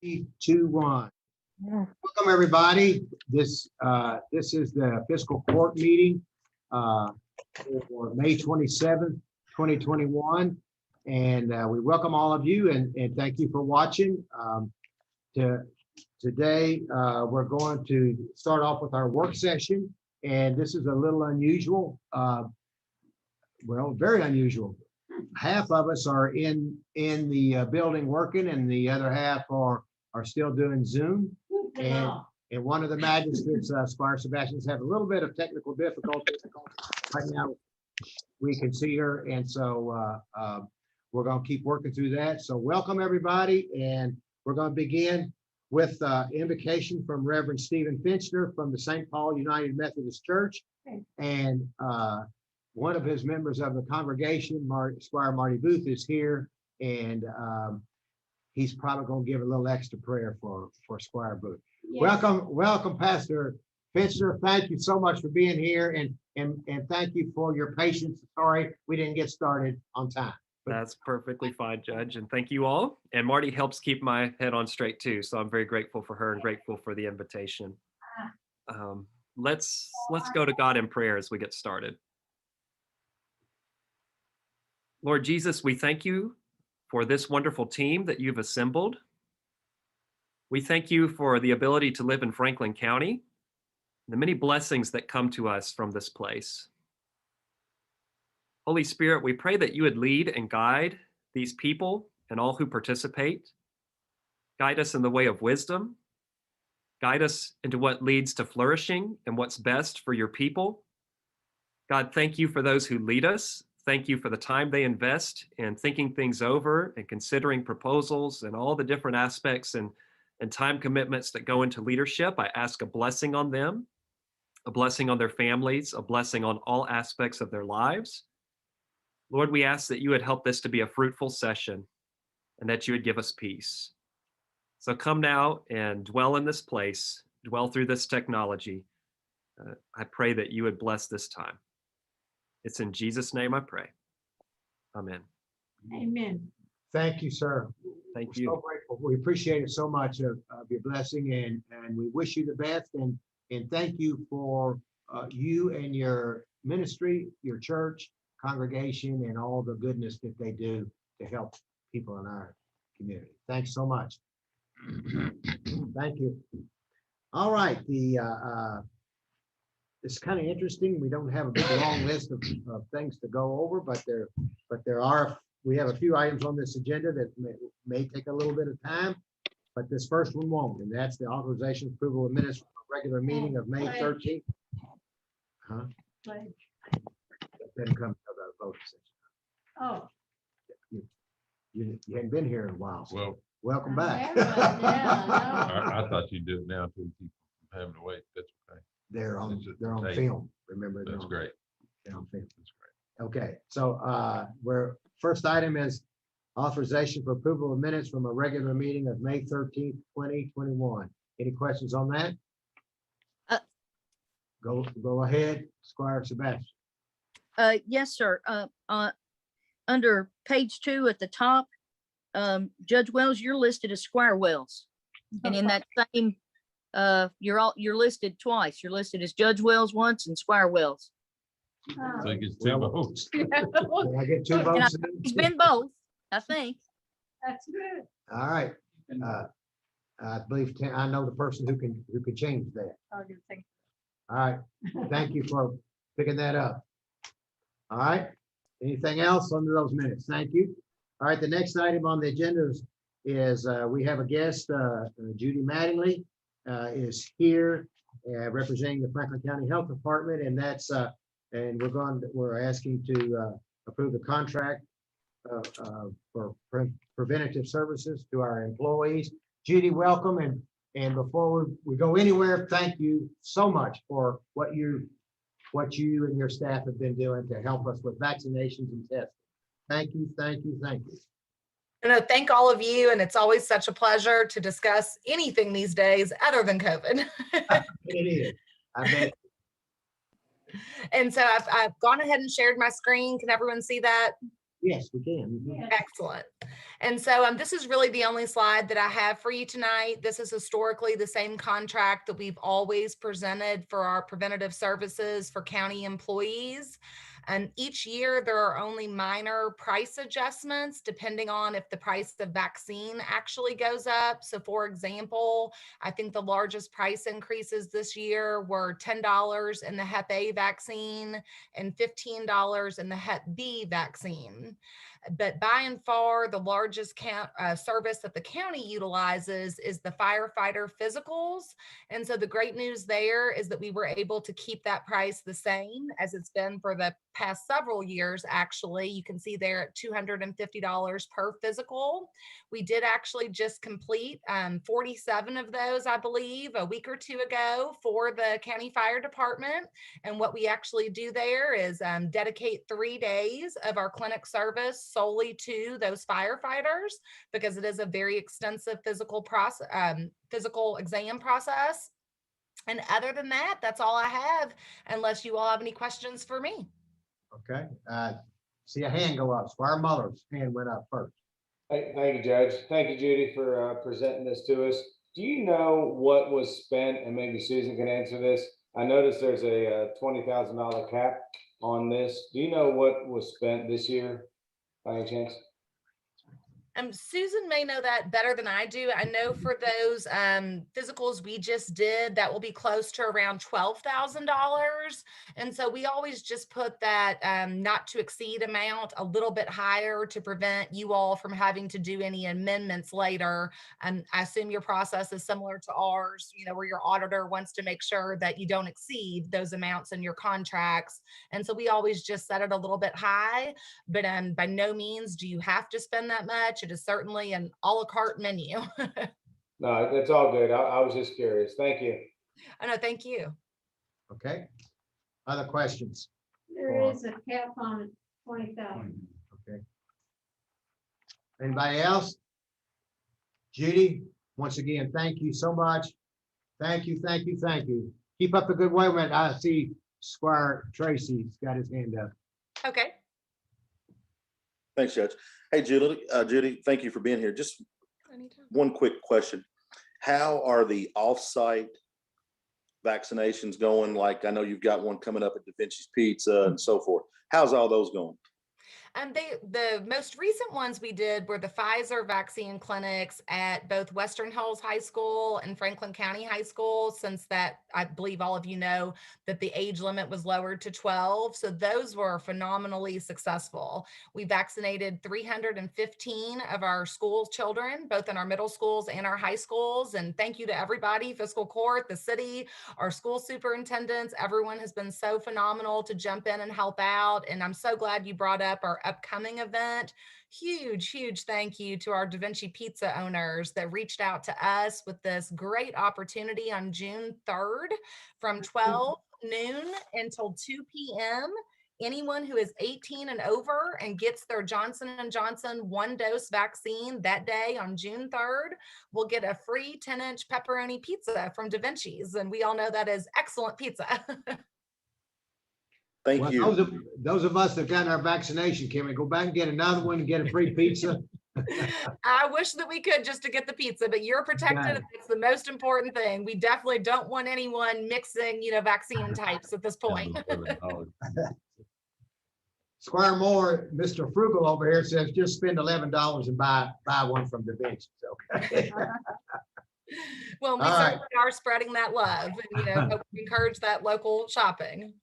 3, 2, 1. Welcome, everybody. This is the Fiscal Court meeting for May 27th, 2021. And we welcome all of you and thank you for watching. Today, we're going to start off with our work session. And this is a little unusual. Well, very unusual. Half of us are in the building working, and the other half are still doing Zoom. And one of the magistrates, Squire Sebastian's had a little bit of technical difficulty. Right now, we can see her, and so we're going to keep working through that. So welcome, everybody, and we're going to begin with invocation from Reverend Stephen Finchner from the St. Paul United Methodist Church. And one of his members of the congregation, Squire Marty Booth, is here, and he's probably going to give a little extra prayer for Squire Booth. Yes. Welcome, Pastor Finchner. Thank you so much for being here, and thank you for your patience. Sorry we didn't get started on time. That's perfectly fine, Judge, and thank you all. And Marty helps keep my head on straight too, so I'm very grateful for her and grateful for the invitation. Let's go to God in prayer as we get started. Lord Jesus, we thank you for this wonderful team that you've assembled. We thank you for the ability to live in Franklin County, the many blessings that come to us from this place. Holy Spirit, we pray that you would lead and guide these people and all who participate. Guide us in the way of wisdom. Guide us into what leads to flourishing and what's best for your people. God, thank you for those who lead us. Thank you for the time they invest in thinking things over and considering proposals and all the different aspects and time commitments that go into leadership. I ask a blessing on them, a blessing on their families, a blessing on all aspects of their lives. Lord, we ask that you would help this to be a fruitful session and that you would give us peace. So come now and dwell in this place, dwell through this technology. I pray that you would bless this time. It's in Jesus' name I pray. Amen. Amen. Thank you, sir. Thank We're you. so grateful. We appreciate it so much of your blessing, and we wish you the best. And thank you for you and your ministry, your church, congregation, and all the goodness that they do to help people in our community. Thanks so much. Thank you. All right. It's kind of interesting. We don't have a big long list of things to go over, but we have a few items on this agenda that may take a little bit of time, but this first one won't, and that's the authorization approval of minutes for a regular meeting of May 13th. Huh? Didn't come to the voting session. Oh. You hadn't been here in a while. So Well, welcome back. I thought you did it now to keep from having to wait. That's okay. They're on Hey, film. Remember, That's great. They're on film. That's great. Okay, so first item is authorization for approval of minutes from a regular meeting of May 13th, 2021. Any questions on that? Go ahead, Squire Sebastian. Yes, sir. Under page 2 at the top, Judge Wells, you're listed as Squire Wells, and in that same, you're listed twice. You're listed as Judge Wells once and Squire Wells. I think it's two votes. Did I get two votes? It's been both, I think. That's good. All right. I believe I know the person who can change that. All right. Thank you for picking that up. All right. Anything else under those minutes? Thank you. All right. The next item on the agenda is we have a guest, Judy Mattingly is here representing the Franklin County Health Department, and that's and we're asking to approve the contract for preventative services to our employees. Judy, welcome, and before we go anywhere, thank you so much for what you and your staff have been doing to help us with vaccinations and testing. Thank you, thank you, thank you. Thank all of you, and it's always such a pleasure to discuss anything these days other than COVID. It is. I bet. And so I've gone ahead and shared my screen. Can everyone see that? Yes, we can. Excellent. And so this is really the only slide that I have for you tonight. This is historically the same contract that we've always presented for our preventative services for county employees. And each year there are only minor price adjustments depending on if the price of vaccine actually goes up. So for example, I think the largest price increases this year were $10 in the Hep A vaccine and $15 in the Hep B vaccine. But by and far, the largest service that the county utilizes is the firefighter physicals. And so the great news there is that we were able to keep that price the same as it's been for the past several years. Actually, you can see there at $250 per physical. We did actually just complete 47 of those, I believe, a week or two ago for the county fire department. And what we actually do there is dedicate 3 days of our clinic service solely to those firefighters, because it is a very extensive physical exam process. And other than that, that's all I have, unless you all have any questions for me. Okay, see a hand go up. Squire Muller's hand went up first. Thank you, Judge. Thank you, Judy, for presenting this to us. Do you know what was spent, and maybe Susan can answer this? I noticed there's a $20,000 cap on this. Do you know what was spent this year by any chance? Susan may know that better than I do. I know for those physicals we just did, that will be close to around $12,000. And so we always just put that not to exceed amount a little bit higher to prevent you all from having to do any amendments later. And I assume your process is similar to ours, you know, where your auditor wants to make sure that you don't exceed those amounts in your contracts. And so we always just set it a little bit high, but by no means do you have to spend that much. It is certainly an a la carte menu. No, that's all good. I was just curious. Thank you. Oh, no, thank you. Okay. Other questions? There is a cap on it, 20,000. Okay. Anybody else? Judy, once again, thank you so much. Thank you, thank you, thank you. Keep up the good work. I see Squire Tracy's got his hand up. Okay. Thanks, Judge. Hey, Judy, thank you for being here. Just one quick question. How are the off-site vaccinations going? Like, I know you've got one coming up at Da Vinci's Pizza and so forth. How's all those going? The most recent ones we did were the Pfizer vaccine clinics at both Western Hills High School and Franklin County High School, since that, I believe all of you know that the age limit was lowered to 12. So those were phenomenally successful. We vaccinated 315 of our school children, both in our middle schools and our high schools. And thank you to everybody, Fiscal Court, the city, our school superintendents. Everyone has been so phenomenal to jump in and help out. And I'm so glad you brought up our upcoming event. Huge thank you to our Da Vinci Pizza owners that reached out to us with this great opportunity on June 3rd from 12 noon until 2 p.m. Anyone who is 18 and over and gets their Johnson & Johnson 1-dose vaccine that day on June 3rd will get a free 10-inch pepperoni pizza from Da Vinci's. And we all know that is excellent pizza. Thank you. Those of us that got our vaccination, can we go back and get another one and get a free pizza? I wish that we could, just to get the pizza, but you're protected. Right. It's the most important thing. We definitely don't want anyone mixing, vaccine types at this point. Squire Moore, Mr. Frugal over here says just spend $11 and buy one from Da Vinci's. Okay. Well, we certainly are spreading that love and hope we encourage that local shopping.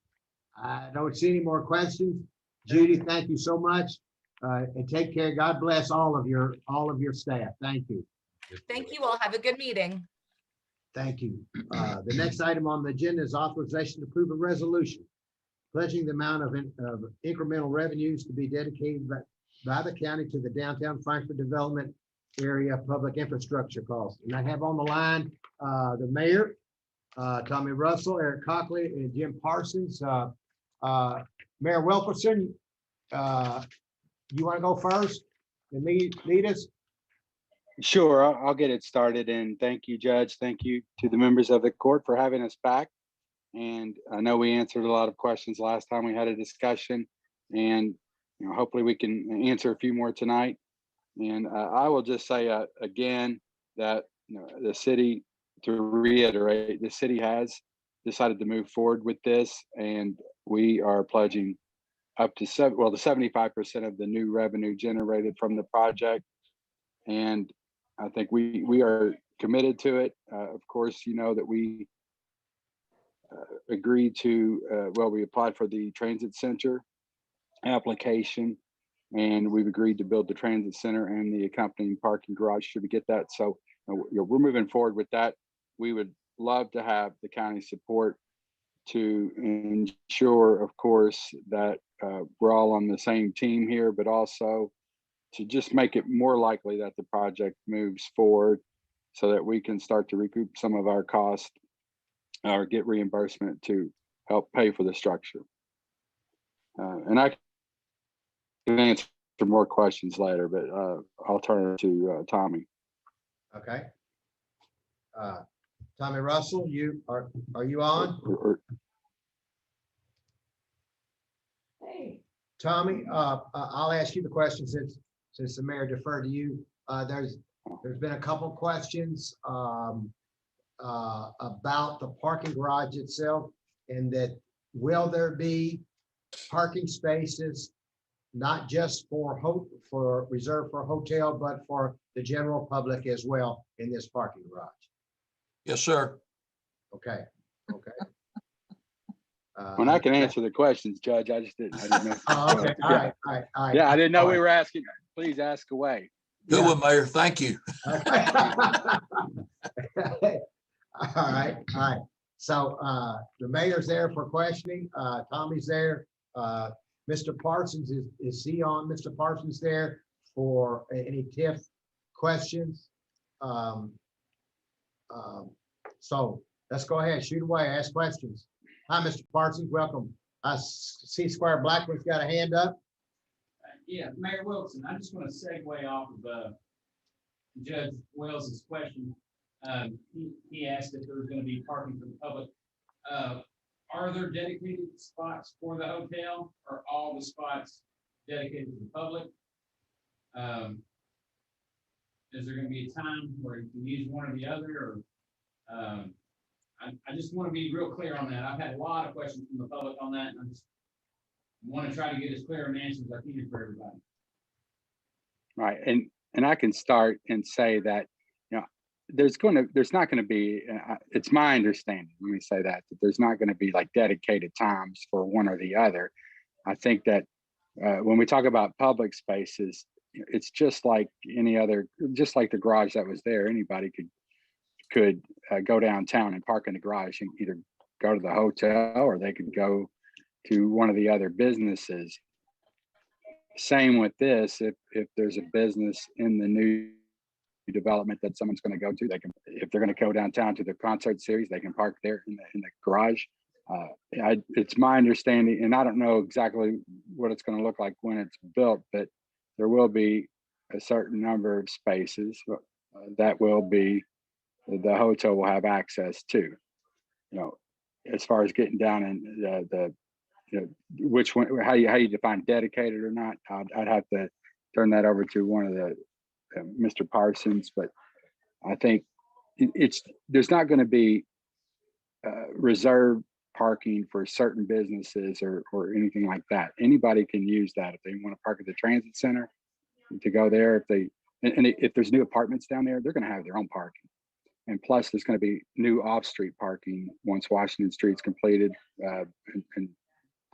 I don't see any more questions. Judy, thank you so much. And take care. God bless all of your staff. Thank you. Thank you all. Have a good meeting. Thank you. The next item on the agenda is authorization to approve a resolution pledging the amount of incremental revenues to be dedicated by the county to the downtown Frankfurt development area public infrastructure costs. And I have on the line the mayor, Tommy Russell, Eric Cockley, and Jim Parsons. Mayor Wilkerson, you want to go first and lead us? Sure, I'll get it started. And thank you, Judge. Thank you to the members of the court for having us back. And I know we answered a lot of questions last time we had a discussion, and hopefully we can answer a few more tonight. And I will just say again that the city, to reiterate, the city has decided to move forward with this, and we are pledging up to the 75% of the new revenue generated from the project. And I think we are committed to it. Of course, you know that we agreed to, we applied for the transit center application, and we've agreed to build the transit center and the accompanying parking garage should we get that. So we're moving forward with that. We would love to have the county support to ensure, of course, that we're all on the same team here, but also to just make it more likely that the project moves forward so that we can start to recoup some of our costs or get reimbursement to help pay for the structure. And I can answer more questions later, but I'll turn it to Tommy. Okay. Tommy Russell, are you on? Hey, Tommy, I'll ask you the question since the mayor deferred to you. There's been a couple questions about the parking garage itself, and that will there be parking spaces not just for reserved for hotel, but for the general public as well in this parking garage? Yes, sir. Okay. When I can answer the questions, Judge, I just didn't know. Oh, okay. All right. Yeah, I didn't know All we right. were asking. Please ask away. Good Yeah. one, Mayor. Thank you. Okay. All right. So the mayor's there for questioning. Tommy's there. Mr. Parsons, is he on? Mr. Parsons there for any TIF questions? So let's go ahead, shoot away, ask questions. Hi, Mr. Parsons, welcome. I see Squire Blackman's got a hand up. Yeah, Mayor Wilson, I just want to segue off of Judge Wells's question. He asked if there was going to be parking for the public. Are there dedicated spots for the hotel, or all the spots dedicated to the public? Is there going to be a time where you can use one or the other? Or I just want to be real clear on that. I've had a lot of questions from the public on that, and I just want to try to get as clear an answer as I can for everybody. Right, and I can start and say that there's not going to be. It's my understanding. Let me say that there's not going to be like dedicated times for one or the other. I think that when we talk about public spaces, it's just like any other, just like the garage that was there. Anybody could go downtown and park in the garage and either go to the hotel or they could go to one of the other businesses. Same with this. If there's a business in the new development that someone's going to go to, they can, if they're going to go downtown to the concert series, they can park there in the garage. It's my understanding, and I don't know exactly what it's going to look like when it's built, but there will be a certain number of spaces that will be the hotel will have access to. As far as getting down in which one, how you define dedicated or not, I'd have to turn that over to one of the Mr. Parsons, but I think there's not going to be reserved parking for certain businesses or anything like that. Anybody can use that if they want to park at the transit center to go there. If there's new apartments down there, they're going to have their own parking. And plus, there's going to be new off-street parking once Washington Street's completed, and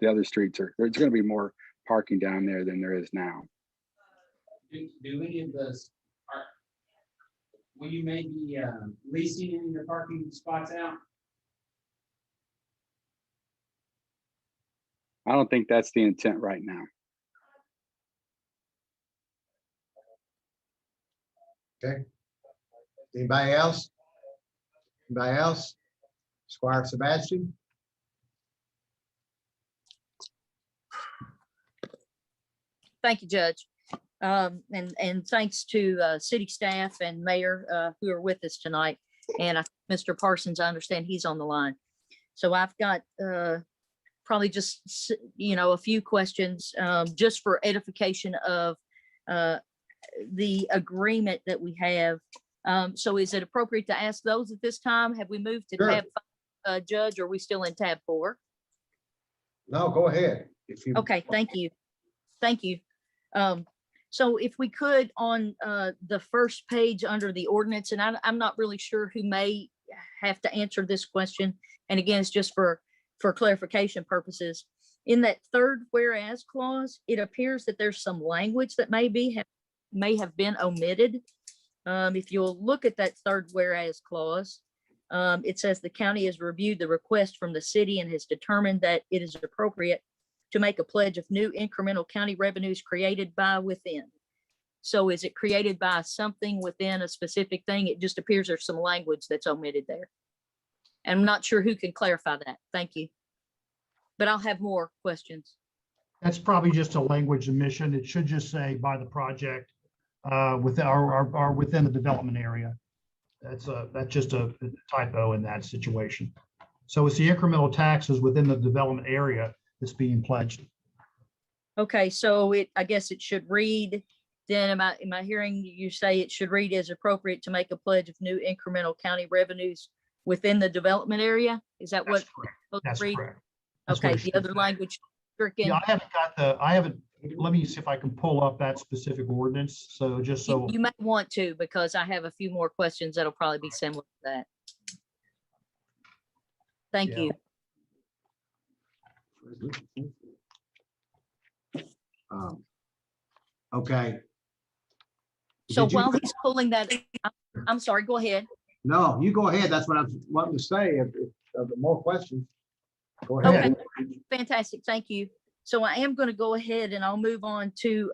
the other streets there's going to be more parking down there than there is now. Do any of those will you maybe leasing any of the parking spots out? I don't think that's the intent right now. Okay. Anybody else? Anybody else? Squire Sebastian? Thank you, Judge. And thanks to city staff and mayor who are with us tonight. And Mr. Parsons, I understand he's on the line. So I've got probably just, a few questions just for edification of the agreement that we have. So is it appropriate to ask those at this time? Have we moved to Sure. tab 5, Judge, or are we still in tab 4? No, go ahead. If you. Okay, thank you. Thank you. So if we could on the first page under the ordinance, and I'm not really sure who may have to answer this question. And again, it's just for clarification purposes. In that third whereas clause, it appears that there's some language that may have been omitted. If you'll look at that third whereas clause, it says the county has reviewed the request from the city and has determined that it is appropriate to make a pledge of new incremental county revenues created by within. So is it created by something within a specific thing? It just appears there's some language that's omitted there. And I'm not sure who can clarify that. Thank you. But I'll have more questions. That's probably just a language omission. It should just say by the project within or within the development area. That's just a typo in that situation. So it's the incremental taxes within the development area that's being pledged. Okay, so I guess it should read, then am I hearing you say it should read as appropriate to make a pledge of new incremental county revenues within the development area? Is that what? That's correct. That's correct. That's what Okay, it the should other say. language stricken. Yeah, I haven't, let me see if I can pull up that specific ordinance. So just so. You may want to, because I have a few more questions that'll probably be similar to that. Thank Yeah. you. Okay. So Did you- while he's pulling that, I'm sorry, go ahead. No, you go ahead. That's what I was wanting to say. If more questions, go ahead. Okay, fantastic. Thank you. So I am going to go ahead and I'll move on to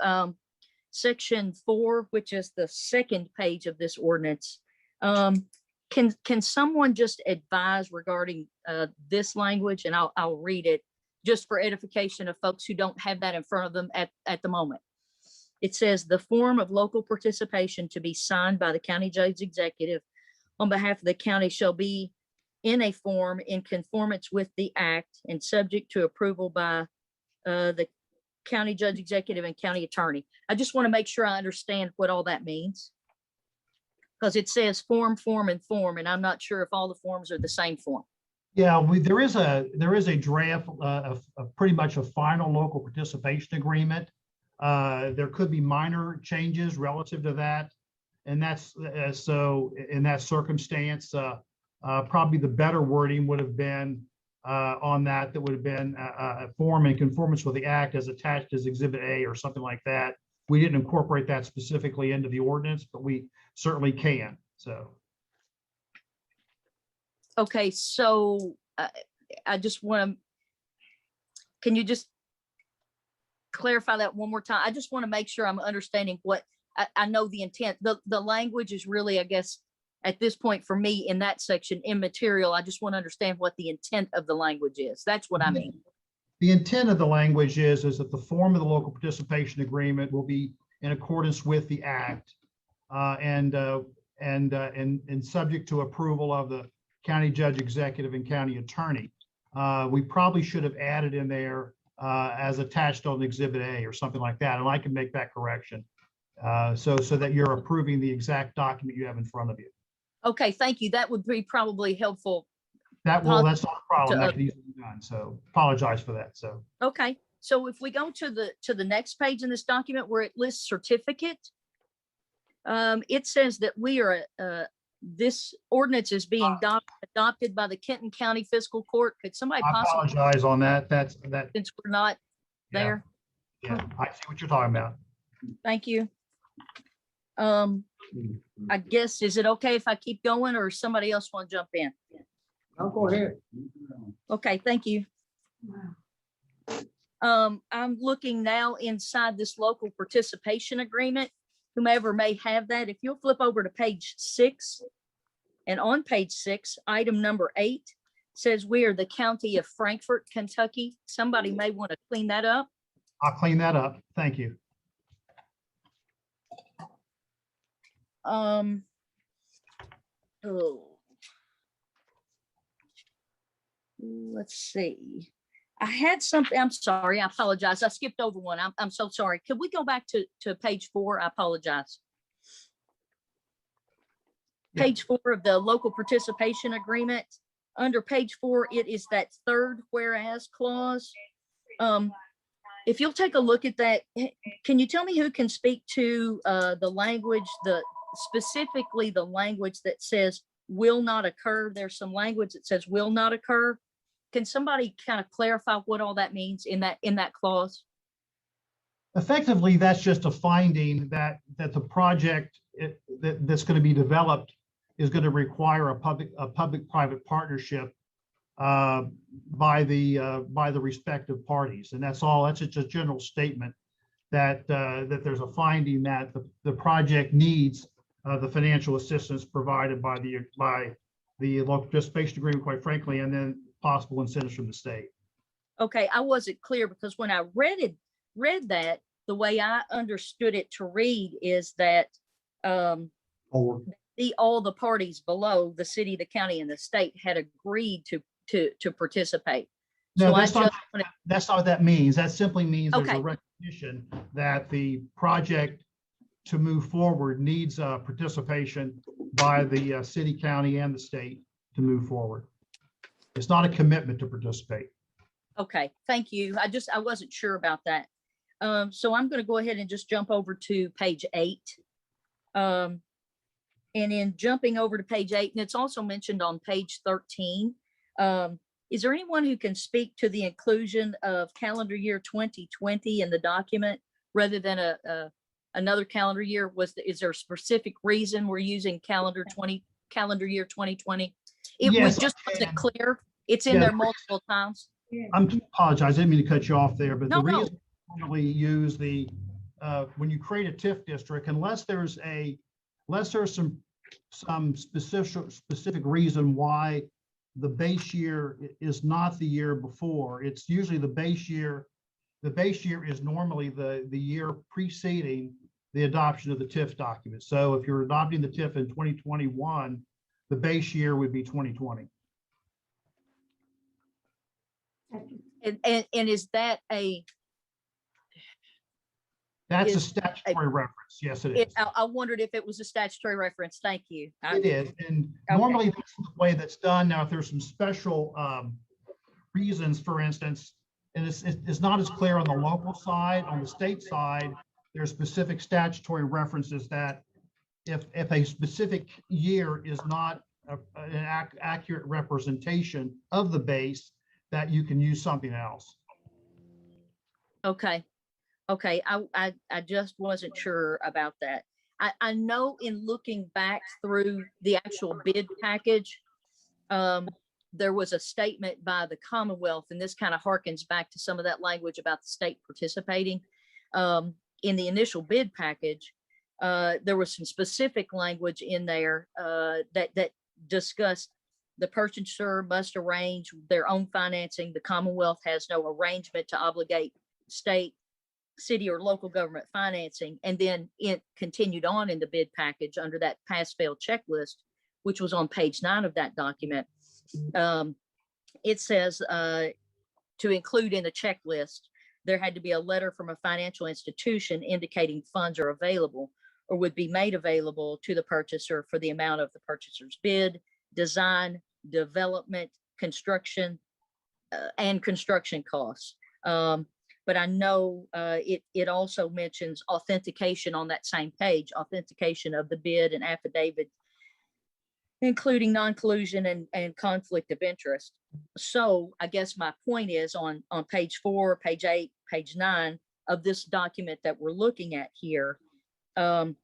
section 4, which is the second page of this ordinance. Can someone just advise regarding this language, and I'll read it just for edification of folks who don't have that in front of them at the moment. It says the form of local participation to be signed by the county judge executive on behalf of the county shall be in a form in conformance with the act and subject to approval by the county judge executive and county attorney. I just want to make sure I understand what all that means. Because it says form, and I'm not sure if all the forms are the same form. Yeah, there is a draft of pretty much a final local participation agreement. There could be minor changes relative to that. And that's so in that circumstance, probably the better wording would have been on that would have been a form in conformance with the act as attached as Exhibit A or something like that. We didn't incorporate that specifically into the ordinance, but we certainly can. So. Okay, so I just want to, can you just clarify that one more time? I just want to make sure I'm understanding what, I know the intent. The language is really, I guess, at this point for me in that section, immaterial. I just want to understand what the intent of the language is. That's what I mean. The intent of the language is that the form of the local participation agreement will be in accordance with the act and subject to approval of the county judge executive and county attorney. We probably should have added in there as attached on Exhibit A or something like that, and I can make that correction. So that you're approving the exact document you have in front of you. Okay, thank you. That would be probably helpful. That's not a problem. That can easily be done. So apologize for that. So. Okay, so if we go to the next page in this document where it lists certificate, it says that we are this ordinance is being adopted by the Kenton County Fiscal Court. Could somebody I possibly, apologize on that. since we're not there? Yeah, I see what you're talking about. Thank you. I guess, is it okay if I keep going or somebody else want to jump in? No, go ahead. Okay, thank you. I'm looking now inside this local participation agreement. Whomever may have that, if you'll flip over to page 6, and on page 6, item number 8 says we are the county of Frankfort, Kentucky. Somebody may want to clean that up. I'll clean that up. Thank you. Oh. Let's see. I had something, I'm sorry, I apologize. I skipped over one. I'm so sorry. Could we go back to page 4? I apologize. Yeah. Page 4 of the local participation agreement. Under page 4, it is that third whereas clause. If you'll take a look at that, can you tell me who can speak to the language, specifically the language that says will not occur? There's some language that says will not occur. Can somebody kind of clarify what all that means in that clause? Effectively, that's just a finding that the project that's going to be developed is going to require a public-private partnership by the respective parties, and that's all. That's just a general statement that there's a finding that the project needs the financial assistance provided by the local participation agreement, quite frankly, and then possible incentives from the state. Okay, I wasn't clear because when I read that, the way I understood it to read is that all the parties below, the city, the county, and the state, had agreed to participate. No, So that's not what that means. That simply means there's Okay. a recognition that the project to move forward needs participation by the city, county, and the state to move forward. It's not a commitment to participate. Okay, thank you. I wasn't sure about that. So I'm going to go ahead and just jump over to page 8. And in jumping over to page 8, and it's also mentioned on page 13, is there anyone who can speak to the inclusion of calendar year 2020 in the document rather than another calendar year? Is there a specific reason we're using calendar year 2020? It Yes, was just wasn't clear. It's in Yeah, there multiple times. I apologize. I didn't mean to cut you off there, but No, the no. reason we normally use when you create a TIF district, unless there's some specific reason why the base year is not the year before. It's usually the base year. The base year is normally the year preceding the adoption of the TIF document. So if you're adopting the TIF in 2021, the base year would be 2020. And is that That's a is statutory reference. Yes, it is. I wondered if it was a statutory reference. Thank you. It is. And Okay. normally that's the way that's done. Now, if there's some special reasons, for instance, and it's not as clear on the local side, on the state side, there's specific statutory references that if a specific year is not an accurate representation of the base, that you can use something else. Okay. I just wasn't sure about that. I know in looking back through the actual bid package, there was a statement by the Commonwealth, and this kind of harkens back to some of that language about the state participating. In the initial bid package, there was some specific language in there that discussed the purchaser must arrange their own financing. The Commonwealth has no arrangement to obligate state, city, or local government financing. And then it continued on in the bid package under that pass-fail checklist, which was on page 9 of that document. It says to include in the checklist, there had to be a letter from a financial institution indicating funds are available or would be made available to the purchaser for the amount of the purchaser's bid, design, development, construction, and construction costs. But I know it also mentions authentication on that same page, authentication of the bid and affidavit, including non-collusion and conflict of interest. So I guess my point is on page 4, page 8, page 9 of this document that we're looking at here. And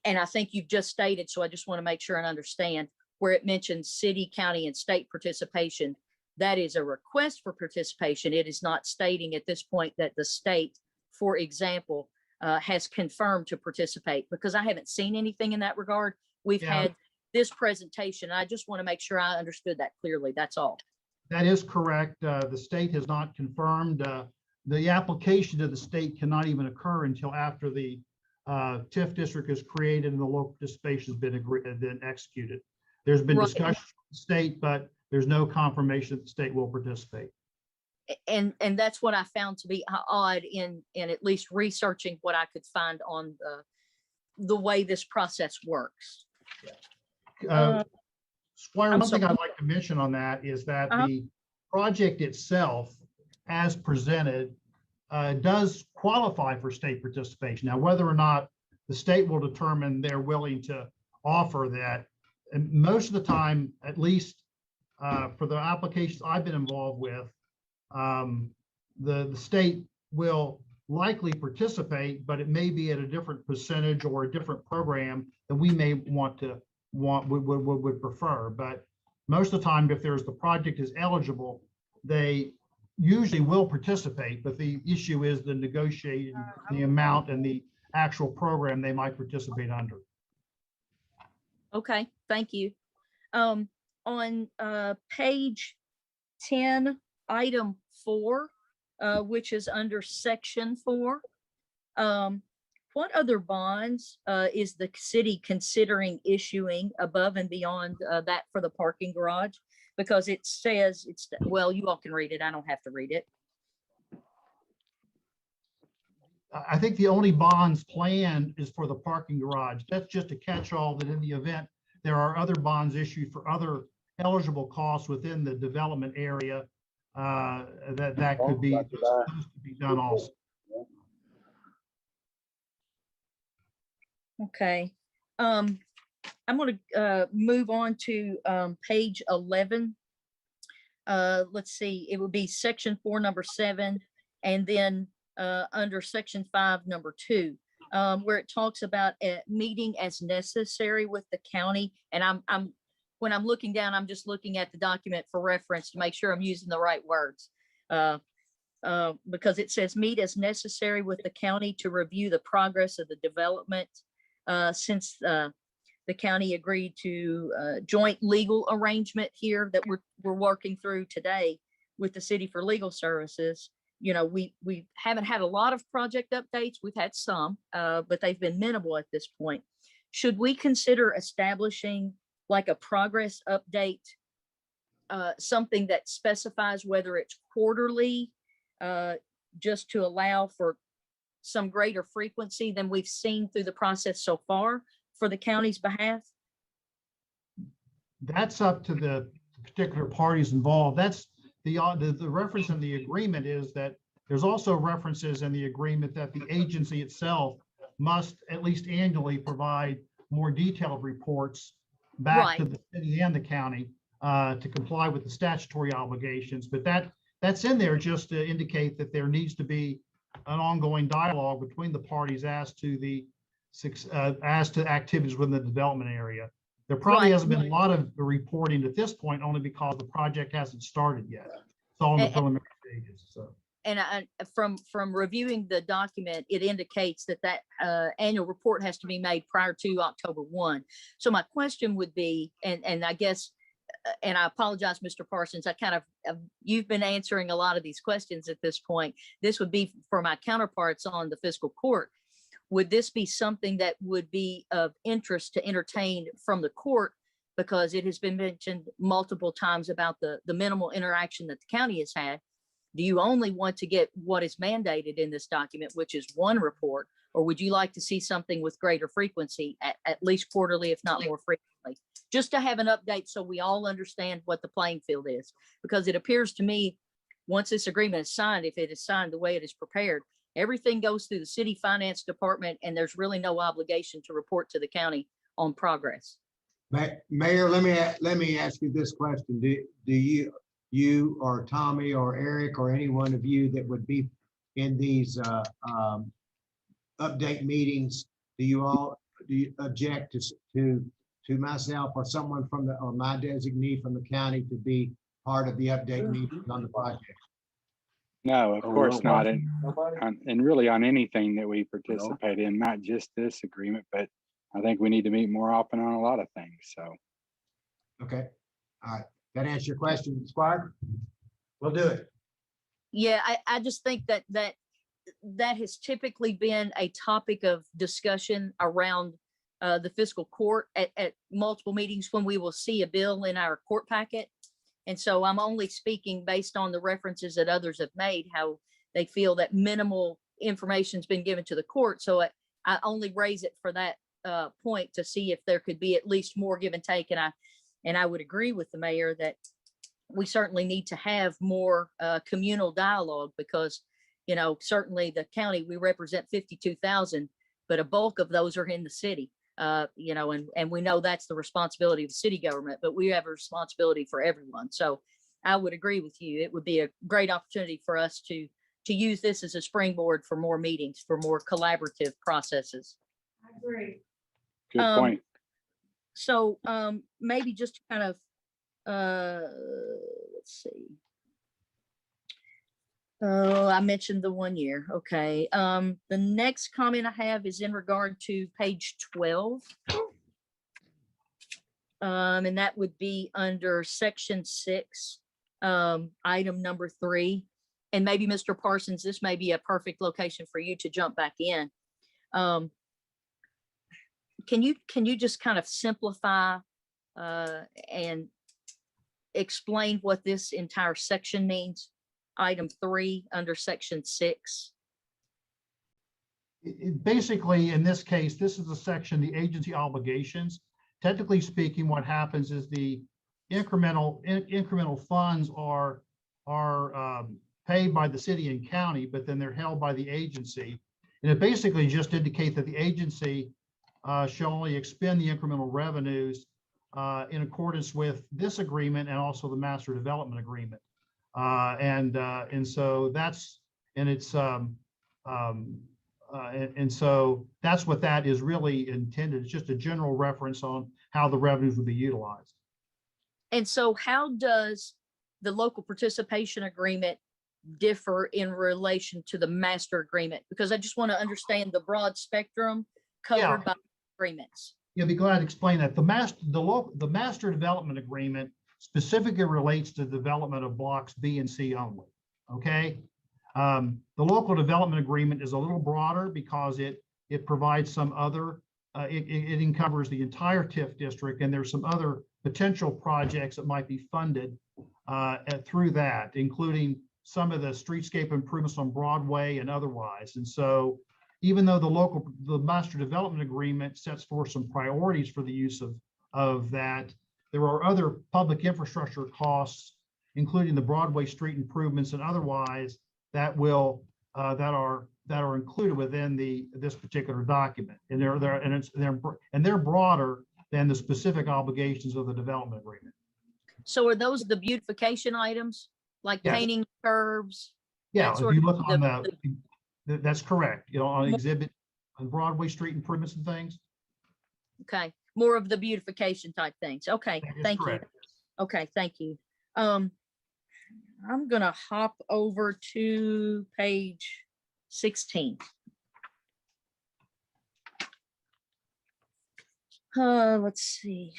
I think you've just stated, so I just want to make sure I understand, where it mentions city, county, and state participation. That is a request for participation. It is not stating at this point that the state, for example, has confirmed to participate, because I haven't seen anything in that regard. We've had this presentation. I just want to make sure I understood that clearly. That's all. That is correct. The state has not confirmed. The application to the state cannot even occur until after the TIF district is created and the local participation has been executed. There's been discussion with the state, but there's no confirmation that the state will participate. and that's what I found to be odd in at least researching what I could find on the way this process works. Squire, I'm one thing sorry. I'd like to mention on that is that Uh-huh. the project itself, as presented, does qualify for state participation. Now, whether or not the state will determine they're willing to offer that, and most of the time, at least for the applications I've been involved with, the state will likely participate, but it may be at a different percentage or a different program than we may would prefer. But most of the time, if the project is eligible, they usually will participate, but the issue is the negotiating the amount and the actual program they might participate under. Okay, thank you. On page 10, item 4, which is under section 4, what other bonds is the city considering issuing above and beyond that for the parking garage? Because it says well, you all can read it. I don't have to read it. I think the only bonds planned is for the parking garage. That's just a catch-all that in the event there are other bonds issued for other eligible costs within the development area, that could be done also. Okay. I'm going to move on to page 11. Let's see, it would be section 4, number 7, and then under section 5, number 2, where it talks about a meeting as necessary with the county. And when I'm looking down, I'm just looking at the document for reference to make sure I'm using the right words. Because it says meet as necessary with the county to review the progress of the development since the county agreed to joint legal arrangement here that we're working through today with the city for legal services. You know, we haven't had a lot of project updates. We've had some, but they've been minimal at this point. Should we consider establishing like a progress update, something that specifies whether it's quarterly, just to allow for some greater frequency than we've seen through the process so far for the county's behalf? That's up to the particular parties involved. That's the reference in the agreement is that there's also references in the agreement that the agency itself must at least annually provide more detailed reports back to the city and the county to comply with the statutory obligations. But that's in there just to indicate that there needs to be an ongoing dialogue between the parties as to activities within the development area. There probably hasn't been a lot of reporting at this point, only because the project hasn't started yet. It's all in the preliminary stages. So. And from reviewing the document, it indicates that annual report has to be made prior to October 1. So my question would be, and I guess, and I apologize, Mr. Parsons, you've been answering a lot of these questions at this point. This would be for my counterparts on the fiscal court. Would this be something that would be of interest to entertain from the court? Because it has been mentioned multiple times about the minimal interaction that the county has had. Do you only want to get what is mandated in this document, which is one report, or would you like to see something with greater frequency, at least quarterly, if not more frequently? Just to have an update so we all understand what the playing field is. Because it appears to me, once this agreement is signed, if it is signed the way it is prepared, everything goes through the city finance department, and there's really no obligation to report to the county on progress. Mayor, let me ask you this question. Do you or Tommy or Eric or any one of you that would be in these update meetings, do you object to myself or someone or my designee from the county to be part of the update meetings on the project? No, of course not. And really on anything that we participate in, not just this agreement, but I think we need to meet more often on a lot of things. So. Okay. All right. That answer your question, Squire? We'll do it. Yeah, I just think that has typically been a topic of discussion around the fiscal court at multiple meetings when we will see a bill in our court packet. And so I'm only speaking based on the references that others have made, how they feel that minimal information's been given to the court. So I only raise it for that point to see if there could be at least more give and take. And I would agree with the mayor that we certainly need to have more communal dialogue, because, you know, certainly the county, we represent 52,000, but a bulk of those are in the city. You know, and we know that's the responsibility of the city government, but we have a responsibility for everyone. So I would agree with you. It would be a great opportunity for us to use this as a springboard for more meetings, for more collaborative processes. I agree. Good point. So maybe just kind of, let's see. Oh, I mentioned the 1 year. Okay. The next comment I have is in regard to page 12. And that would be under section 6, item number 3. And maybe Mr. Parsons, this may be a perfect location for you to jump back in. Can you just kind of simplify and explain what this entire section means? Item 3 under section 6. Basically, in this case, this is the section, the agency obligations. Technically speaking, what happens is the incremental funds are paid by the city and county, but then they're held by the agency. And it basically just indicates that the agency shall only expend the incremental revenues in accordance with this agreement and also the master development agreement. And so that's, and it's, and so that's what that is really intended. It's just a general reference on how the revenues would be utilized. And so how does the local participation agreement differ in relation to the master agreement? Because I just want to understand the broad spectrum covered by agreements. Yeah, be glad to explain that. The master development agreement specifically relates to development of blocks B and C only. Okay. The local development agreement is a little broader because it provides some other, it encovers the entire TIF district, and there's some other potential projects that might be funded through that, including some of the streetscape improvements on Broadway and otherwise. And so even though the master development agreement sets forth some priorities for the use of that, there are other public infrastructure costs, including the Broadway street improvements and otherwise, that are included within this particular document, and they're broader than the specific obligations of the development agreement. So are those the beautification items, like Yes. painting curbs? Yeah, that if sort you of look on that's correct. You know, on exhibit on Broadway street improvements and things. Okay, more of the beautification type things. Okay, That is thank you. correct. Okay, thank you. I'm gonna hop over to page 16. Let's see.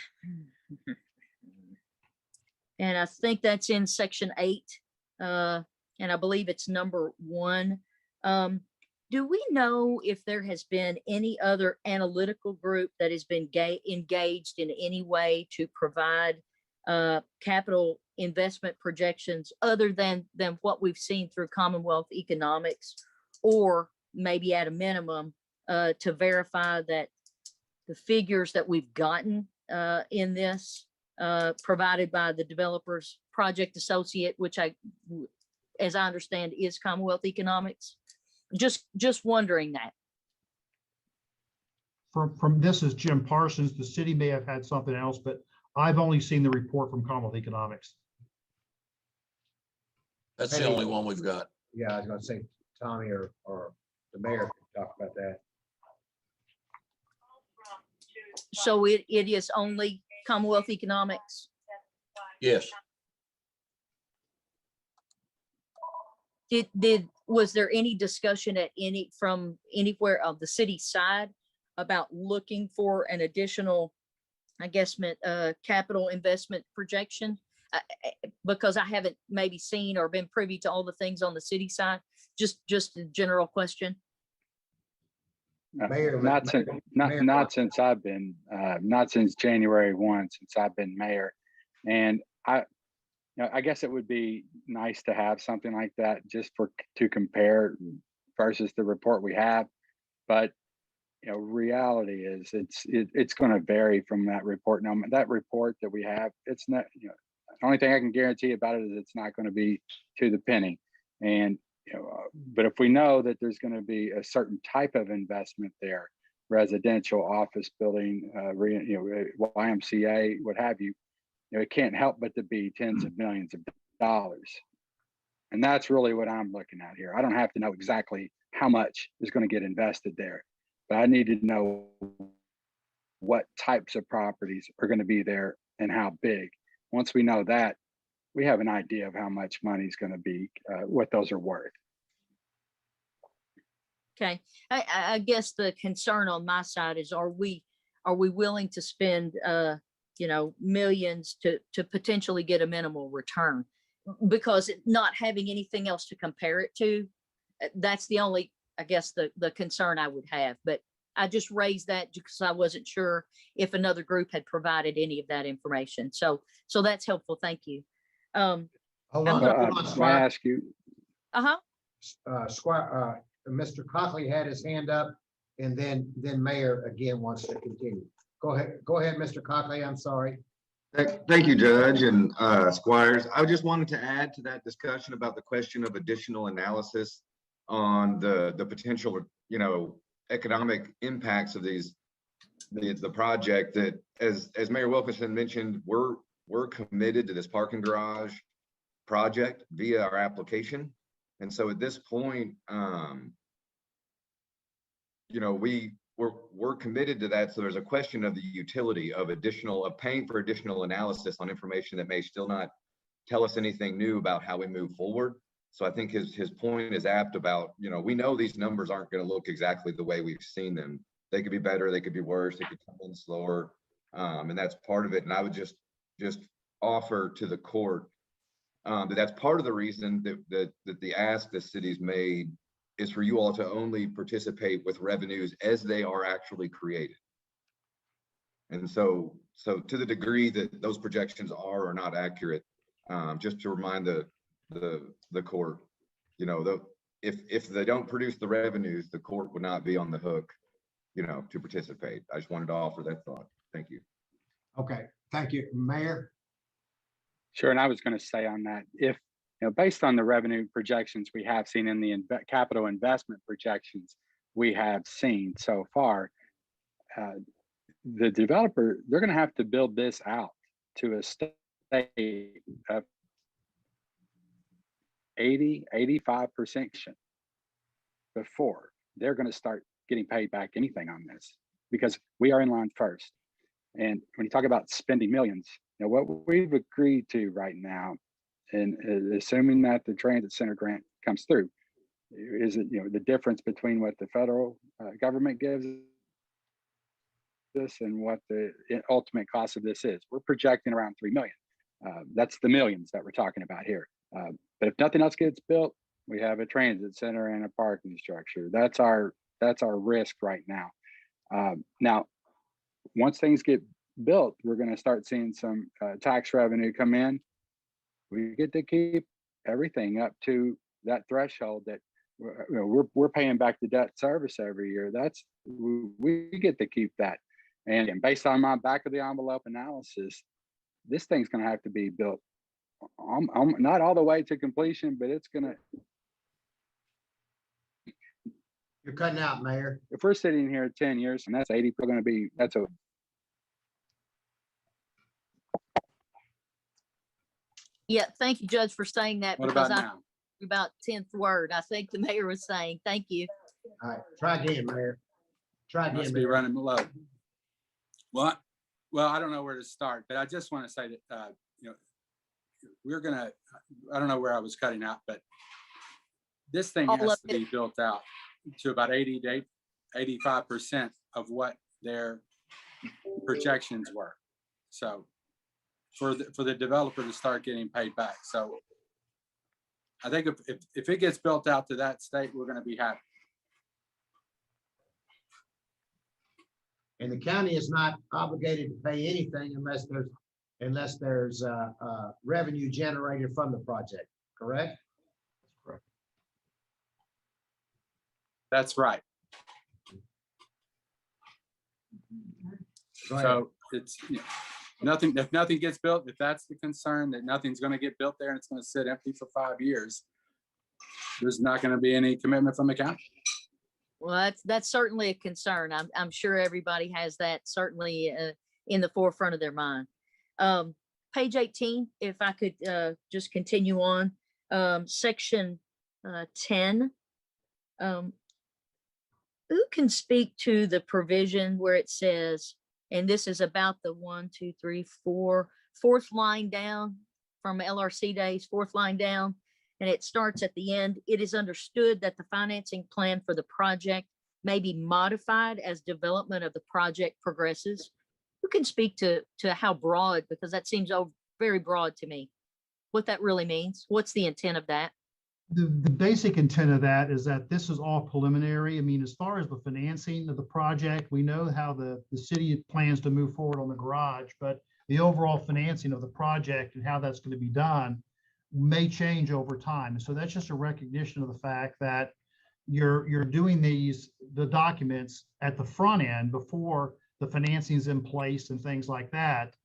And I think that's in section 8. And I believe it's number 1. Do we know if there has been any other analytical group that has been engaged in any way to provide capital investment projections other than what we've seen through Commonwealth Economics, or maybe at a minimum to verify that the figures that we've gotten in this provided by the developer's project associate, which as I understand is Commonwealth Economics? Just wondering that. From this is Jim Parsons. The city may have had something else, but I've only seen the report from Commonwealth Economics. That's the only one we've got. Yeah, I was gonna say Tommy or the mayor could talk about that. So it is only Commonwealth Economics? Yes. Was there any discussion from anywhere of the city side about looking for an additional, I guess, capital investment projection? Because I haven't maybe seen or been privy to all the things on the city side. Just a general question. Mayor, Not since I've been, not since January 1, since I've been mayor. And I guess it would be nice to have something like that just to compare versus the report we have. But reality is it's going to vary from that report. Now that report that we have, it's not, the only thing I can guarantee about it is it's not going to be to the penny. And, but if we know that there's going to be a certain type of investment there, residential, office building, YMCA, what have you, it can't help but to be tens of millions of dollars. And that's really what I'm looking at here. I don't have to know exactly how much is going to get invested there, but I need to know what types of properties are going to be there and how big. Once we know that, we have an idea of how much money is going to be, what those are worth. Okay, I guess the concern on my side is, are we willing to spend millions to potentially get a minimal return? Because not having anything else to compare it to, that's the only, I guess, the concern I would have. But I just raised that because I wasn't sure if another group had provided any of that information. So that's helpful. Thank you. Hold I'm on, gonna- hold on, May I Squire. ask you? Squire, Mr. Cockley had his hand up, and then Mayor again wants to continue. Go ahead, Mr. Cockley. I'm sorry. Thank you, Judge and Squires. I just wanted to add to that discussion about the question of additional analysis on the potential, economic impacts of the project. That as Mayor Wilkinson mentioned, we're committed to this parking garage project via our application. And so at this point, we're committed to that. So there's a question of the utility of paying for additional analysis on information that may still not tell us anything new about how we move forward. So I think his point is apt about, we know these numbers aren't going to look exactly the way we've seen them. They could be better, they could be worse, they could come in slower. And that's part of it. And I would just offer to the court that's part of the reason that the ask the city's made is for you all to only participate with revenues as they are actually created. And so to the degree that those projections are or not accurate, just to remind the court, if they don't produce the revenues, the court would not be on the hook, to participate. I just wanted to offer that thought. Thank you. Okay, thank you, Mayor. Sure. And I was going to say on that, if, based on the revenue projections we have seen in the capital investment projections we have seen so far, the developer, they're going to have to build this out to a state of 80-85% before they're going to start getting paid back anything on this, because we are in line first. And when you talk about spending millions, what we've agreed to right now, and assuming that the transit center grant comes through, is the difference between what the federal government gives us and what the ultimate cost of this is. We're projecting around $3 million. That's the millions that we're talking about here. But if nothing else gets built, we have a transit center and a parking structure. That's our risk right now. Now, once things get built, we're going to start seeing some tax revenue come in. We get to keep everything up to that threshold that we're paying back the debt service every year. We get to keep that. And based on my back of the envelope analysis, this thing's going to have to be built not all the way to completion, but it's going to. You're cutting out, Mayor. If we're sitting here 10 years and that's 80, we're going to be, that's a. Yeah, thank you, Judge, for saying that. What because about now? About 10th word, I think the mayor was saying. Thank you. All right, try again, Mayor. Try again, Must be Mayor. running low. Well, I don't know where to start, but I just want to say that, we're going to, I don't know where I was cutting out, but this thing All has of to be built out to about 80 to 85% of what their projections were. So for the developer to start getting paid back. So I think if it gets built out to that state, we're going to be happy. And the county is not obligated to pay anything unless there's unless there's revenue generated from the project, correct? That's right. Go ahead. So it's nothing, if nothing gets built, if that's the concern, that nothing's going to get built there and it's going to sit empty for 5 years, there's not going to be any commitment from the county. Well, that's certainly a concern. I'm sure everybody has that certainly in the forefront of their mind. Page 18, if I could just continue on, section 10. Who can speak to the provision where it says, and this is about the 4th line down from LRC days, 4th line down, and it starts at the end. It is understood that the financing plan for the project may be modified as development of the project progresses. Who can speak to how broad, because that seems very broad to me, what that really means? What's the intent of that? The basic intent of that is that this is all preliminary. I mean, as far as the financing of the project, we know how the city plans to move forward on the garage, but the overall financing of the project and how that's going to be done may change over time. And so that's just a recognition of the fact that you're doing the documents at the front end before the financing is in place and things like that.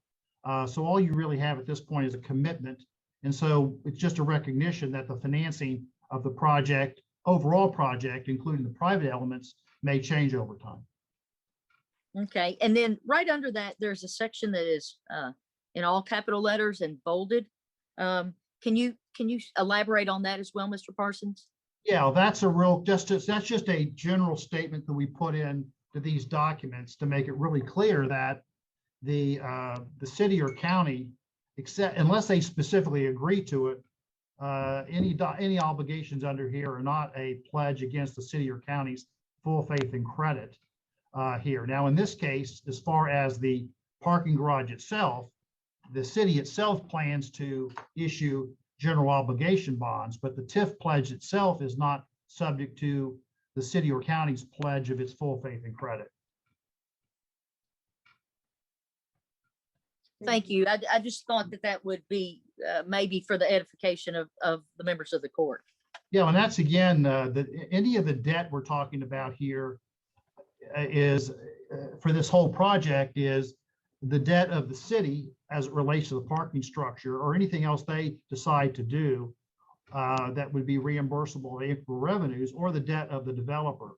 So all you really have at this point is a commitment. And so it's just a recognition that the financing of the project, overall project, including the private elements, may change over time. Okay, and then right under that, there's a section that is in all capital letters and bolded. Can you elaborate on that as well, Mr. Parsons? Yeah, that's just a general statement that we put in to these documents to make it really clear that the city or county, except unless they specifically agree to it, any obligations under here are not a pledge against the city or county's full faith and credit here. Now, in this case, as far as the parking garage itself, the city itself plans to issue general obligation bonds, but the TIF pledge itself is not subject to the city or county's pledge of its full faith and credit. Thank you. I just thought that would be maybe for the edification of the members of the court. Yeah, and that's again, any of the debt we're talking about here is for this whole project is the debt of the city as it relates to the parking structure or anything else they decide to do that would be reimbursable for revenues, or the debt of the developer.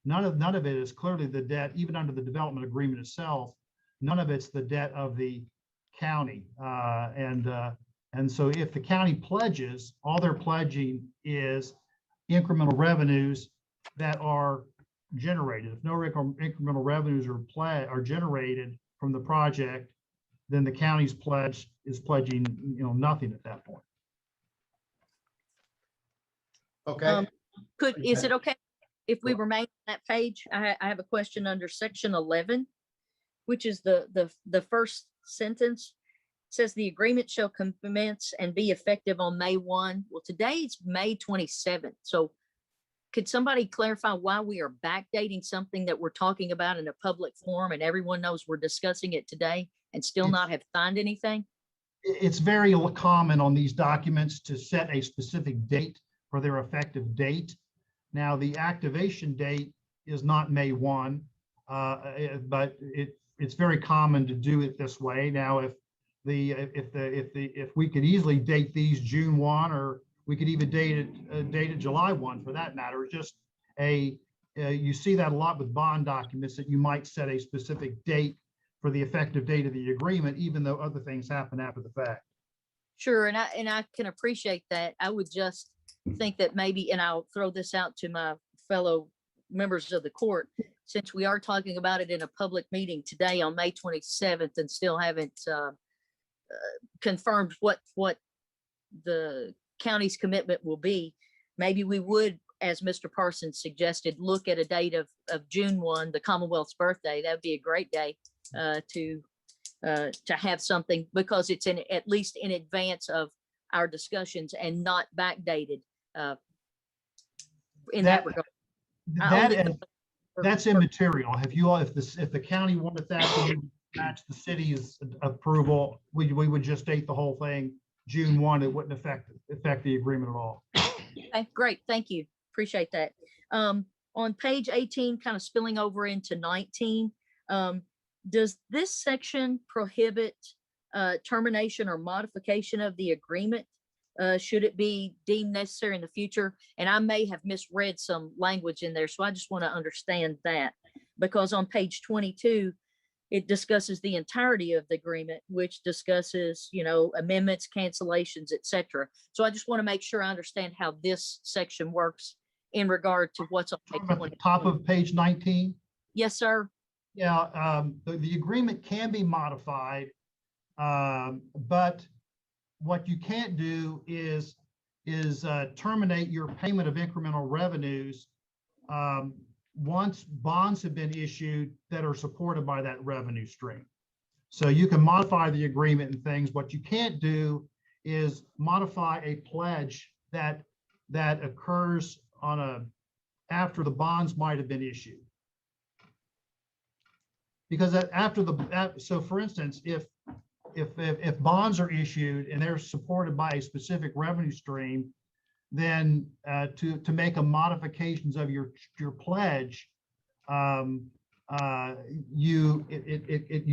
None of it is clearly the debt, even under the development agreement itself. None of it's the debt of the county, and so if the county pledges, all they're pledging is incremental revenues that are generated. If no incremental revenues are generated from the project, then the county's pledge is pledging nothing at that point. Okay. Is it okay if we remain on that page? I have a question under section 11, which is the first sentence. It says the agreement shall commence and be effective on May 1. Well, today's May 27th. So could somebody clarify why we are backdating something that we're talking about in a public forum and everyone knows we're discussing it today and still not have signed anything? It's very common on these documents to set a specific date for their effective date. Now, the activation date is not May 1, but it's very common to do it this way. Now, if we could easily date these June 1, or we could even date it July 1 for that matter. It's just you see that a lot with bond documents, that you might set a specific date for the effective date of the agreement, even though other things happen after the fact. Sure, and I can appreciate that. I would just think that maybe, and I'll throw this out to my fellow members of the court, since we are talking about it in a public meeting today on May 27th and still haven't confirmed what the county's commitment will be, maybe we would, as Mr. Parsons suggested, look at a date of June 1, the Commonwealth's birthday. That would be a great day to have something, because it's at least in advance of our discussions and not backdated in that regard. That's immaterial. If the county wanted that match the city's approval, we would just date the whole thing June 1. It wouldn't affect the agreement at all. Okay, great. Thank you. Appreciate that. On page 18, kind of spilling over into 19, does this section prohibit termination or modification of the agreement? Should it be deemed necessary in the future? And I may have misread some language in there, so I just want to understand that. Because on page 22, it discusses the entirety of the agreement, which discusses, amendments, cancellations, etc. So I just want to make sure I understand how this section works in regard to what's on page Talking about 20. the top of page 19. Yes, sir. Yeah, the agreement can be modified, but what you can't do is terminate your payment of incremental revenues once bonds have been issued that are supported by that revenue stream. So you can modify the agreement and things. What you can't do is modify a pledge that occurs after the bonds might have been issued. Because so for instance, if bonds are issued and they're supported by a specific revenue stream, then to make a modifications of your pledge, you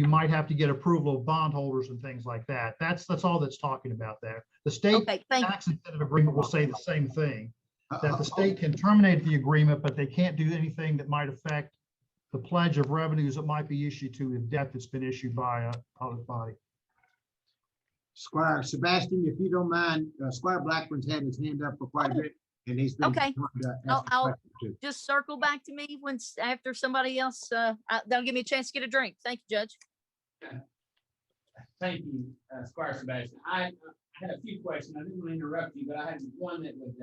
might have to get approval of bondholders and things like that. That's all that's talking about there. The state tax incentive agreement will say the same thing, that the state can terminate the agreement, but they can't do anything that might affect the pledge of revenues that might be issued to a debt that's been issued by a public body. Squire Sebastian, if you don't mind, Squire Blackburn's had his hand up for quite a bit, and he's been. Okay. trying to ask a I'll question too. just circle back to me after somebody else. That'll give me a chance to get a drink. Thank you, Judge. Thank you, Squire Sebastian. I had a few questions. I didn't want to interrupt you, but I had one that would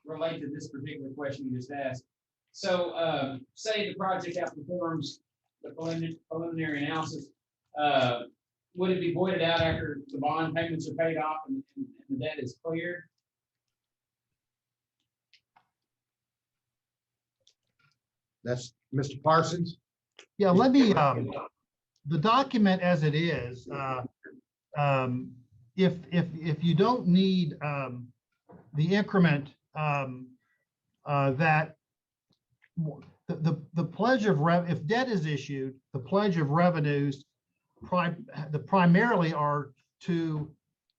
relate to this particular question you just asked. So say the project outperforms the preliminary analysis, would it be voided out after the bond payments are paid off and the debt is cleared? That's Mr. Parsons. Yeah, let me, the document as it is, if you don't need the increment that the pledge of if debt is issued, the pledge of revenues primarily are to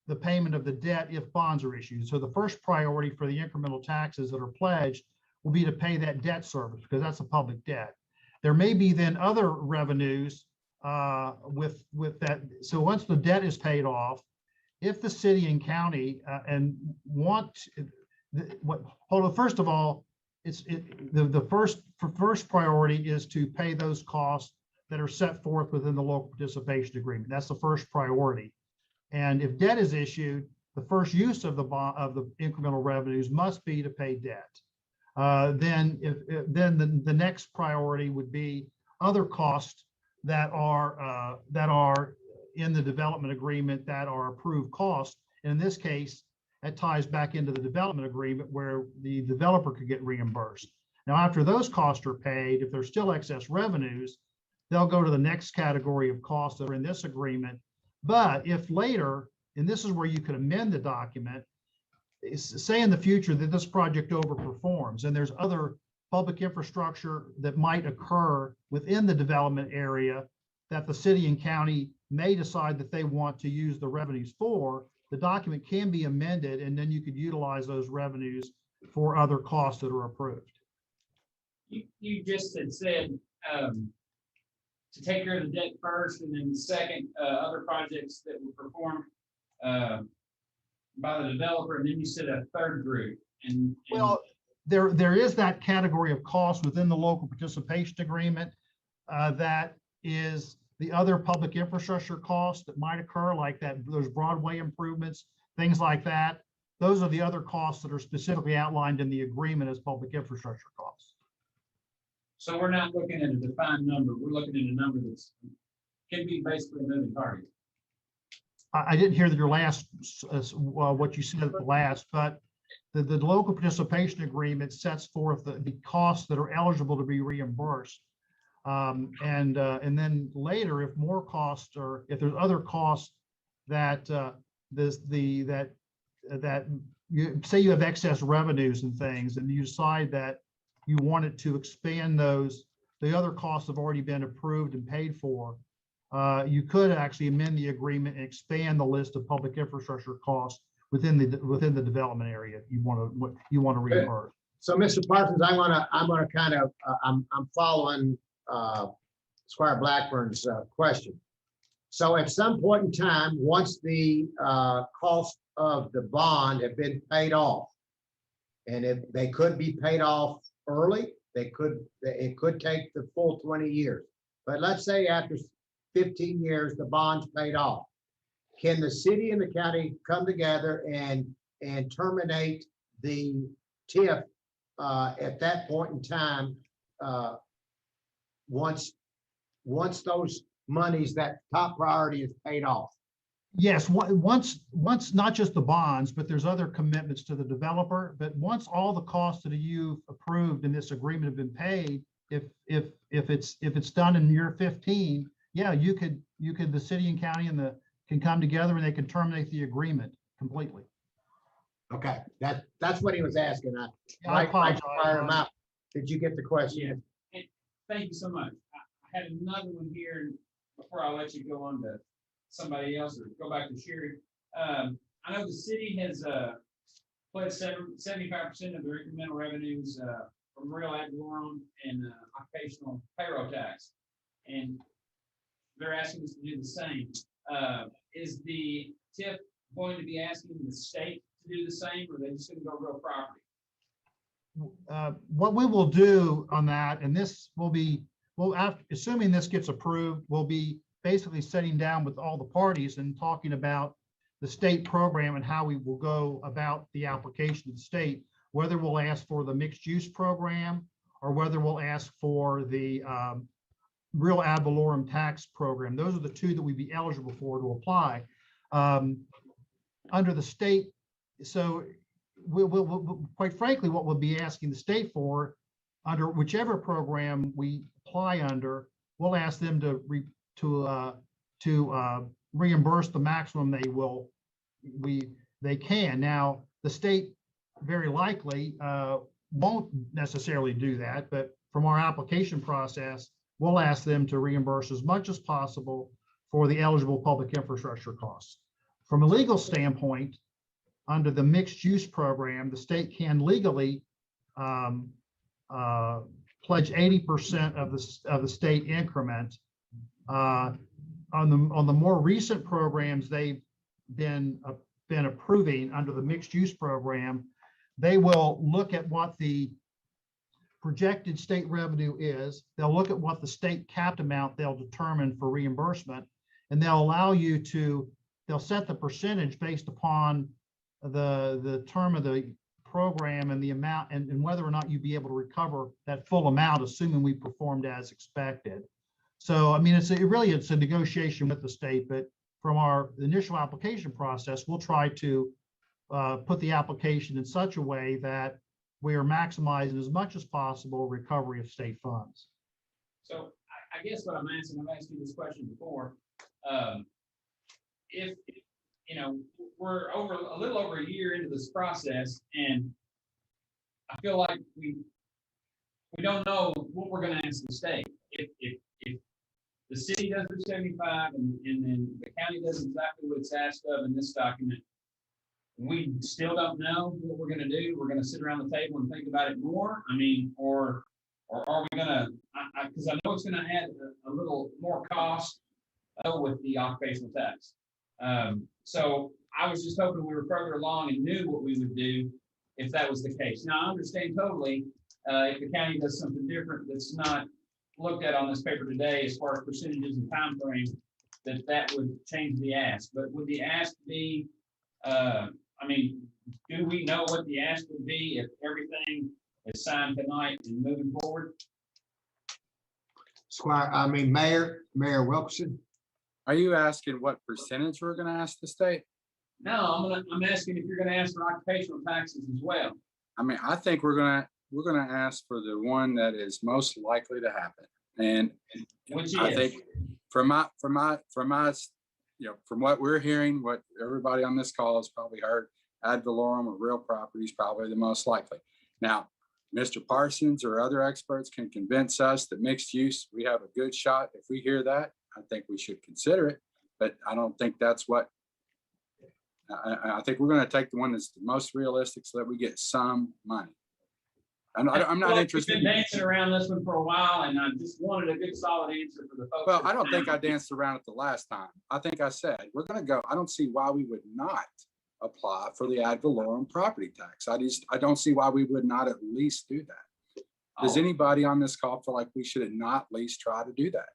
the payment of the debt if bonds are issued. So the first priority for the incremental taxes that are pledged will be to pay that debt service because that's a public debt. There may be then other revenues with that. So once the debt is paid off, if the city and county first of all, the first priority is to pay those costs that are set forth within the local participation agreement. That's the first priority. And if debt is issued, the first use of the incremental revenues must be to pay debt. Then the next priority would be other costs that are in the development agreement that are approved costs. And in this case, that ties back into the development agreement where the developer could get reimbursed. Now, after those costs are paid, if there's still excess revenues, they'll go to the next category of costs that are in this agreement. But if later, and this is where you could amend the document, say in the future that this project overperforms and there's other public infrastructure that might occur within the development area that the city and county may decide that they want to use the revenues for, the document can be amended and then you could utilize those revenues for other costs that are approved. You just had said to take care of the debt first, and then second, other projects that were performed by the developer, and then you said a third group. Well, there is that category of costs within the local participation agreement that is the other public infrastructure costs that might occur, like those Broadway improvements, things like that. Those are the other costs that are specifically outlined in the agreement as public infrastructure costs. So we're not looking at a defined number. We're looking at a number that's can be basically a moving target. I didn't hear your last, what you said at the last, but the local participation agreement sets forth the costs that are eligible to be reimbursed. And then later, if more costs or if there's other costs that that you say you have excess revenues and things, and you decide that you wanted to expand those, the other costs have already been approved and paid for. You could actually amend the agreement and expand the list of public infrastructure costs within the development area you want to reimburse. So, Mr. Parsons, I'm gonna kind of, I'm following Squire Blackburn's question. So at some point in time, once the cost of the bond have been paid off, and if they could be paid off early, it could take the full 20 years. But let's say after 15 years, the bond's paid off. Can the city and the county come together and terminate the TIF at that point in time, once those monies, that top priority is paid off? Yes, once not just the bonds, but there's other commitments to the developer. But once all the costs that you've approved in this agreement have been paid, if it's done in year 15, yeah, you could the city and county can come together and they can terminate the agreement completely. Okay, that's what he was asking. I apologize. Did you get the question? And thank you so much. I had another one here before I let you go on to somebody else or go back to Sherry. I know the city has pledged 75% of their incremental revenues from real ad valorem and occupational payroll tax, and they're asking us to do the same. Is the TIF going to be asking the state to do the same, or are they just going to go real property? What we will do on that, and this will be, assuming this gets approved, we'll be basically sitting down with all the parties and talking about the state program and how we will go about the application to the state, whether we'll ask for the mixed use program or whether we'll ask for the real ad valorem tax program. Those are the two that we'd be eligible for to apply under the state. So we'll quite frankly, what we'll be asking the state for under whichever program we apply under, we'll ask them to reimburse the maximum they can. Now, the state very likely won't necessarily do that, but from our application process, we'll ask them to reimburse as much as possible for the eligible public infrastructure costs. From a legal standpoint, under the mixed use program, the state can legally pledge 80% of the state increment. On the more recent programs they've been approving under the mixed use program, they will look at what the projected state revenue is. They'll look at what the state capped amount they'll determine for reimbursement, and they'll allow you to, they'll set the percentage based upon the term of the program and the amount and whether or not you'd be able to recover that full amount, assuming we performed as expected. So, I mean, it's a negotiation with the state, but from our initial application process, we'll try to put the application in such a way that we are maximizing as much as possible recovery of state funds. So I guess what I'm asking, I've asked you this question before. If, you know, we're a little over a year into this process, and I feel like we don't know what we're going to ask the state. If the city does their 75 and then the county does exactly what it's asked of in this document, we still don't know what we're going to do. We're going to sit around the table and think about it more. I mean, or are we going to, because I know it's going to add a little more cost with the occupational tax. So I was just hoping we were further along and knew what we would do if that was the case. Now, I understand totally if the county does something different that's not looked at on this paper today as far as percentages and time frame, that would change the ask. But would the ask be, I mean, do we know what the ask would be if everything is signed tonight and moving forward? Mayor Wilkerson. Are you asking what percentage we're gonna ask the state? No, I'm asking if you're gonna ask for occupational taxes as well. I mean, I think we're gonna ask for the one that is most likely to happen. And Which I is, think from what we're hearing, what everybody on this call has probably heard, ad valorem or real property is probably the most likely. Now, Mr. Parsons or other experts can convince us that mixed use, we have a good shot. If we hear that, I think we should consider it, but I don't think that's what, I think we're going to take the one that's the most realistic so that we get some money. I'm not Well, interested. We've been dancing around this one for a while, and I just wanted a good solid answer for the folks. Well, I don't think I danced around it the last time. I think I said, we're going to go, I don't see why we would not apply for the ad valorem property tax. I don't see why we would not at least do that. Does anybody on this call feel like we should not at least try to do that?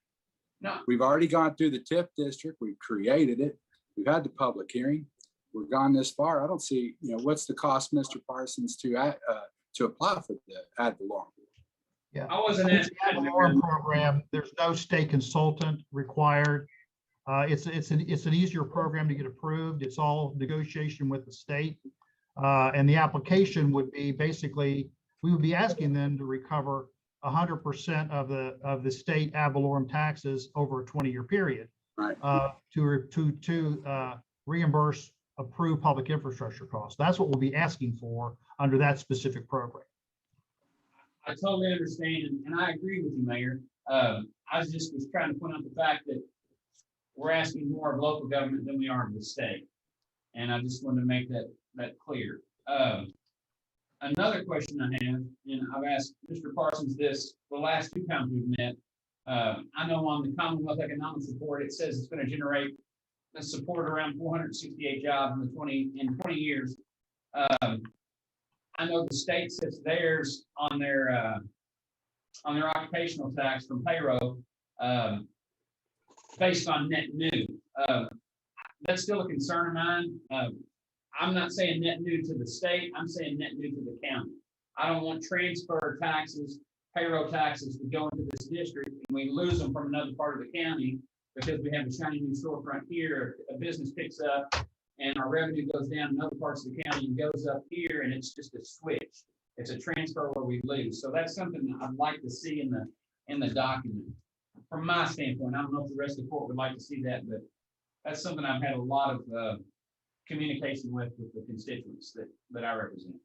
No. We've already gone through the TIF district. We've created it. We've had the public hearing. We're gone this far. I don't see, what's the cost, Mr. Parsons, to apply for the ad valorem? Yeah. I wasn't The asking. ad valorem program, there's no state consultant required. It's an easier program to get approved. It's all negotiation with the state. And the application would be basically, we would be asking them to recover 100% of the state ad valorem taxes over a 20-year period. Right. To reimburse approved public infrastructure costs. That's what we'll be asking for under that specific program. I totally understand, and I agree with you, Mayor. I was trying to point out the fact that we're asking more of local government than we are of the state. And I just wanted to make that clear. Another question I have, and I've asked Mr. Parsons this the last 2 times we've met. I know on the Commonwealth Economics Report, it says it's going to generate and support around 468 jobs in 20 years. I know the state sets theirs on their occupational tax from payroll based on net new. That's still a concern of mine. I'm not saying net new to the state. I'm saying net new to the county. I don't want transfer taxes, payroll taxes to go into this district and we lose them from another part of the county because we have a shiny new storefront here. A business picks up and our revenue goes down in other parts of the county and goes up here, and it's just a switch. It's a transfer where we lose. So that's something that I'd like to see in the document. From my standpoint, I don't know if the rest of the court would like to see that, but that's something I've had a lot of communication with the constituents that I represent.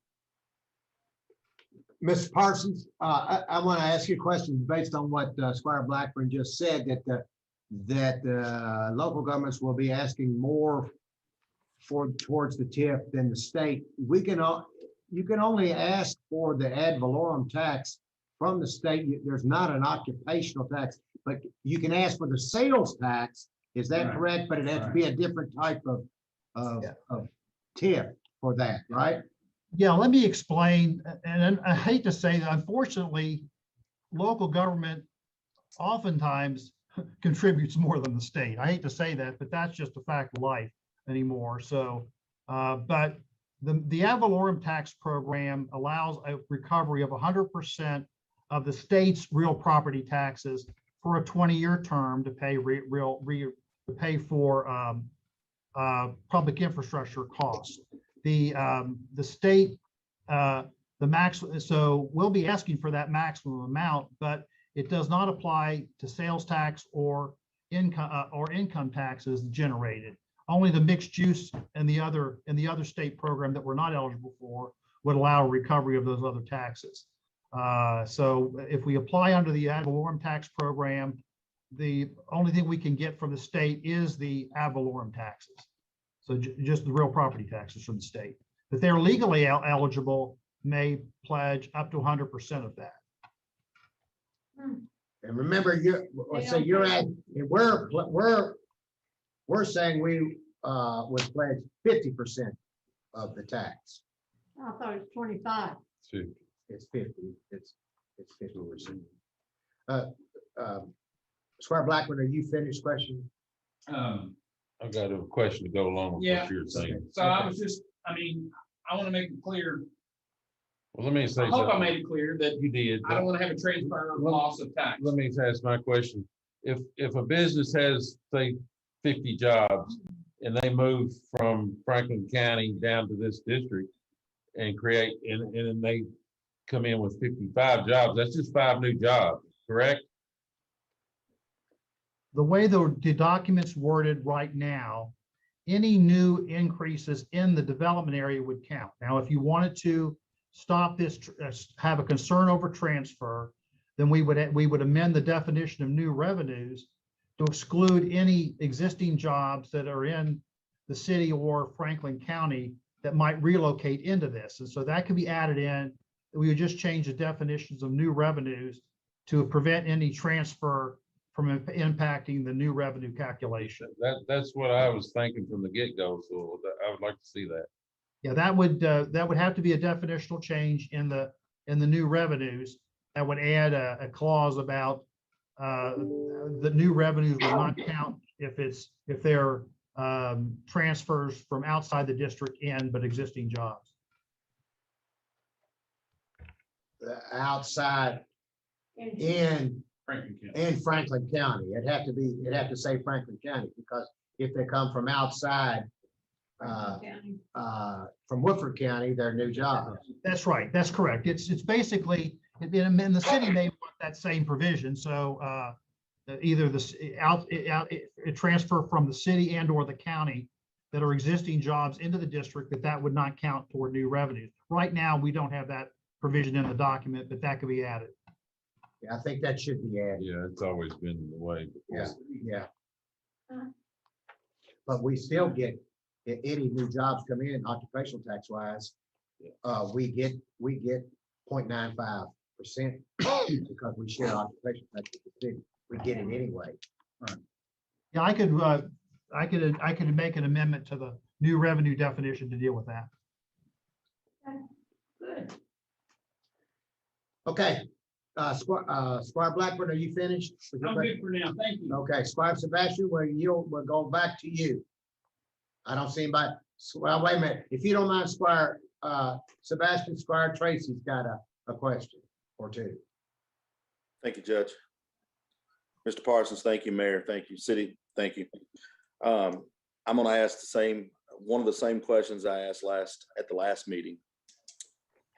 Mr. Parsons, I want to ask you a question based on what Squire Blackburn just said, that local governments will be asking more towards the TIF than the state. You can only ask for the ad valorem tax from the state. There's not an occupational tax, but you can ask for the sales tax. Is that Right. correct? But it has to be a different type of TIF for that, right? Yeah, let me explain. And I hate to say that, unfortunately, local government oftentimes contributes more than the state. I hate to say that, but that's just a fact of life anymore. So, but the ad valorem tax program allows a recovery of 100% of the state's real property taxes for a 20-year term to pay for public infrastructure costs. The state, so we'll be asking for that maximum amount, but it does not apply to sales tax or income taxes generated. Only the mixed use and the other state program that we're not eligible for would allow recovery of those other taxes. So if we apply under the ad valorem tax program, the only thing we can get from the state is the ad valorem taxes. So just the real property taxes from the state. But they're legally eligible, may pledge up to 100% of that. And remember, we're saying we would pledge 50% of the tax. I thought it was 25. It's 50. It's 50%. Squire Blackwood, are you finished? Question? I've got a question to go along with Yeah. what you're saying. So I want to make it clear. Well, let me say I hope I something. made it clear that You did. I don't want to have a transfer of loss of tax. Let me ask my question. If a business has, say, 50 jobs and they move from Franklin County down to this district and then they come in with 55 jobs, that's just 5 new jobs, correct? the way the document's worded right now, any new increases in the development area would count. Now, if you wanted to stop this, have a concern over transfer, then we would amend the definition of new revenues to exclude any existing jobs that are in the city or Franklin County that might relocate into this. And so that could be added in. We would just change the definitions of new revenues to prevent any transfer from impacting the new revenue calculation. That's what I was thinking from the get-go, so I would like to see that. Yeah, that would have to be a definitional change in the new revenues. That would add a clause about the new revenues will not count if they're transfers from outside the district in, but existing jobs. Outside in Franklin County. It'd have to say Franklin County, because if they come from outside, from Woodford County, they're new jobs. That's right. That's correct. It's basically, and the city may want that same provision. So either it transfer from the city and or the county that are existing jobs into the district, that would not count toward new revenues. Right now, we don't have that provision in the document, but that could be added. Yeah, I think that should be added. Yeah, it's always been the way. Yeah. But we still get, if any new jobs come in occupational tax wise, we get 0.95% because we share occupational tax with the city. We get it anyway. Yeah, I could make an amendment to the new revenue definition to deal with that. Good. Okay. Squire Blackburn, are you finished? I'm good for now. Thank you. Okay, Squire Sebastian, we'll go back to you. I don't see anybody. Well, wait a minute. If you don't mind, Squire Sebastian, Squire Tracy's got a question or two. Thank you, Judge. Mr. Parsons, thank you, Mayor. Thank you, City. Thank you. I'm going to ask one of the same questions I asked at the last meeting.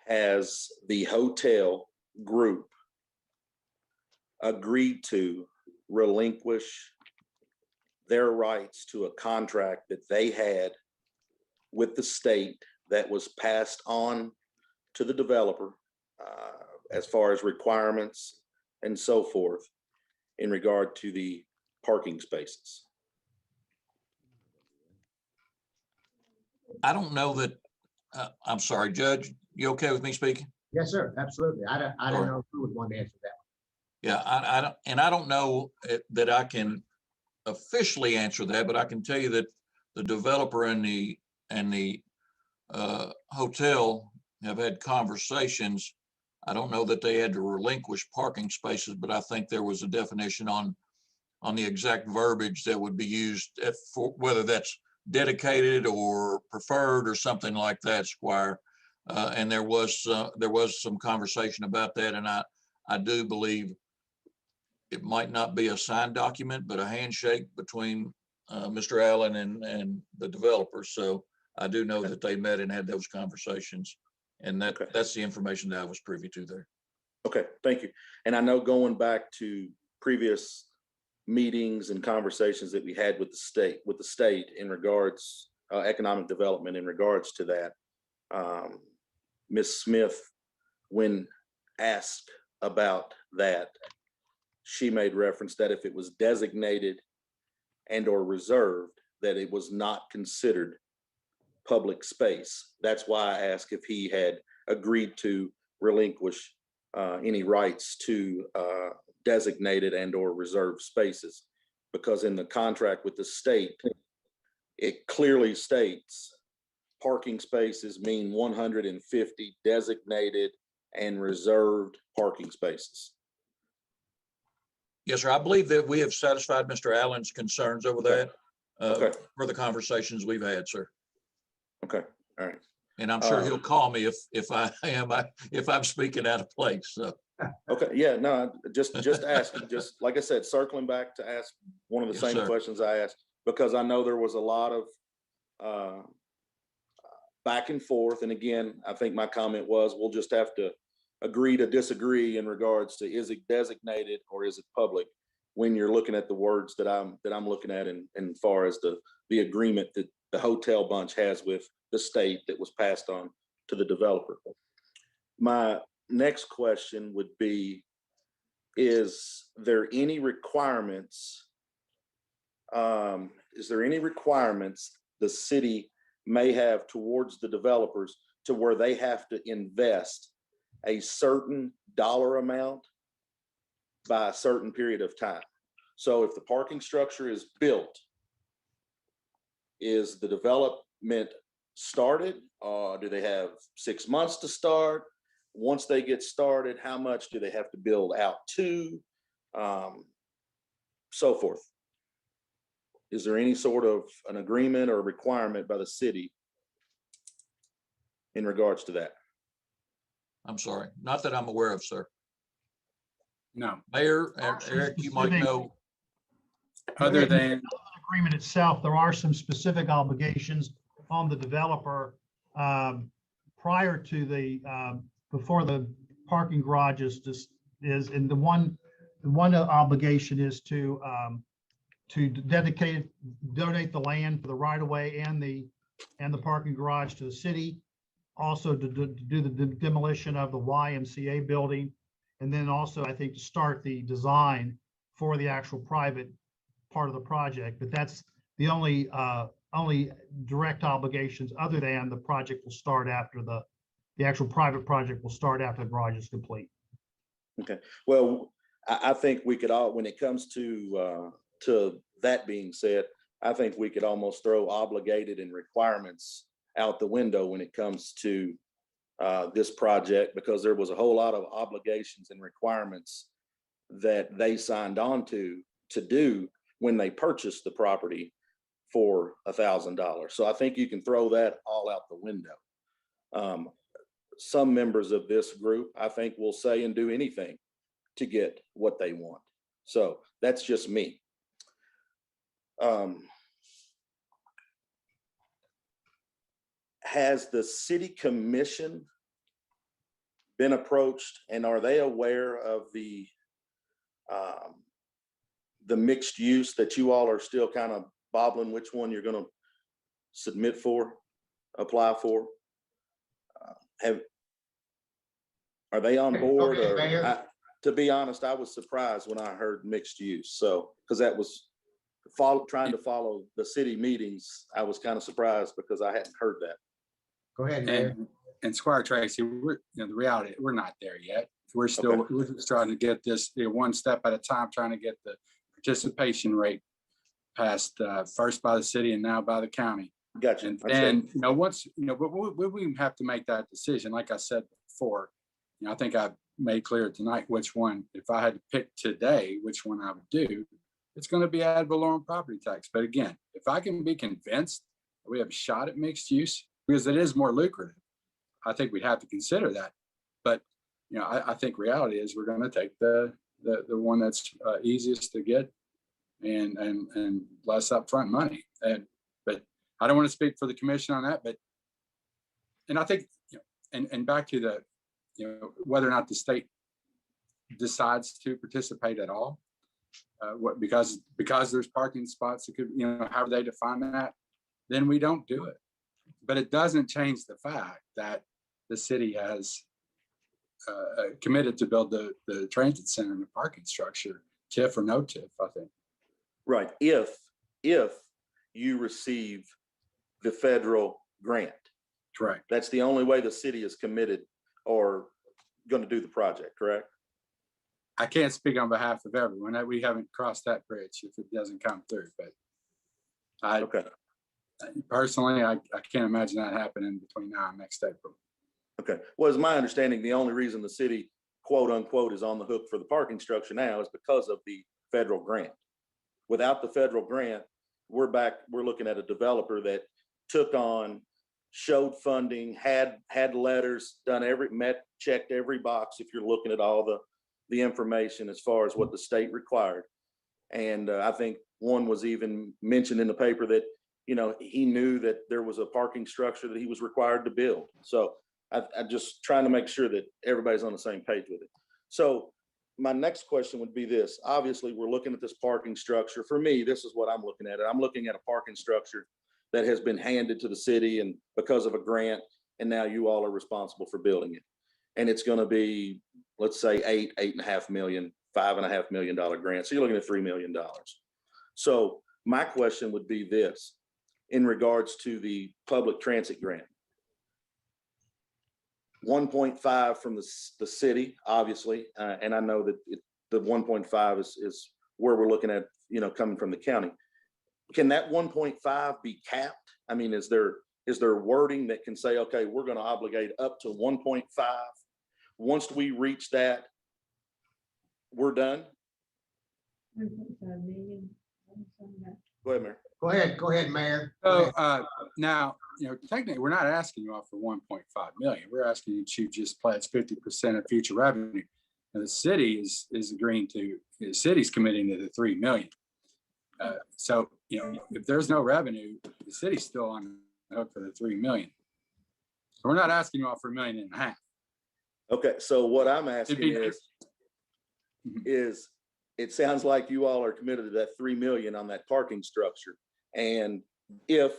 Has the hotel group agreed to relinquish their rights to a contract that they had with the state that was passed on to the developer as far as requirements and so forth in regard to the parking spaces? I don't know that, I'm sorry, Judge, you okay with me speaking? Yes, sir. Absolutely. I don't know who would want to answer that. Yeah, I don't know that I can officially answer that, but I can tell you that the developer and the hotel have had conversations. I don't know that they had to relinquish parking spaces, but I think there was a definition on the exact verbiage that would be used for whether that's dedicated or preferred or something like that, Squire. And there was some conversation about that, and I do believe it might not be a signed document, but a handshake between Mr. Allen and the developer. So I do know that they met and had those conversations, and that's the information that I was privy to there. Okay, thank you. And I know going back to previous meetings and conversations that we had with the state in regards economic development in regards to that, Ms. Smith, when asked about that, she made reference that if it was designated and or reserved, that it was not considered public space. That's why I asked if he had agreed to relinquish any rights to designated and or reserved spaces, because in the contract with the state, it clearly states parking spaces mean 150 designated and reserved parking spaces. Yes, sir. I believe that we have satisfied Mr. Allen's concerns over that for the conversations we've had, sir. Okay, all right. And I'm sure he'll call me if I'm speaking out of place. So. Okay, yeah, no, just asking, just like I said, circling back to ask one of the same questions I asked, because I know there was a lot of back and forth. And again, I think my comment was, we'll just have to agree to disagree in regards to, is it designated or is it public? when you're looking at the words that I'm looking at in far as the agreement that the hotel bunch has with the state that was passed on to the developer. My next question would be, is there any requirements the city may have towards the developers to where they have to invest a certain dollar amount by a certain period of time? So if the parking structure is built, is the development started? Do they have 6 months to start? Once they get started, how much do they have to build out to? So forth. Is there any sort of an agreement or requirement by the city in regards to that? I'm sorry, not that I'm aware of, sir. No, Mayor and Eric, you might know. other than, Agreement itself, there are some specific obligations on the developer prior to the, before the parking garage is, and the one obligation is to donate the land for the right of way and the parking garage to the city. Also to do the demolition of the YMCA building. And then also, I think, to start the design for the actual private part of the project. But that's the only direct obligations, other than the project will start after the actual private project will start after the garage is complete. Okay, well, I think we could all, when it comes to that being said, I think we could almost throw obligated and requirements out the window when it comes to this project, because there was a whole lot of obligations and requirements that they signed on to do when they purchased the property for $1,000. So I think you can throw that all out the window. Some members of this group, I think, will say and do anything to get what they want. So that's just me. Has the city commission been approached, and are they aware of the mixed use that you all are still kind of bobbling which one you're going to apply for? Are they on board? Okay, or Mayor. to be honest, I was surprised when I heard mixed use. So, because that was trying to follow the city meetings, I was kind of surprised because I hadn't heard that. Go ahead, Mayor. and Squire Tracy, the reality, we're not there yet. We're still, we're just trying to get this one step at a time, trying to get the participation rate passed first by the city and now by the county. Gotcha. And then, once, but we have to make that decision. Like I said before, I think I made clear tonight which one, if I had to pick today, which one I would do, it's going to be ad valorem property tax. But again, if I can be convinced that we have a shot at mixed use, because it is more lucrative, I think we'd have to consider that. But, I think reality is we're going to take the one that's easiest to get and less upfront money. But I don't want to speak for the commission on that, and I think, and back to the, whether or not the state decides to participate at all, because there's parking spots that could, however they define that, then we don't do it. But it doesn't change the fact that the city has committed to build the transit center and the parking structure, TIF or no TIF, I think. Right. If you receive the federal grant. Correct. That's the only way the city is committed or going to do the project, correct? I can't speak on behalf of everyone. We haven't crossed that bridge if it doesn't come through, but Okay. Personally, I can't imagine that happening between now and next April. Okay. Well, it's my understanding the only reason the city, quote unquote, is on the hook for the parking structure now is because of the federal grant. Without the federal grant, we're looking at a developer that took on, showed funding, had letters, checked every box if you're looking at all the information as far as what the state required. And I think one was even mentioned in the paper that, he knew that there was a parking structure that he was required to build. So I'm just trying to make sure that everybody's on the same page with it. So my next question would be this. Obviously, we're looking at this parking structure. For me, this is what I'm looking at. I'm looking at a parking structure that has been handed to the city and because of a grant, and now you all are responsible for building it. And it's going to be, let's say, $8.5 million, $5.5 million grant. So you're looking at $3 million. So my question would be this, in regards to the public transit grant. 1.5 from the city, obviously, and I know that the 1.5 is where we're looking at, you know, coming from the county. Can that 1.5 be capped? I mean, is there wording that can say, okay, we're going to obligate up to 1.5? Once we reach that, we're done? Go ahead, Mayor. Go ahead, Mayor. So now, you know, technically, we're not asking you all for 1.5 million. We're asking you to just pledge 50% of future revenue. And the city is agreeing to, the city's committing to the 3 million. So, you know, if there's no revenue, the city's still on the hook for the 3 million. So we're not asking you all for $1.5 million. Okay, so what I'm asking is it sounds like you all are committed to that 3 million on that parking structure. And if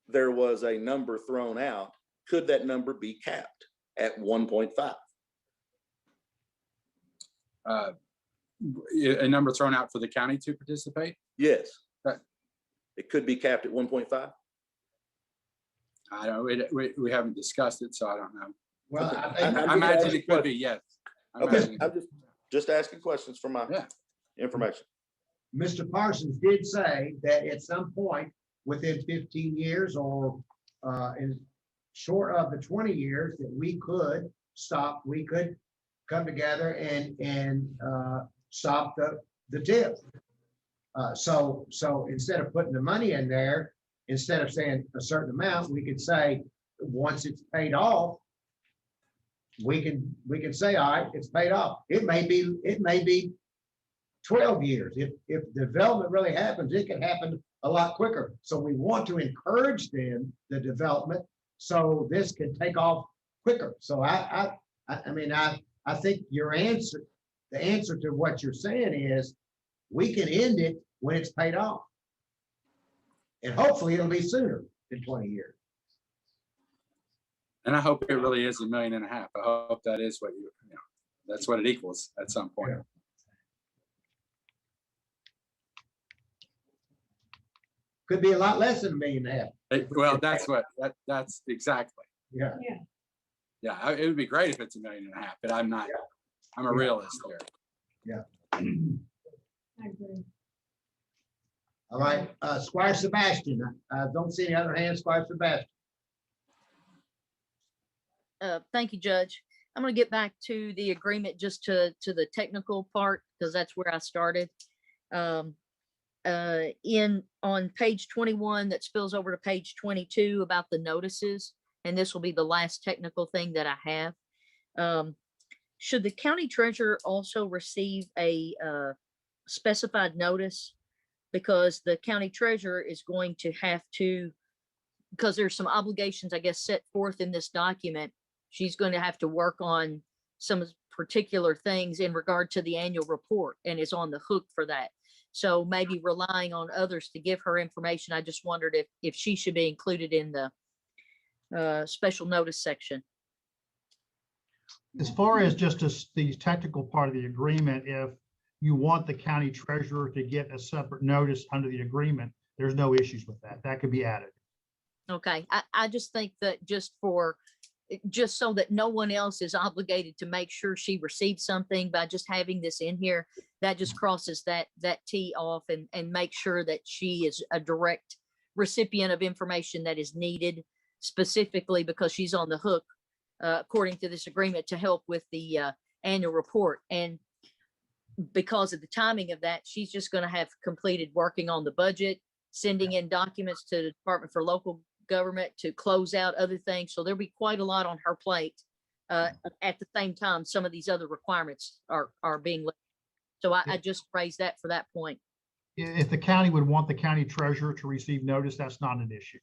there was a number thrown out, could that number be capped at 1.5? A number thrown out for the county to participate? Yes. Right. It could be capped at 1.5? I don't, we haven't discussed it, so I don't know. Well, Okay. I think I imagine it could be, yes. I Okay, imagine it I'm could. just asking questions for my Yeah. information. Mr. Parsons did say that at some point within 15 years or in short of the 20 years that we could come together and stop the tip. So instead of putting the money in there, instead of saying a certain amount, we could say, once it's paid off, we can say, all right, it's paid off. It may be 12 years. If development really happens, it can happen a lot quicker. So we want to encourage the development, so this can take off quicker. So I think the answer to what you're saying is we can end it when it's paid off. And hopefully it'll be sooner than 20 years. And I hope it really is $1.5 million. I hope that is what you know, that's what it equals at some point. Yeah. Could be a lot less than $1.5 million. Well, that's exactly. Yeah. Yeah, it would be great if it's $1.5 million, but I'm not, I'm a realist there. I agree. All right, Squire Sebastian. I don't see any other hands. Squire Sebastian. Thank you, Judge. I'm going to get back to the agreement just to the technical part, because that's where I started. On page 21, that spills over to page 22 about the notices, and this will be the last technical thing that I have. Should the county treasurer also receive a specified notice? Because the county treasurer is going to have to, because there's some obligations, I guess, set forth in this document. She's going to have to work on some particular things in regard to the annual report and is on the hook for that. So maybe relying on others to give her information. I just wondered if she should be included in the special notice section. As far as just the technical part of the agreement, if you want the county treasurer to get a separate notice under the agreement, there's no issues with that. That could be added. Okay, I just think that just so that no one else is obligated to make sure she receives something by just having this in here, that just crosses that T off and make sure that she is a direct recipient of information that is needed specifically because she's on the hook, according to this agreement, to help with the annual report. And because of the timing of that, she's just going to have completed working on the budget, sending in documents to the Department for Local Government to close out other things. So there'll be quite a lot on her plate. At the same time, some of these other requirements are being. So I just raised that for that point. If the county would want the county treasurer to receive notice, that's not an issue.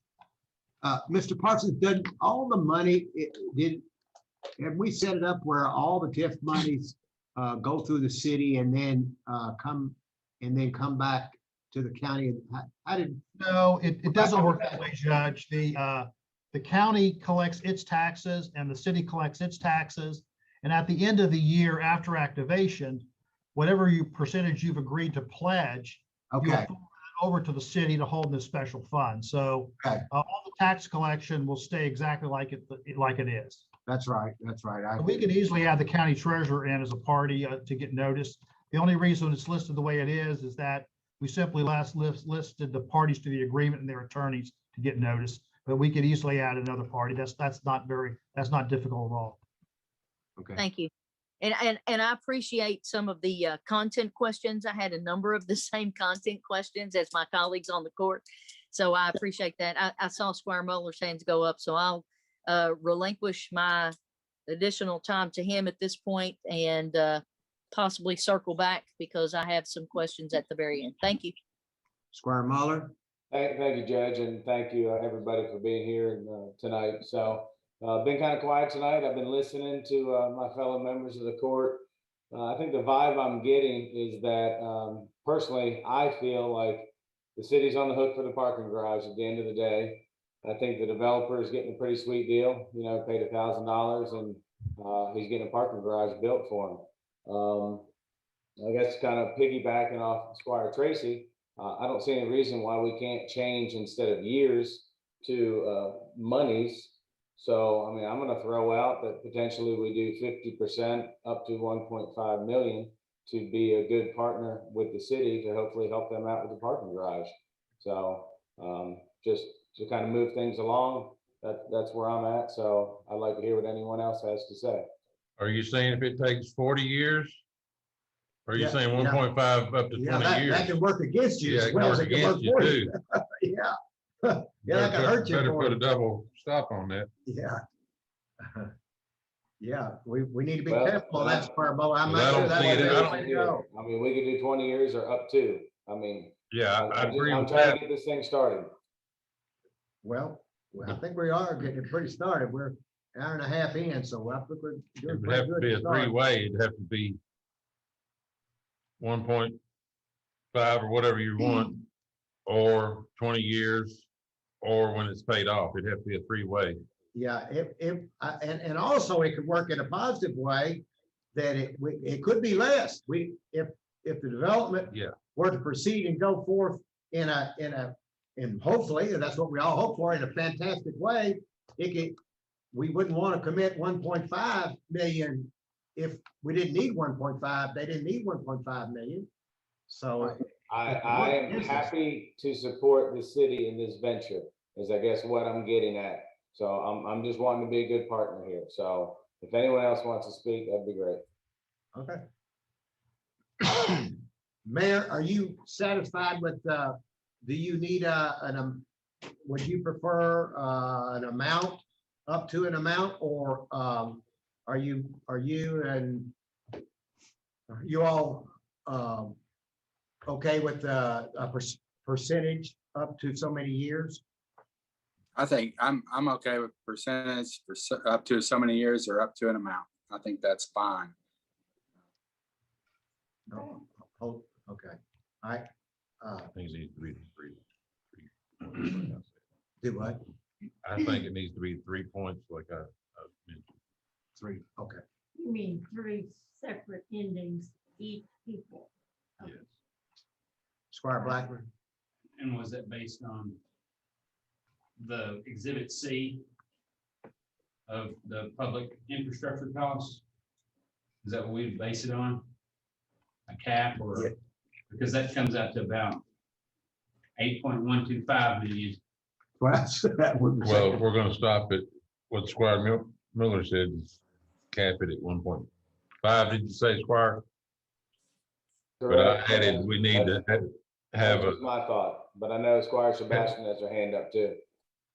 Mr. Parsons, did all the money, have we set it up where all the TIF monies go through the city and then come back to the county? How did, No, it doesn't work that way, Judge. The county collects its taxes and the city collects its taxes. And at the end of the year after activation, whatever percentage you've agreed to pledge, you'll okay, forward it over to the city to hold in this special fund. So Okay. All the tax collection will stay exactly like it is. that's right, that's right. I And we could easily add the county treasurer in as a party to get noticed. The only reason it's listed the way it is that we simply listed the parties to the agreement and their attorneys to get noticed. But we could easily add another party. That's not difficult at all. Okay. Thank you. And I appreciate some of the content questions. I had a number of the same content questions as my colleagues on the court. So I appreciate that. I saw Squire Muller's hands go up, so I'll relinquish my additional time to him at this point and possibly circle back because I have some questions at the very end. Thank you. Squire Muller? Thank you, Judge, and thank you, everybody, for being here tonight. So, been kind of quiet tonight. I've been listening to my fellow members of the court. I think the vibe I'm getting is that, personally, I feel like the city's on the hook for the parking garage at the end of the day. I think the developer is getting a pretty sweet deal, paid $1,000 and he's getting a parking garage built for him. I guess kind of piggybacking off Squire Tracy, I don't see any reason why we can't change instead of years to monies. So, I mean, I'm going to throw out that potentially we do 50% up to 1.5 million to be a good partner with the city to hopefully help them out with the parking garage. So, just to kind of move things along, that's where I'm at. So I'd like to hear what anyone else has to say. Are you saying if it takes 40 years? Or are you Yeah, saying yeah. 1.5 up to 20 That years? can work against you Yeah, as it well can as work it can work against you for too. you. Yeah. Yeah, that can hurt you. Better for put a it. double stop on that. Yeah. Yeah, we need to be Well, careful of that, Squire Muller. I'm well, I not sure don't that's see the it. I way to go. I mean, we could do 20 years or up to. I mean, Yeah, I agree I'm with trying that. to get this thing started. Well, I think we are getting pretty started. We're an hour and a half in, so I think we're It doing would pretty have to good. be a to start. three-way. It'd have to be 1.5 or whatever you want, or 20 years, or when it's paid off. It'd have to be a three-way. Yeah, and also it could work in a positive way that it could be less. If the development Yeah. were to proceed and go forth and hopefully, and that's what we all hope for, in a fantastic way, we wouldn't want to commit 1.5 million if we didn't need 1.5. They didn't need 1.5 million. So I am happy to support the city in this venture, is I guess what I'm getting at. So I'm just wanting to be a good partner here. So if anyone else wants to speak, that'd be great. Okay. Mayor, are you satisfied with, do you need would you prefer an amount, up to an amount, or are you all okay with a percentage up to so many years? I think I'm okay with percentage for up to so many years or up to an amount. I think that's fine. No. Oh, okay. I Things need to be three. do what? I think it needs to be 3 points like I mentioned. 3. Okay. You mean 3 separate endings each people? Yes. Squire Blackburn. And was that based on the Exhibit C of the public infrastructure costs? Is that what we base it on? A cap or, Yeah. because that comes out to about 8.125 million. Well, that would be. Well, we're gonna stop at what Squire Miller said, is cap it at 1.5. Did you say, Squire? But I added, we need to have That was my thought, but I know Squire Sebastian has her hand up too.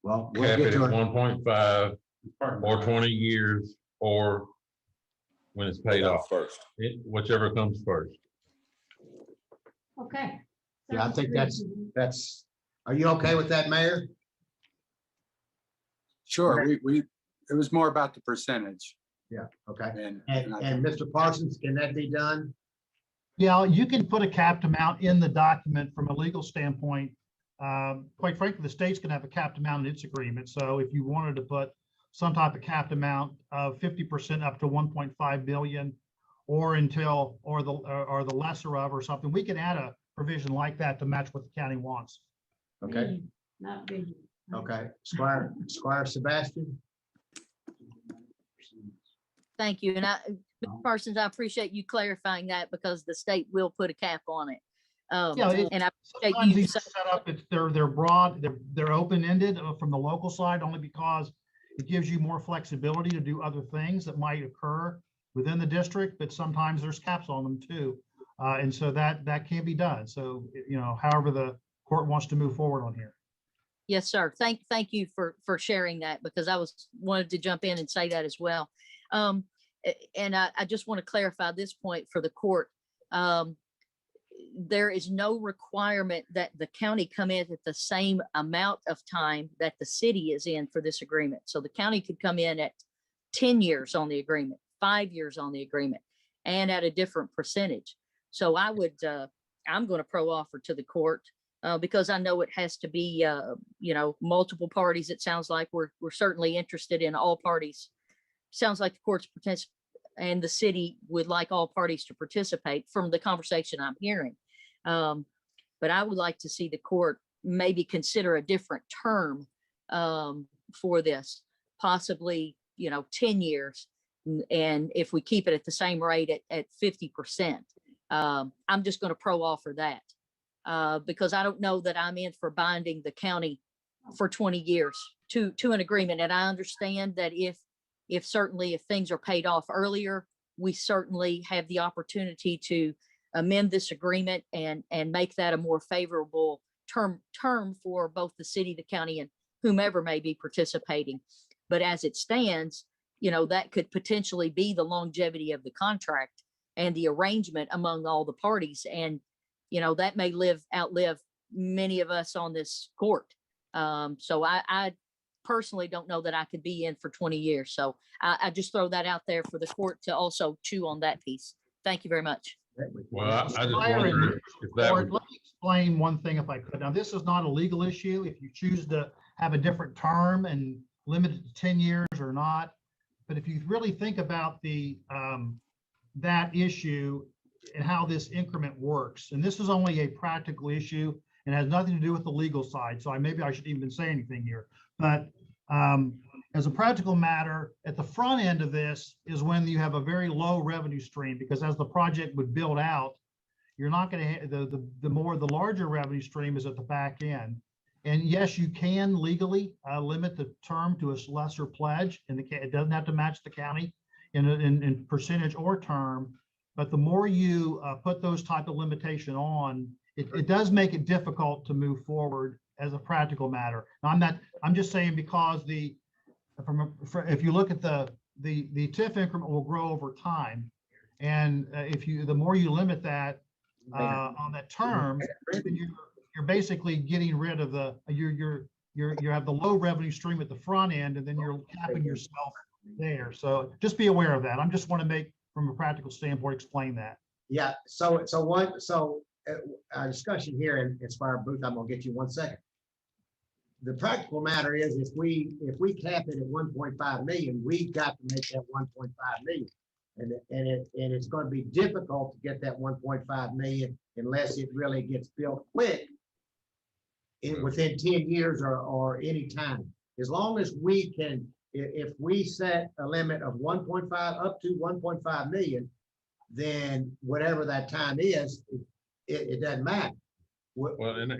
Well, we'll cap get it to at it. 1.5 or 20 years, or when it's paid off, First. whichever comes first. Okay. Yeah, I Sounds think reasonable. are you okay with that, Mayor? Sure, it was more about the percentage. Yeah, okay. And I And Mr. Parsons, can that be done? Yeah, you can put a capped amount in the document from a legal standpoint. Quite frankly, the state's gonna have a capped amount in its agreement. So if you wanted to put some type of capped amount of 50% up to 1.5 billion or the lesser of or something, we can add a provision like that to match what the county wants. Okay, Meaning, not big. okay. Squire Sebastian? Thank you. And Mr. Parsons, I appreciate you clarifying that because the state will put a cap on it. Yeah, And I appreciate sometimes you. these are set up, they're broad, they're open-ended from the local side only because it gives you more flexibility to do other things that might occur within the district, but sometimes there's caps on them too. And so that can be done. So, however the court wants to move forward on here. Yes, sir. Thank you for sharing that because I wanted to jump in and say that as well. And I just want to clarify this point for the court. There is no requirement that the county come in at the same amount of time that the city is in for this agreement. So the county could come in at 10 years on the agreement, 5 years on the agreement, and at a different percentage. So I'm going to pro offer to the court because I know it has to be, multiple parties. It sounds like we're certainly interested in all parties. Sounds like the court's and the city would like all parties to participate from the conversation I'm hearing. But I would like to see the court maybe consider a different term for this, possibly, 10 years. And if we keep it at the same rate at 50%, I'm just going to pro offer that because I don't know that I'm in for binding the county for 20 years to an agreement. And I understand that if things are paid off earlier, we certainly have the opportunity to amend this agreement and make that a more favorable term for both the city, the county, and whomever may be participating. But as it stands, that could potentially be the longevity of the contract and the arrangement among all the parties. And, that may outlive many of us on this court. So I personally don't know that I could be in for 20 years. So I just throw that out there for the court to also chew on that piece. Thank you very much. Well, I just Squire, wonder if that Court, would, let me explain one thing if I could. Now, this is not a legal issue. If you choose to have a different term and limit it to 10 years or not. But if you really think about that issue and how this increment works, and this is only a practical issue and has nothing to do with the legal side. So maybe I shouldn't even say anything here. But as a practical matter, at the front end of this is when you have a very low revenue stream, because as the project would build out, you're not going to the larger revenue stream is at the back end. And yes, you can legally limit the term to a lesser pledge, and it doesn't have to match the county in percentage or term. But the more you put those type of limitation on, it does make it difficult to move forward as a practical matter. Now, I'm just saying because if you look at the TIF increment will grow over time. And the more you limit that on that term, then you're basically getting rid of you have the low revenue stream at the front end, and then you're capping yourself there. So just be aware of that. I just want to make, from a practical standpoint, explain that. Yeah, our discussion here, and Inspire Booth, I'm gonna get you 1 second. The practical matter is if we cap it at 1.5 million, we've got to make that 1.5 million. And it's going to be difficult to get that 1.5 million unless it really gets built quick within 10 years or any time. As long as we can, if we set a limit of 1.5 up to 1.5 million, then whatever that time is, it doesn't matter. well, and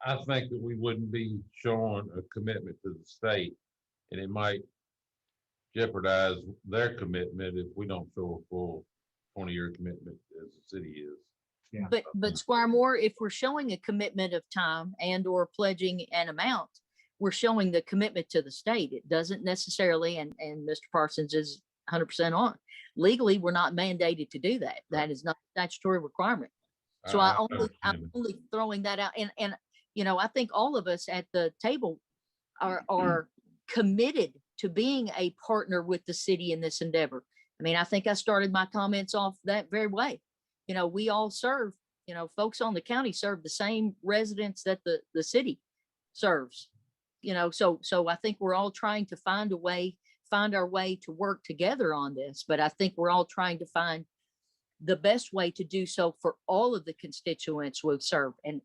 I think that we wouldn't be showing a commitment to the state, and it might jeopardize their commitment if we don't show a full 20-year commitment as the city is. Yeah. But Squire Moore, if we're showing a commitment of time and or pledging an amount, we're showing the commitment to the state. It doesn't necessarily, and Mr. Parsons is 100% on. Legally, we're not mandated to do that. That is not a statutory requirement. So I'm only throwing that out. And I think all of us at the table are committed to being a partner with the city in this endeavor. I mean, I think I started my comments off that very way. You know, we all serve, you know, folks on the county serve the same residents that the city serves. You know, so I think we're all trying to find our way to work together on this, but I think we're all trying to find the best way to do so for all of the constituents we serve. And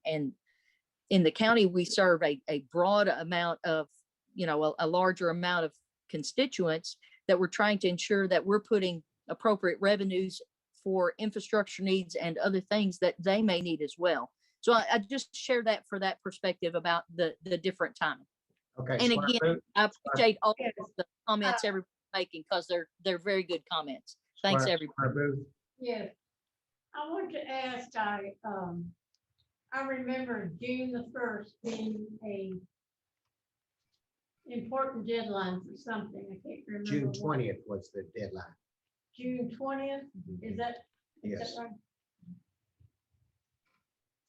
in the county, we serve a broad amount of, you know, a larger amount of constituents that we're trying to ensure that we're putting appropriate revenues for infrastructure needs and other things that they may need as well. So I just share that for that perspective about the different timing. Okay. And Squire again, Booth, I appreciate all of the comments everybody's making because they're very good comments. Thanks, Squire- everybody. Squire Booth. Yes. I want to ask, I remember June the 1st being a important deadline for something. I can't remember. June what. 20th was the deadline. June 20th, is that Yes. right?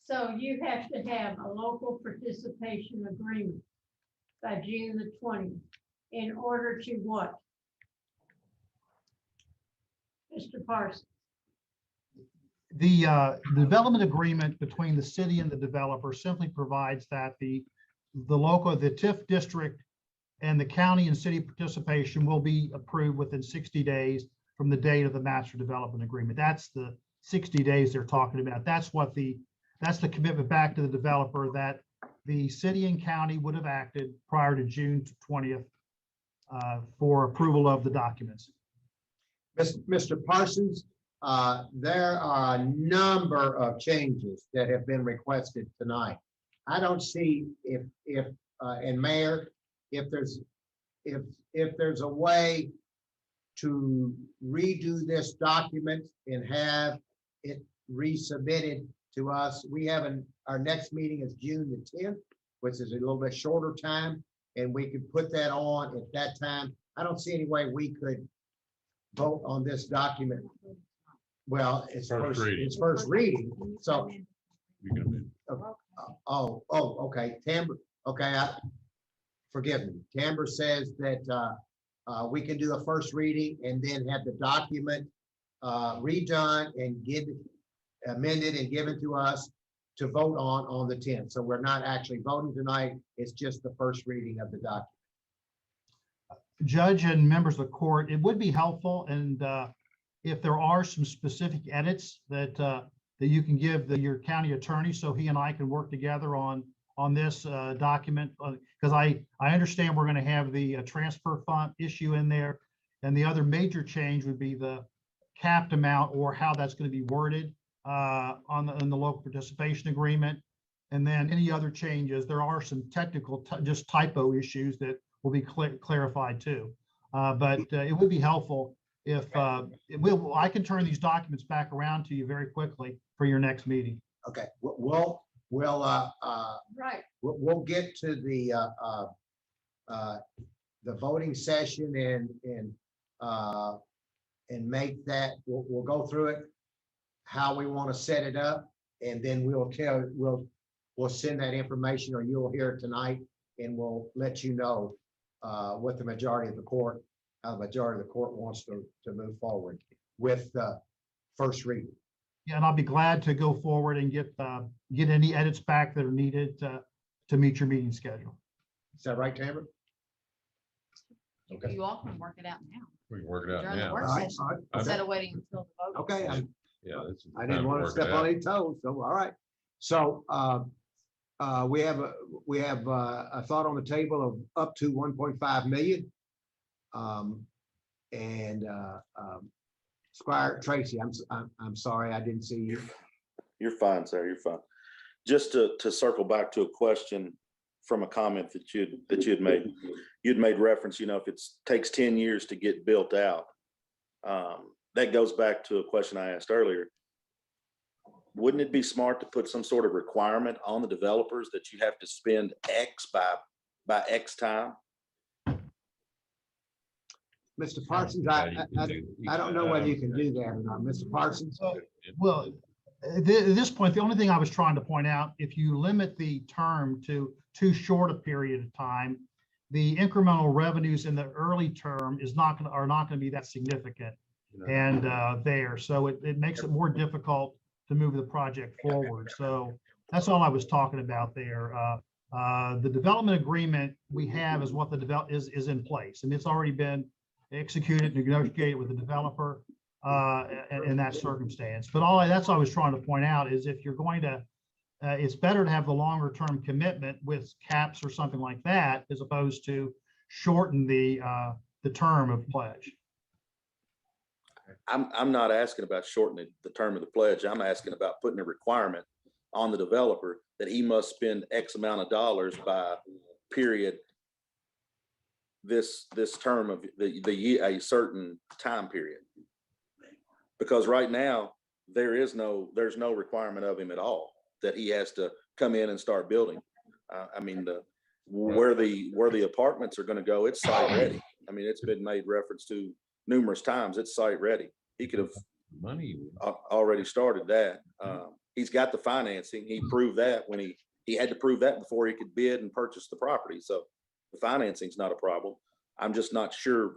So you have to have a local participation agreement by June the 20th in order to what? Mr. Parsons? The development agreement between the city and the developer simply provides that the TIF district and the county and city participation will be approved within 60 days from the date of the master development agreement. That's the 60 days they're talking about. That's the commitment back to the developer that the city and county would have acted prior to June 20th for approval of the documents. Mr. Parsons, there are a number of changes that have been requested tonight. I don't see and Mayor, if there's a way to redo this document and have it resubmitted to us. Our next meeting is June the 10th, which is a little bit shorter time, and we could put that on at that time. I don't see any way we could vote on this document. Well, it's First reading. it's first reading, so, You can okay, Tamber, okay, forgive me. Tamber says that we can do a first reading and then have the document redone and amended and given to us to vote on the 10th. So we're not actually voting tonight. It's just the first reading of the document. Judge and members of the court, it would be helpful, and if there are some specific edits that you can give your county attorney, so he and I can work together on this document, because I understand we're going to have the transfer fund issue in there, and the other major change would be the capped amount or how that's going to be worded in the local participation agreement, and then any other changes. There are some technical just typo issues that will be clarified too, but it would be helpful if I can turn these documents back around to you very quickly for your next meeting. Okay, we'll Right. we'll get to the voting session and make that, we'll go through it, how we want to set it up, and then we'll send that information, or you'll hear it tonight, and we'll let you know what the majority of the court wants to move forward with the first reading. Yeah, and I'll be glad to go forward and get any edits back that are needed to meet your meeting schedule. Is that right, Tamara? Okay. You all can work it out now. We can work it out During the now. work All right, session, all right, instead of waiting until the vote. Okay, Yeah. this is I time didn't want to work it step out. on any toes, so, all right. So, we have a thought on the table of up to 1.5 million. Squire Tracy, I'm sorry, I didn't see you. You're fine, sir. You're fine. Just to circle back to a question from a comment that you had made. You'd made reference, if it takes 10 years to get built out. That goes back to a question I asked earlier. Wouldn't it be smart to put some sort of requirement on the developers that you have to spend X by X time? Mr. Parsons, I don't know whether you can do that or not. Mr. Parsons? Well, at this point, the only thing I was trying to point out, if you limit the term to too short a period of time, the incremental revenues in the early term are not going to be that significant. And there, so it makes it more difficult to move the project forward. So that's all I was talking about there. The development agreement we have is what the is in place, and it's already been executed, negotiated with the developer in that circumstance. But that's all I was trying to point out is if you're going to, it's better to have the longer term commitment with caps or something like that, as opposed to shorten the term of pledge. I'm not asking about shortening the term of the pledge. I'm asking about putting a requirement on the developer that he must spend X amount of dollars by period this term of the year, a certain time period. Because right now there's no requirement of him at all that he has to come in and start building. I mean, where the apartments are going to go, it's site ready. I mean, it's been made reference to numerous times. It's site ready. He could have already started that. He's got the financing. He proved that when he had to prove that before he could bid and purchase the property. So the financing's not a problem. I'm just not sure,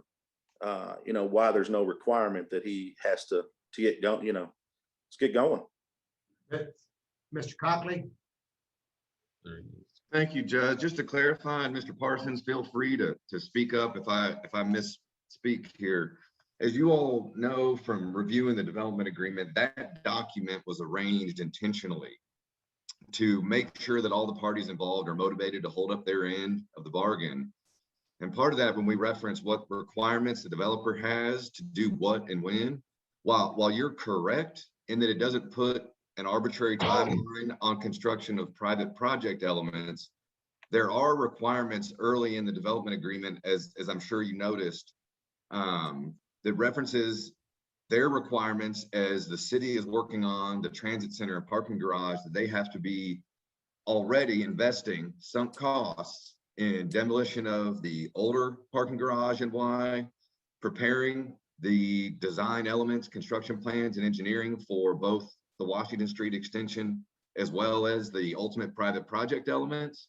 why there's no requirement that he has to get going. Let's get going. Mr. Copley? Thank you, Judge. Just to clarify, and Mr. Parsons, feel free to speak up if I misspeak here. As you all know from reviewing the development agreement, that document was arranged intentionally to make sure that all the parties involved are motivated to hold up their end of the bargain. And part of that, when we reference what requirements the developer has to do what and when, while you're correct in that it doesn't put an arbitrary timeline on construction of private project elements, there are requirements early in the development agreement, as I'm sure you noticed, that references their requirements as the city is working on the transit center and parking garage, that they have to be already investing some costs in demolition of the older parking garage and why, preparing the design elements, construction plans, and engineering for both the Washington Street extension as well as the ultimate private project elements,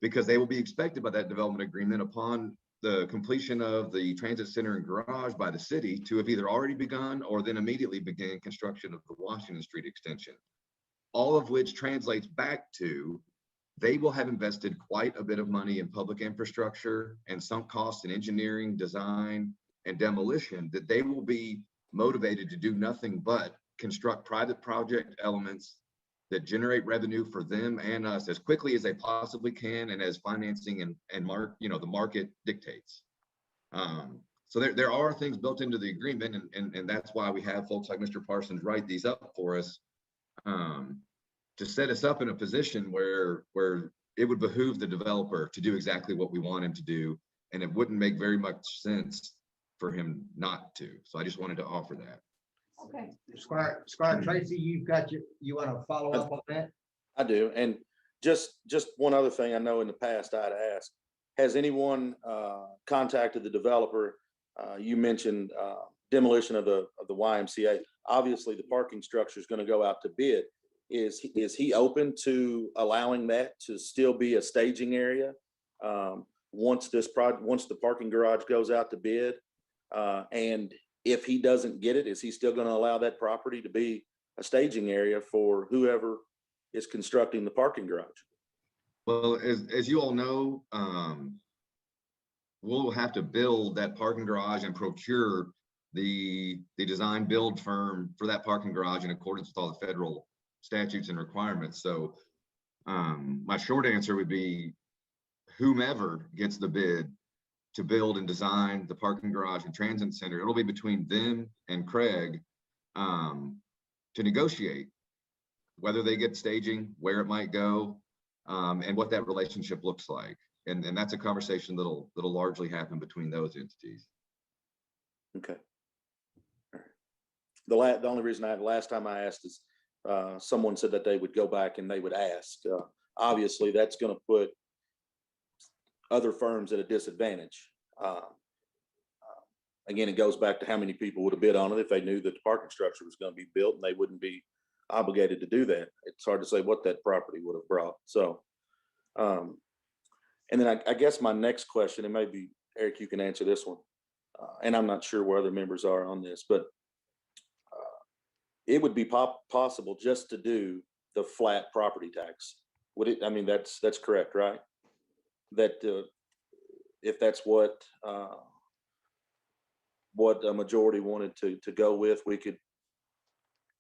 because they will be expected by that development agreement upon the completion of the transit center and garage by the city to have either already begun or then immediately begin construction of the Washington Street extension. All of which translates back to they will have invested quite a bit of money in public infrastructure and sunk costs in engineering, design, and demolition, that they will be motivated to do nothing but construct private project elements that generate revenue for them and us as quickly as they possibly can and as financing and the market dictates. So there are things built into the agreement, and that's why we have folks like Mr. Parsons write these up for us to set us up in a position where it would behoove the developer to do exactly what we want him to do, and it wouldn't make very much sense for him not to. So I just wanted to offer that. Okay. Squire Tracy, you want to follow up on that? I do. And just one other thing, I know in the past I'd asked, has anyone contacted the developer? You mentioned demolition of the YMCA. Obviously, the parking structure is going to go out to bid. Is he open to allowing that to still be a staging area once the parking garage goes out to bid? And if he doesn't get it, is he still going to allow that property to be a staging area for whoever is constructing the parking garage? Well, as you all know, we'll have to build that parking garage and procure the design build firm for that parking garage in accordance with all the federal statutes and requirements. So my short answer would be whomever gets the bid to build and design the parking garage and transit center, it'll be between them and Craig to negotiate whether they get staging, where it might go, and what that relationship looks like. And that's a conversation that'll largely happen between those entities. Okay. The only reason last time I asked is someone said that they would go back and they would ask. Obviously, that's going to put other firms at a disadvantage. Again, it goes back to how many people would have bid on it if they knew that the parking structure was going to be built and they wouldn't be obligated to do that. It's hard to say what that property would have brought. So And then I guess my next question, and maybe Eric, you can answer this one. And I'm not sure where other members are on this, but it would be possible just to do the flat property tax. Would it? I mean, that's correct, right? That if that's what a majority wanted to go with, we could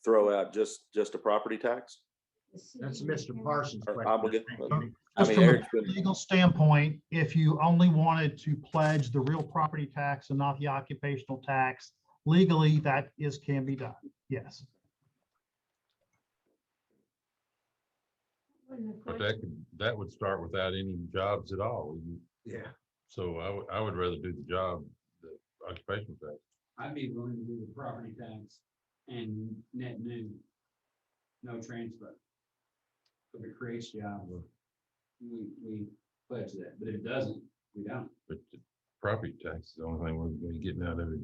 throw out just a property tax. That's Mr. Parsons' Or question. obligate- I Just mean, from a Eric's been, legal standpoint, if you only wanted to pledge the real property tax and not the occupational tax, legally, that can be done. Yes. But that would start without any jobs at all. Yeah. So I would rather do the job, the occupational tax. I'd be willing to do the property tax and net new, no transfer. If it creates jobs, we pledge that, but if it doesn't, we don't. But the property tax is the only thing we're gonna be getting out of it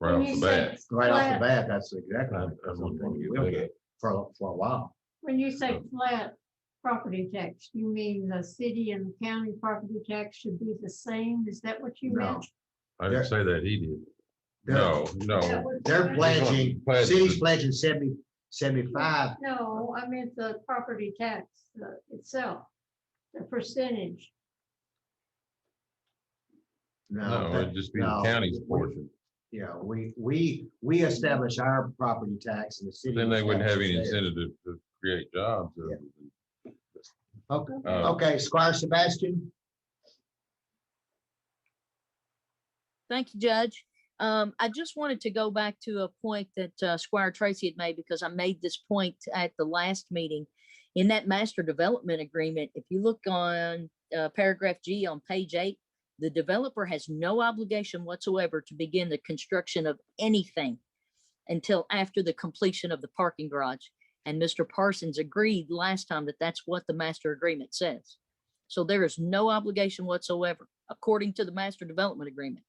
right When off you the say bat. Right off the flat- bat, that's exactly. I that's wouldn't something want to get we'll that. get for a while. When you say flat property tax, you mean the city and the county property tax should be the same? Is that what you No. meant? I didn't say that, he did. They're- No, Is that no. what They're you meant? pledging, Pledge city's the- pledging 75. No, I meant the property tax itself, the percentage. No, that- it'd just be the no, county's we- portion. Yeah, we establish our property tax and the city. Then they wouldn't have any establishes incentive to create jobs. Yeah. theirs. Okay, Uh, okay, Squire Sebastian. Thank you, Judge. I just wanted to go back to a point that Squire Tracy had made, because I made this point at the last meeting. In that master development agreement, if you look on paragraph G on page 8, the developer has no obligation whatsoever to begin the construction of anything until after the completion of the parking garage. And Mr. Parsons agreed last time that that's what the master agreement says. So there is no obligation whatsoever, according to the master development agreement,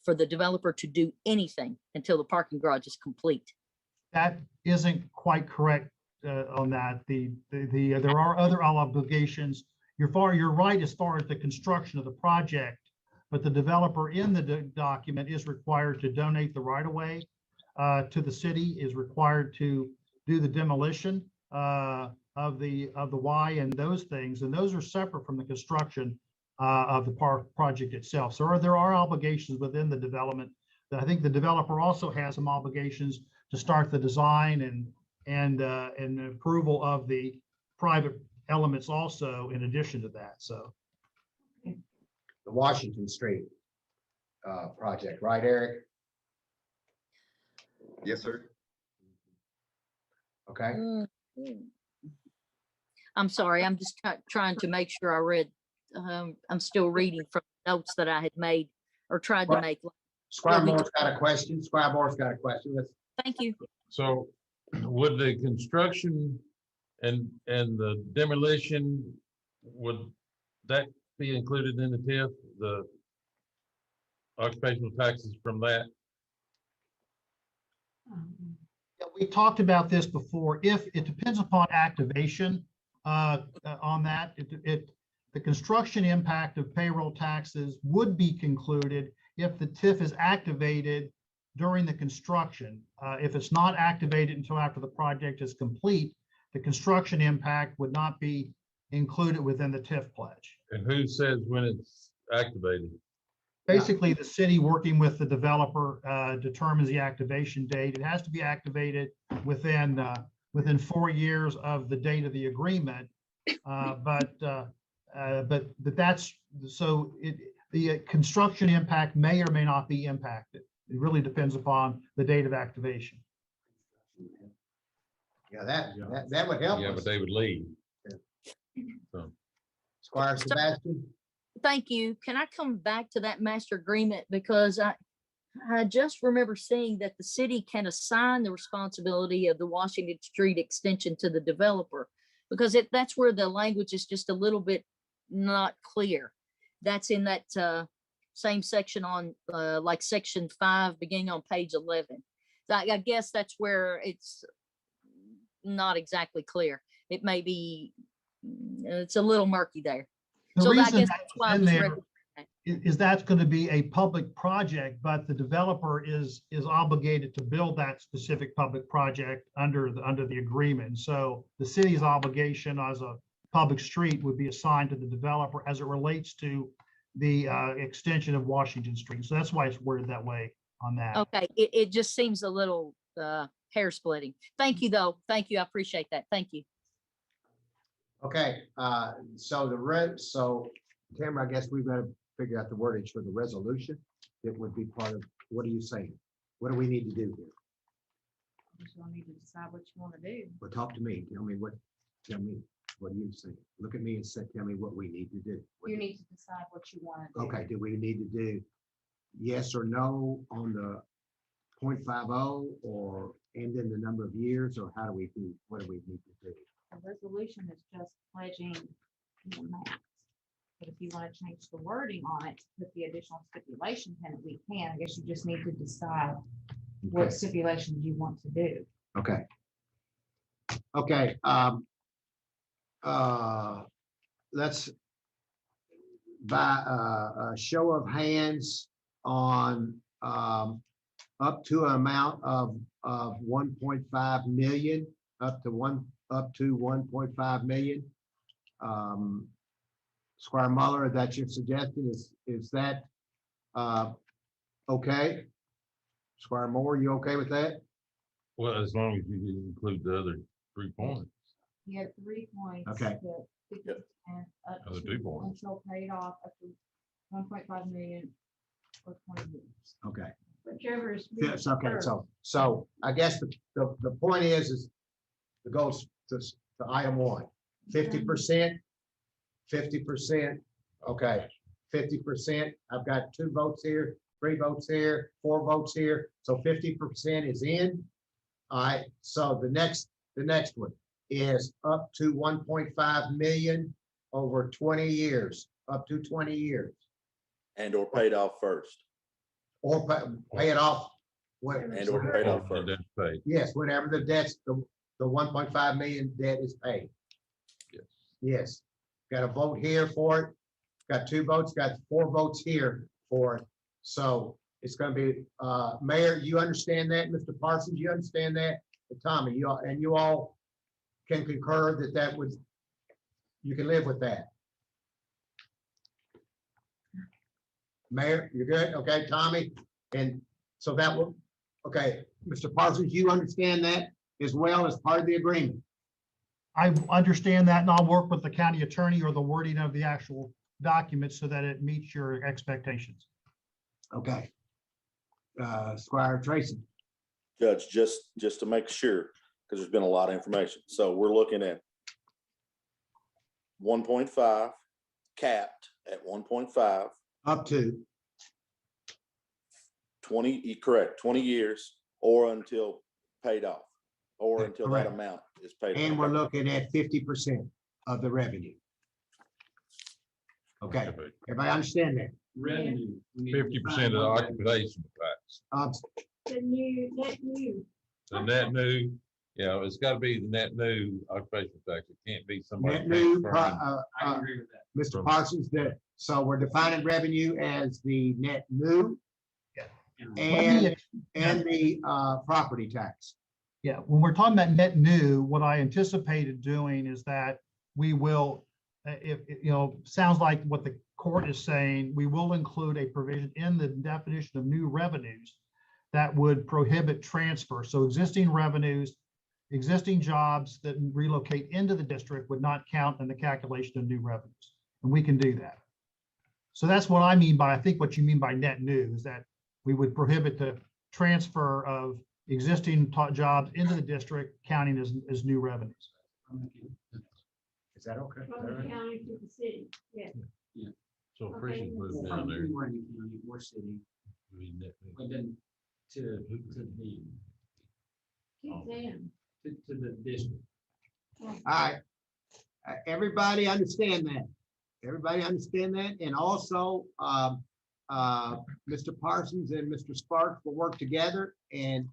for the developer to do anything until the parking garage is complete. That isn't quite correct on that. There are other obligations. You're right as far as the construction of the project, but the developer in the document is required to donate the right of way to the city, is required to do the demolition of the Y and those things, and those are separate from the construction of the project itself. So there are obligations within the development. I think the developer also has some obligations to start the design and approval of the private elements also in addition to that. So The Washington Street project, right, Eric? Yes, sir. Okay, I'm sorry, I'm just trying to make sure I read. I'm still reading from notes that I had made or tried to Well, make. Squire Moore's got a question. Squire Moore's got a question. Let's Thank you. So would the construction and the demolition, would that be included in the TIF, the occupational taxes from that? yeah, we talked about this before. If it depends upon activation on that, the construction impact of payroll taxes would be concluded if the TIF is activated during the construction. If it's not activated until after the project is complete, the construction impact would not be included within the TIF pledge. And who says when it's activated? Basically, the city working with the developer determines the activation date. It has to be activated within 4 years of the date of the agreement. But that's so the construction impact may or may not be impacted. It really depends upon the date of activation. Yeah, that would help Yeah, us. but they would leave. Squire Sebastian. Thank you. Can I come back to that master agreement? Because I just remember seeing that the city can assign the responsibility of the Washington Street extension to the developer, because that's where the language is just a little bit not clear. That's in that same section on like section 5, beginning on page 11. So I guess that's where it's not exactly clear. It may be, it's a little murky there. The So I reason guess that's that's why I in was there recommending. is that's going to be a public project, but the developer is obligated to build that specific public project under the agreement. So the city's obligation as a public street would be assigned to the developer as it relates to the extension of Washington Street. So that's why it's worded that way on that. Okay, it just seems a little hair splitting. Thank you, though. Thank you. I appreciate that. Thank you. Okay, so so Tamara, I guess we've got to figure out the wordage for the resolution. That would be part of, what are you saying? What do we need to do here? You'll need to decide what you want to do. Well, talk to me. Tell me what do you say? Look at me and say, tell me what we need to do. What You do- need to decide what you want to do. Okay, do we need to do yes or no on the 0.50 or, and then the number of years, or how do we do, what do we need to do? The resolution is just pledging the amount. But if you want to change the wording on it, put the additional stipulations in it, we can. I guess you just need to decide what Okay. stipulations you want to do. Okay. Okay, let's by a show of hands on up to an amount of 1.5 million, up to 1.5 million. Squire Muller, that's your suggestion, is that okay? Squire Moore, you okay with that? Well, as long as you didn't include the other 3 points. You have 3 points. Okay. that 50% up Other to 2 points. Until paid off up to 1.5 million for 20 years. Okay. Whichever is. Yes, okay, so I guess the point is it goes to item 1, 50%, 50%, okay, 50%. I've got 2 votes here, 3 votes here, 4 votes here, so 50% is in. All right, so the next one is up to 1.5 million over 20 years, up to 20 years, And or paid off first. or pay it off. And or paid off And first. that's paid. Yes, whenever the debt's, the 1.5 million debt is paid. Yes. Yes, got a vote here for it, got 2 votes, got 4 votes here for it. So it's gonna be, Mayor, you understand that, Mr. Parsons, you understand that? And Tommy, you all can concur that would, you can live with that. Mayor, you're good? Okay, Tommy, and so that will, okay, Mr. Parsons, you understand that as well as part of the agreement? I understand that, and I'll work with the county attorney or the wording of the actual document so that it meets your expectations. Okay. Squire Tracy, Judge, just to make sure, because there's been a lot of information. So we're looking at 1.5 capped at 1.5, up to, 20, correct, 20 years or until paid off, or Yeah, until correct. that amount is paid and off. we're looking at 50% of the revenue. Okay, everybody understand that? Revenue. we need to 50% of the define what occupation tax. The new, net new. The net new, it's gotta be the net new occupation tax. It can't be somebody. Net new, transferring. I agree with that. Mr. Parsons, so we're defining revenue as the net new and the property tax. Yeah, when we're talking about net new, what I anticipated doing is that we will, sounds like what the court is saying, we will include a provision in the definition of new revenues that would prohibit transfer. So existing revenues, existing jobs that relocate into the district would not count in the calculation of new revenues. And we can do that. So that's what I mean by, I think what you mean by net new is that we would prohibit the transfer of existing jobs into the district counting as new revenues. Is that okay? From the county to the city, yes. So Okay. Christians move From down there. Warren County or city, we net new. but then to the, Keep them. to the district. All right. Everybody understand that? Everybody understand that? And also, Mr. Parsons and Mr. Sparks will work together, and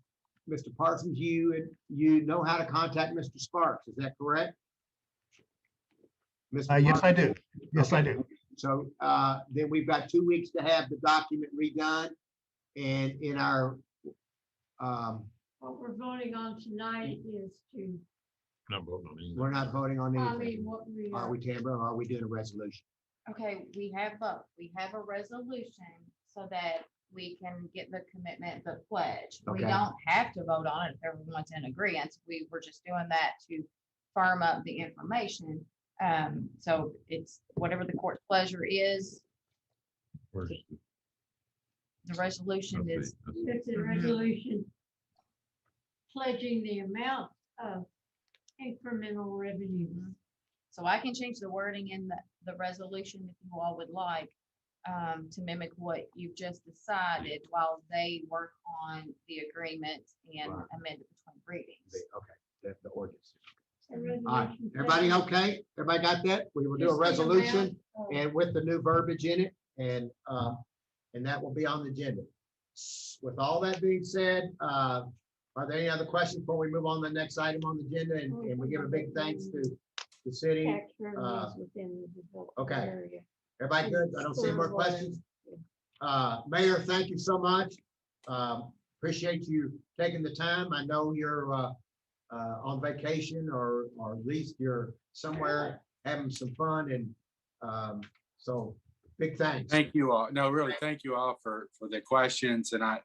Mr. Parsons, you know how to contact Mr. Sparks, is that correct? Mr. Yes, I Martin? do. Yes, I Okay. do. So then we've got 2 weeks to have the document redone. And in our, What we're voting on tonight is to, Not voting on anything. we're not voting on I anything. mean, what we Are are. we, Tambra, or are we doing a resolution? Okay, we have both. We have a resolution so that we can get the commitment, the pledge. We Okay. don't have to vote on it if everyone's in agreement. We were just doing that to firm up the information. So it's whatever the court's pleasure is. Where's The resolution the- is, It's a resolution pledging the amount of incremental revenue. so I can change the wording in the resolution if you all would like, to mimic what you've just decided while they work on the agreement and Right. amend it between readings. Okay, that's the ordinance. A All right, resolution everybody pledging okay? Everybody got that? We will do a just the resolution amount of- and with the new verbiage in it, and that will be on the agenda. With all that being said, are there any other questions before we move on to the next item on the agenda? And we give a big thanks to the city. Tax revenues within the developed okay. area. Everybody good? I don't see any more questions. Mayor, thank you so much. Appreciate you taking the time. I know you're on vacation or at least you're somewhere having some fun, and so big thanks. Thank you all. No, really, thank you all for the questions. And I'm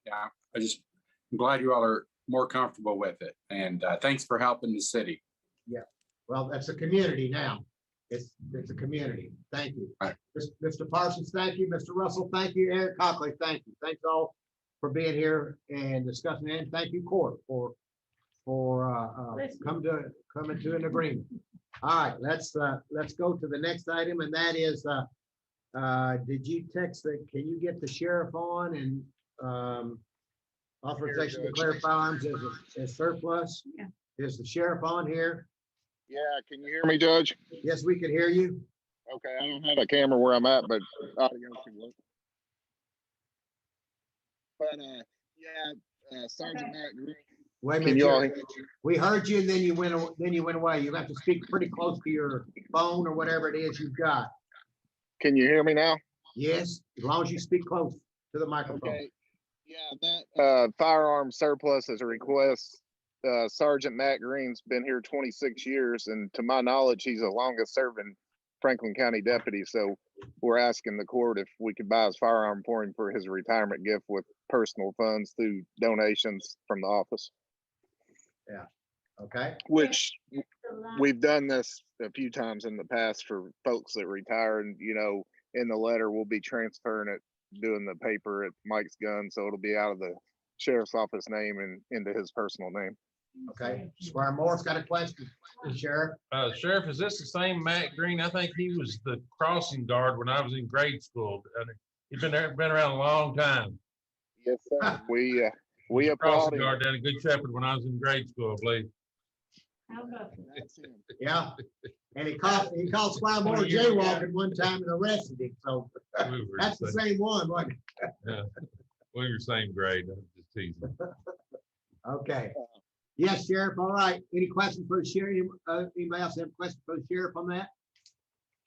glad you all are more comfortable with it. And thanks for helping the city. Well, that's a community now. It's a community. Thank you. Right. Mr. Parsons, thank you. Mr. Russell, thank you. Eric Cockley, thank you. Thanks all for being here and discussing, and thank you, Court, for coming to an agreement. All right, let's go to the next item, and that is, did you text can you get the sheriff on and authorization to declare firearms as surplus? Yeah. Is the sheriff on here? Yeah, can you hear me, Judge? Yes, we can hear you. Okay, I don't have a camera where I'm at, but audio should work. But Sergeant Matt Green, Wait a can minute, you all Sheriff. We heard you and then you went away. You have to speak pretty close to your phone or whatever it is you've got. can you hear me now? Yes, as long as you speak close to the microphone. Okay. Yeah, that firearm surplus is a request. Sergeant Matt Green's been here 26 years, and to my knowledge, he's the longest serving Franklin County deputy. So we're asking the court if we could buy his firearm for him for his retirement gift with personal funds through donations from the office, Okay, which The line- we've done this a few times in the past for folks that retire, and in the letter, we'll be transferring it, doing the paper at Mike's gun. So it'll be out of the sheriff's office name and into his personal name. okay. Squire Moore's got a question. Sheriff, Sheriff, is this the same Matt Green? I think he was the crossing guard when I was in grade school. And he's been around a long time. Yes, sir. We applaud Crossing him. guard down at Good Shepherd when I was in grade school, I believe. How about that? That's him. yeah. And he called Squire Moore jaywalking one time and arrested him. So We were that's the same one, wasn't it? we were same grade. I'm just teasing. Okay. Yes, Sheriff. All right. Any questions for the sheriff? Anybody else have a question for the sheriff on that?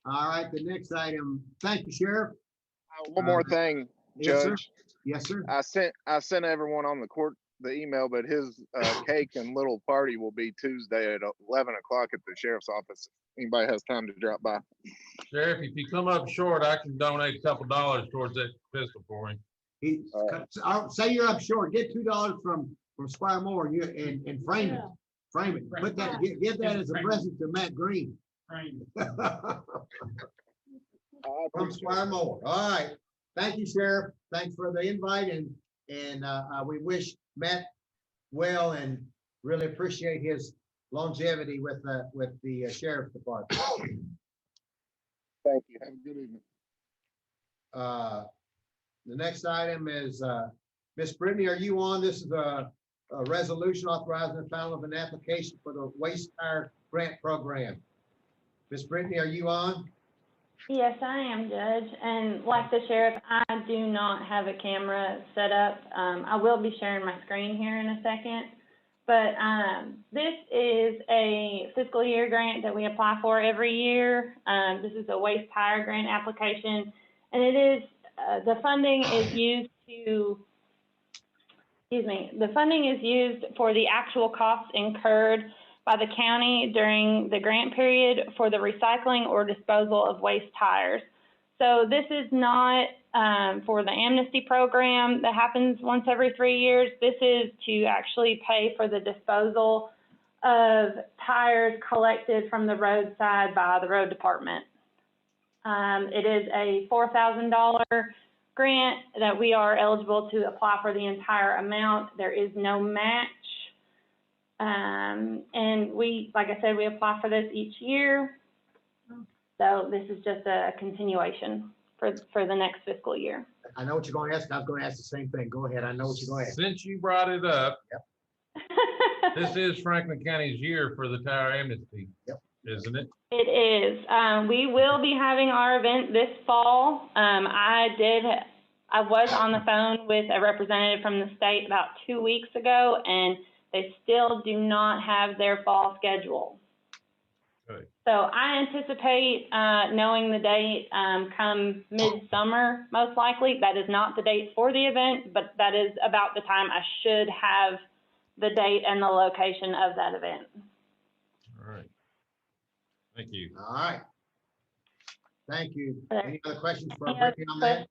All right, the next item. Thank you, Sheriff. One more thing, Yes, sir. Judge. Yes, sir. I sent everyone on the court the email, but his cake and little party will be Tuesday at 11 o'clock at the sheriff's office. Anybody has time to drop by. Sheriff, if you come up short, I can donate a couple dollars towards that pistol for him. Say you're up short, get $2 from Squire Moore and frame it. Yeah. Frame it. Put that, give that as a present to Matt Green. I From appreciate Squire it. Moore. All right. Thank you, Sheriff. Thanks for the invite, and we wish Matt well and really appreciate his longevity with the sheriff's department. Thank you. Have a good evening. The next item is, Miss Brittany, are you on? This is a resolution authorizing the filing of an application for the waste tire grant program. Miss Brittany, are you on? Yes, I am, Judge. And like the sheriff, I do not have a camera set up. I will be sharing my screen here in a second. But this is a fiscal year grant that we apply for every year. This is a waste tire grant application, and it is the funding is used to, the funding is used for the actual costs incurred by the county during the grant period for the recycling or disposal of waste tires. So this is not for the amnesty program that happens once every 3 years. This is to actually pay for the disposal of tires collected from the roadside by the road department. It is a $4,000 grant that we are eligible to apply for the entire amount. There is no match. And we, like I said, we apply for this each year. So this is just a continuation for the next fiscal year. I know what you're going to ask. I was going to ask the same thing. Go ahead. I know what you're going to ask. Since you brought it up, this is Franklin County's year for the tire amnesty, isn't it? It is. We will be having our event this fall. I was on the phone with a representative from the state about 2 weeks ago, and they still do not have their fall schedule. Okay. So I anticipate knowing the date come midsummer, most likely. That is not the date for the event, but that is about the time I should have the date and the location of that event. All right. Thank you. All right. Thank you. Okay. Any other questions for Any other Brittany on that?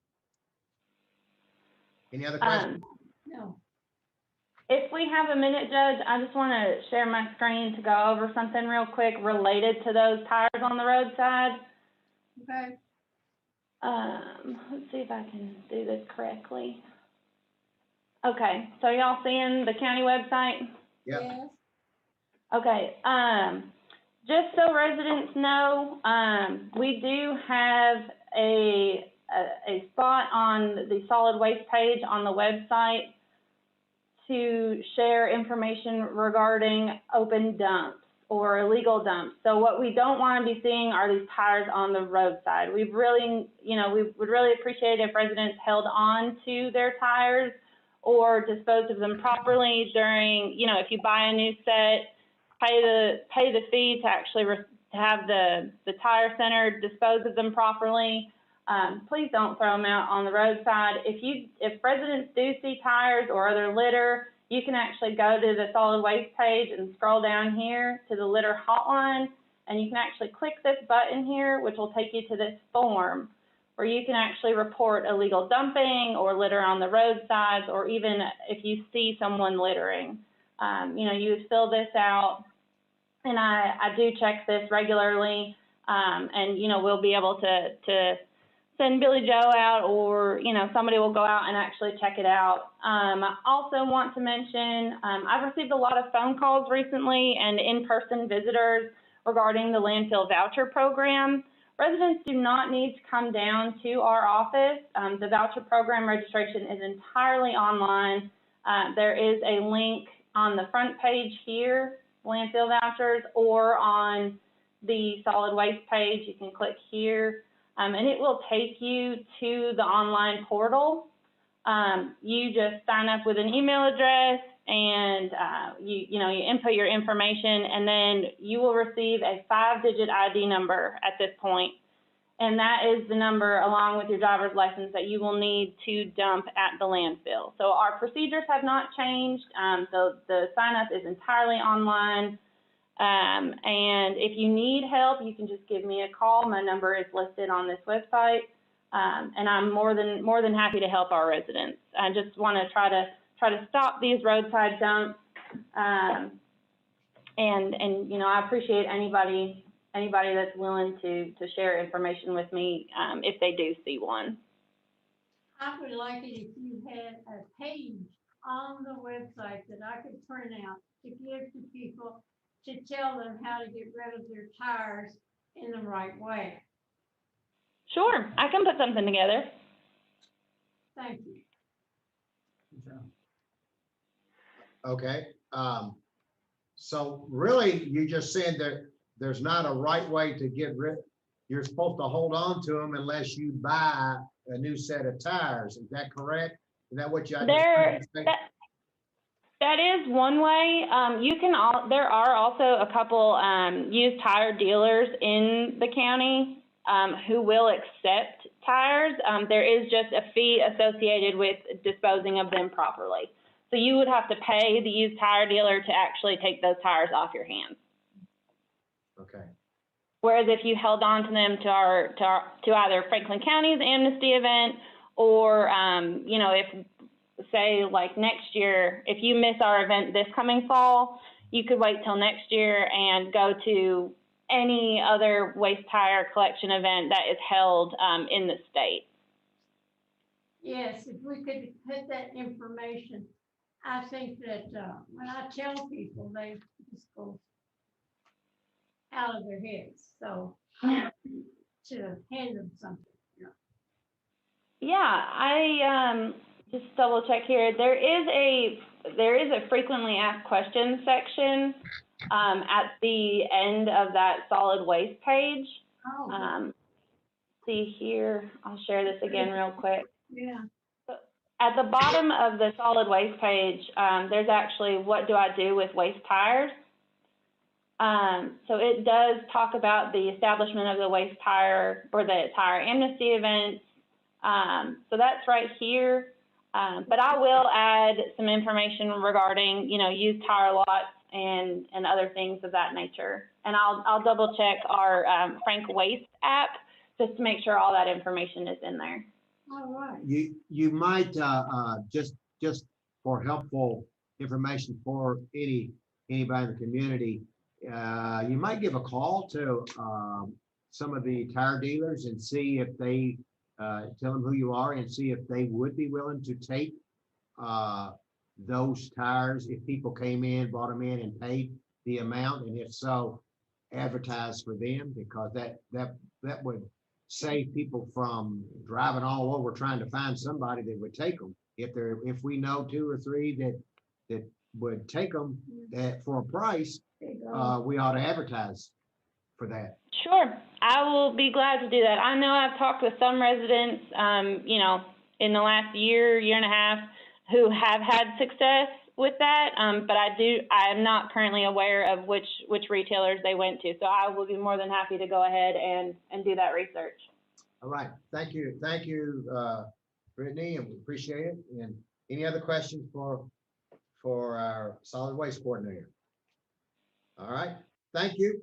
Any other questions? No. If we have a minute, Judge, I just want to share my screen to go over something real quick related to those tires on the roadside. Okay. Let's see if I can do this correctly. Okay, so y'all seeing the county website? Yep. Yes. Okay, just so residents know, we do have a spot on the solid waste page on the website to share information regarding open dumps or illegal dumps. So what we don't want to be seeing are these tires on the roadside. We really, we would really appreciate if residents held on to their tires or disposed of them properly during, if you buy a new set, pay the fee to actually have the tire center dispose of them properly. Please don't throw them out on the roadside. If residents do see tires or other litter, you can actually go to the solid waste page and scroll down here to the litter hotline, and you can actually click this button here, which will take you to this form where you can actually report illegal dumping or litter on the roadsides, or even if you see someone littering. You would fill this out, and I do check this regularly, and we'll be able to send Billy Joe out, or somebody will go out and actually check it out. I also want to mention I've received a lot of phone calls recently and in-person visitors regarding the landfill voucher program. Residents do not need to come down to our office. The voucher program registration is entirely online. There is a link on the front page here, landfill vouchers, or on the solid waste page. You can click here, and it will take you to the online portal. You just sign up with an email address, and you input your information, and then you will receive a 5-digit ID number at this point. And that is the number, along with your driver's license, that you will need to dump at the landfill. So our procedures have not changed. So the sign up is entirely online. And if you need help, you can just give me a call. My number is listed on this website. And I'm more than happy to help our residents. I just want to try to stop these roadside dumps. And I appreciate anybody that's willing to share information with me if they do see one. I would like it if you had a page on the website that I could print out to give to people to tell them how to get rid of their tires in the right way. Sure, I can put something together. Thank you. Okay. So really, you just said that there's not a right way to get rid. You're supposed to hold on to them unless you buy a new set of tires. Is that correct? Is that what you? That is one way. There are also a couple used tire dealers in the county who will accept tires. There is just a fee associated with disposing of them properly. So you would have to pay the used tire dealer to actually take those tires off your hands. Okay. Whereas if you held on to them to either Franklin County's amnesty event or, if say like next year, if you miss our event this coming fall, you could wait till next year and go to any other waste tire collection event that is held in the state. Yes, if we could put that information, I think that when I tell people, they just go out of their heads. So to hand them something. Yeah, I just double check here. There is a frequently asked questions section at the end of that solid waste page. Oh, See here, I'll share this again real quick. yeah. At the bottom of the solid waste page, there's actually what do I do with waste tires. So it does talk about the establishment of the waste tire or the tire amnesty events. So that's right here. But I will add some information regarding, used tire lots and other things of that nature. And I'll double check our Frank Waste app just to make sure all that information is in there. All right. You might just for helpful information for anybody in the community, you might give a call to some of the tire dealers and see if they tell them who you are and see if they would be willing to take those tires if people came in, brought them in and paid the amount, and if so, advertise for them, because that would save people from driving all over trying to find somebody that would take them. If we know 2 or 3 that would take them for a price, we ought to advertise for that. Sure, I will be glad to do that. I know I've talked with some residents, in the last year and a half, who have had success with that, but I am not currently aware of which retailers they went to. So I will be more than happy to go ahead and do that research. All right, thank you, Brittany, and we appreciate it. And any other questions for our solid waste coordinator? All right, thank you.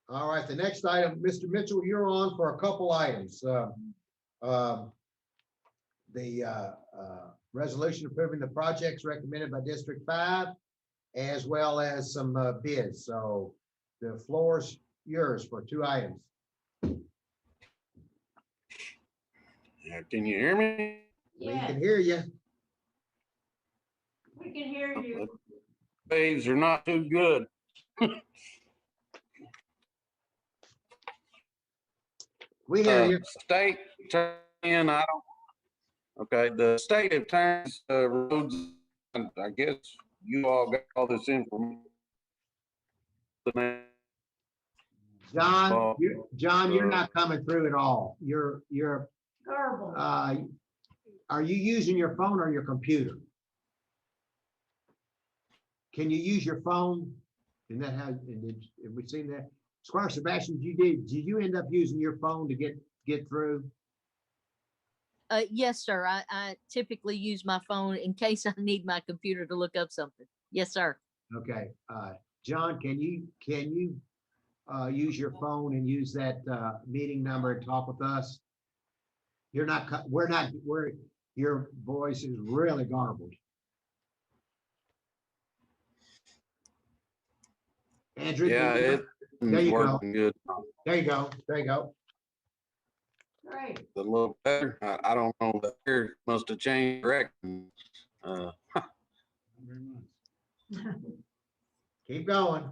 All right, the next item, Mr. Mitchell, you're on for a couple items. The resolution approving the projects recommended by District 5, as well as some bids. So the floor's yours for 2 items. Yeah, can you hear me? We Yeah, can hear you. we can hear you. Waves are not too good. We hear you. State turn, okay, the state of turns roads, and I guess you all got all this information. John, you're not coming through at all. You're Garble. are you using your phone or your computer? Can you use your phone? Isn't that how, have we seen that? Squire Sebastian, did you end up using your phone to get through? Yes, sir. I typically use my phone in case I need my computer to look up something. Yes, sir. Okay, John, can you use your phone and use that meeting number and talk with us? Your voice is really garbled. Andrew, Yeah, there you go. Good. There you go. There you go. Great. A little better. I don't know. The air must have changed direction. Keep going.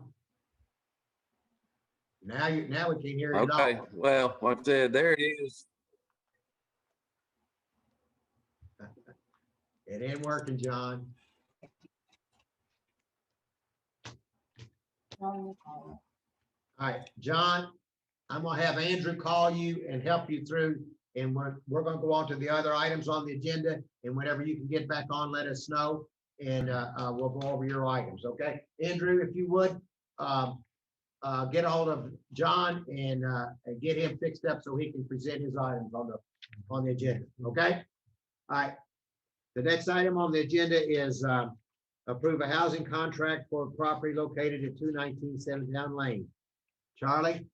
Now we can hear it Okay. all. Well, like I said, there it is. It ain't working, John. All right, John, I'm gonna have Andrew call you and help you through And we're gonna go on to the other items on the agenda, and whenever you can get back on, let us know, and we'll go over your items, okay? Andrew, if you would, get a hold of John and get him fixed up so he can present his items on the agenda, okay? All right. The next item on the agenda is approve a housing contract for property located at 219 Seventown Lane. Charlie?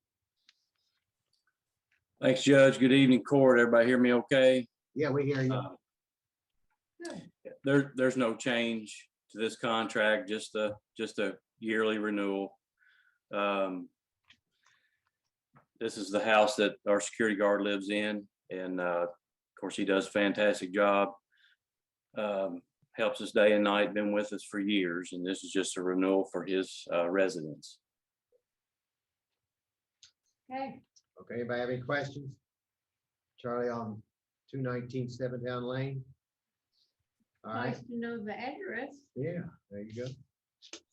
Thanks, Judge. Good evening, court. Everybody hear me okay? Yeah, we hear you. There's no change to this contract, just a yearly renewal. This is the house that our security guard lives in, and of course, he does a fantastic job. Helps us day and night, been with us for years, and this is just a renewal for his residence. Okay, Okay, anybody have any questions? Charlie on 219 Seventown Lane. All right, nice to know the address. yeah, there you go.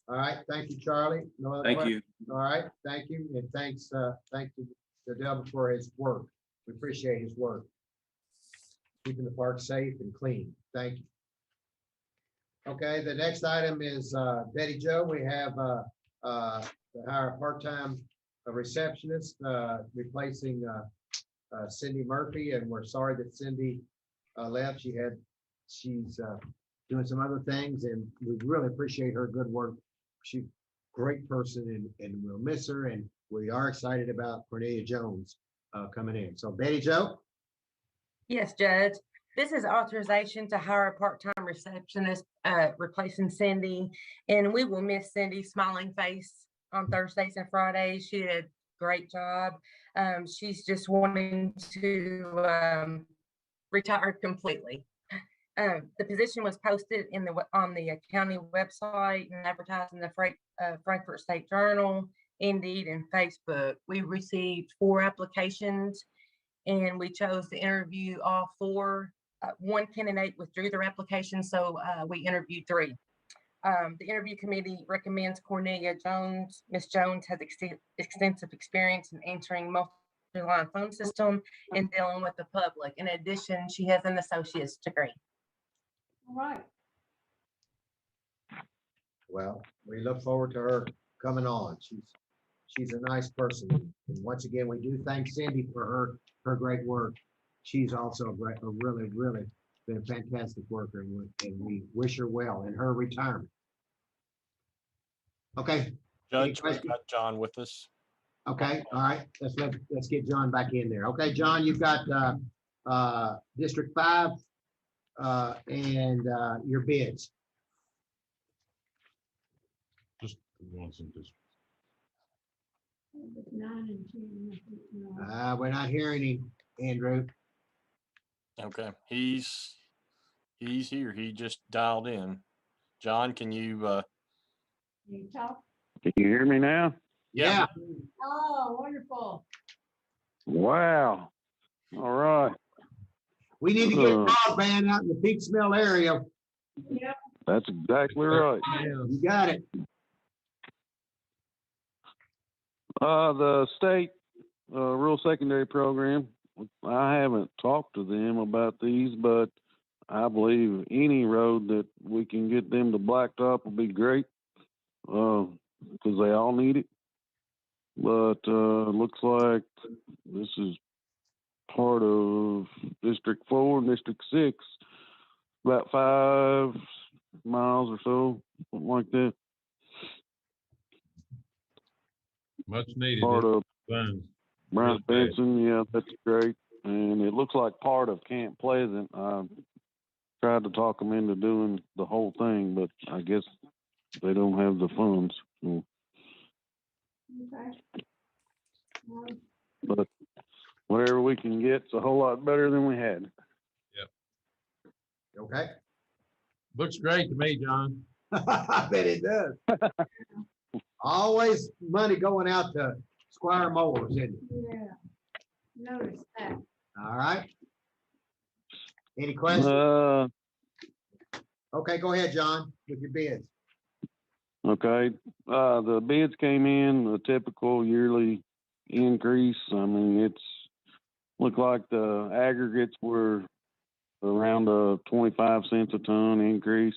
All right, thank you, Charlie. No other Thank questions? you. All right, thank you, and thanks to the devil for his work. We appreciate his work. Keeping the park safe and clean. Thank you. Okay, the next item is Betty Jo. We have to hire a part-time receptionist replacing Cindy Murphy, and we're sorry that Cindy left. She's doing some other things, and we really appreciate her good work. She's a great person, and we'll miss her, and we are excited about Cornelia Jones coming in. So Betty Jo? Yes, Judge. This is authorization to hire a part-time receptionist, replacing Cindy. And we will miss Cindy's smiling face on Thursdays and Fridays. She did a great job. She's just wanting to retire completely. The position was posted on the county website and advertised in the Frankfort State Journal, Indeed, and Facebook. We received 4 applications, and we chose to interview all 4. One candidate withdrew their application, so we interviewed 3. The interview committee recommends Cornelia Jones. Ms. Jones has extensive experience in answering multi-line phone system and dealing with the public. In addition, she has an associate's degree. All right, Well, we look forward to her coming on. She's a nice person. And once again, we do thank Cindy for her great work. She's also a really been a fantastic worker, and we wish her well in her retirement. Okay. Judge, we've got John with us. Okay, all right. Let's get John back in there. Okay, John, you've got District 5 and your bids. Just wants some just 9 and 10. I think, no. We're not hearing him, Andrew. Okay, he's here. He just dialed in. John, can you Can you talk? Can you hear me now? Yeah. Oh, wonderful. Wow. All right. We need to get a broadband out in the Peak Smell area. Yep. That's exactly right. You got it. The state rural secondary program, I haven't talked to them about these, but I believe any road that we can get them to blacktop will be great, because they all need it. But looks like this is part of District 4 and District 6, about 5 miles or so, something like that. Much needed. Part of Funds. Brian Benson, yeah, that's great. And it looks like part of Camp Pleasant. I tried to talk them into doing the whole thing, but I guess they don't have the funds. So. Okay. But whatever we can get, it's a whole lot better than we had. Okay. Looks great to me, John. I bet it does. Always money going out to Squire Mowers, isn't it? Yeah. Notice that. All right. Any questions? Okay, go ahead, John, with your bids. Okay. The bids came in, the typical yearly increase. I mean, Looked like the aggregates were around a 25 cents a ton increase.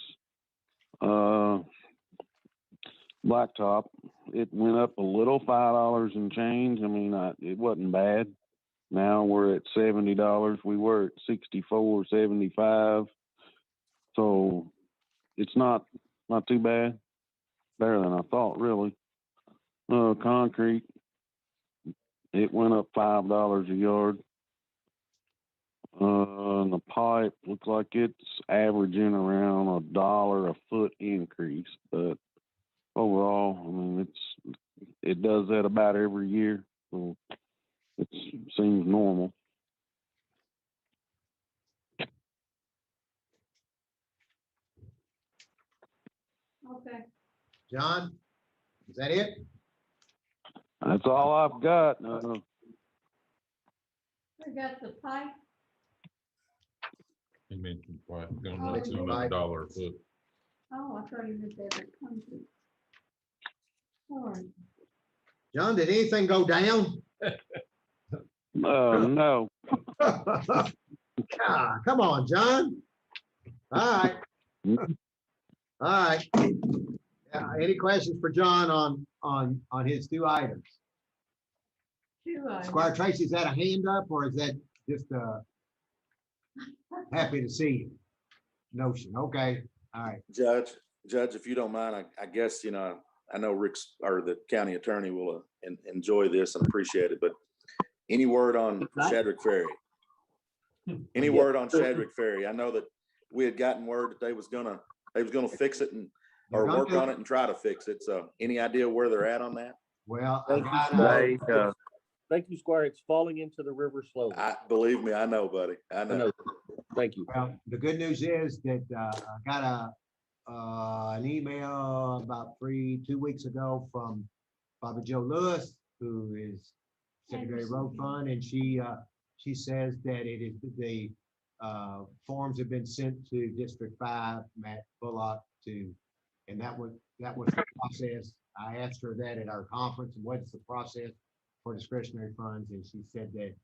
Blacktop, it went up a little, $5 and change. I mean, it wasn't bad. Now we're at $70. We were at 64.75. So it's not too bad. Better than I thought, really. Concrete, it went up $5 a yard. And the pipe looks like it's averaging around $1 a foot increase, but overall, I mean, it does that about every year, so it seems normal. Okay, John, is that it? That's all I've got. we got the pipe. He mentioned why going Oh, up to right. $1 a foot. Oh, I thought you meant that it comes to. Sorry. John, did anything go down? No. Ah, come on, John. All right. All right. Yeah, any questions for John on his two items? Squire Tracy's had a hand up, or is that just happy to see you notion? Okay, all right. Judge, if you don't mind, I guess, you know, I know Rick's or the county attorney will enjoy this and appreciate it, but any word on Shadrick Ferry? Any word on Shadrick Ferry? I know that we had gotten word that they was gonna fix it or work on it and try to fix it. So any idea where they're at on that? Well, Thank you, Squire. It's falling into the river slowly. Believe me, I know, buddy. I know. Thank you. well, the good news is that I got an email about 2 weeks ago from Bobby Joe Lewis, who is Secretary of Road Fund, and she says that it is the forms have been sent to District 5, Matt Bullock, and that was the process. I asked her that at our conference, and what's the process for discretionary funds, and she said that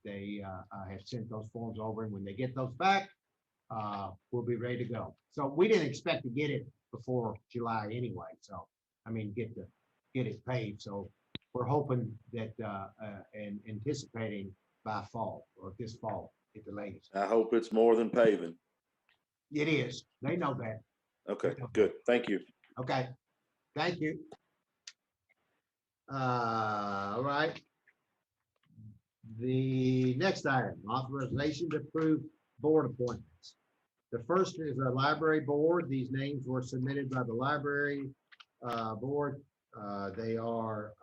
they have sent those forms over, and when they get those back, we'll be ready to go. So we didn't expect to get it before July anyway. So I mean, get it paid. So we're hoping that and anticipating by fall or this fall at the latest. I hope it's more than paving. It is. They know that. Okay, good. Thank you. Okay. Thank you. All right. The next item, authorization to approve board appointments. The first is a library board. These names were submitted by the library board. They are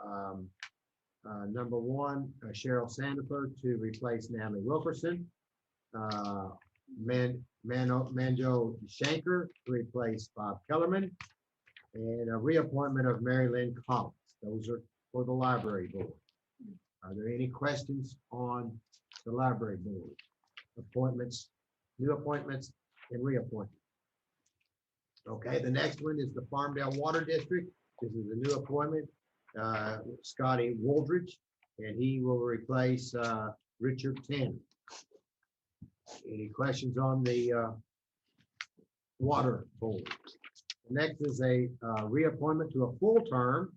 number one, Cheryl Sandifer to replace Natalie Wilkerson. Manjo Shanker to replace Bob Kellerman. And a reappointment of Mary Lynn Collins. Those are for the library board. Are there any questions on the library board? Appointments, new appointments, and reappointments. Okay, the next one is the Farmdail Water District. This is a new appointment, Scotty Woldridge, and he will replace Richard Tanner. Any questions on the water board? The next is a reappointment to a full term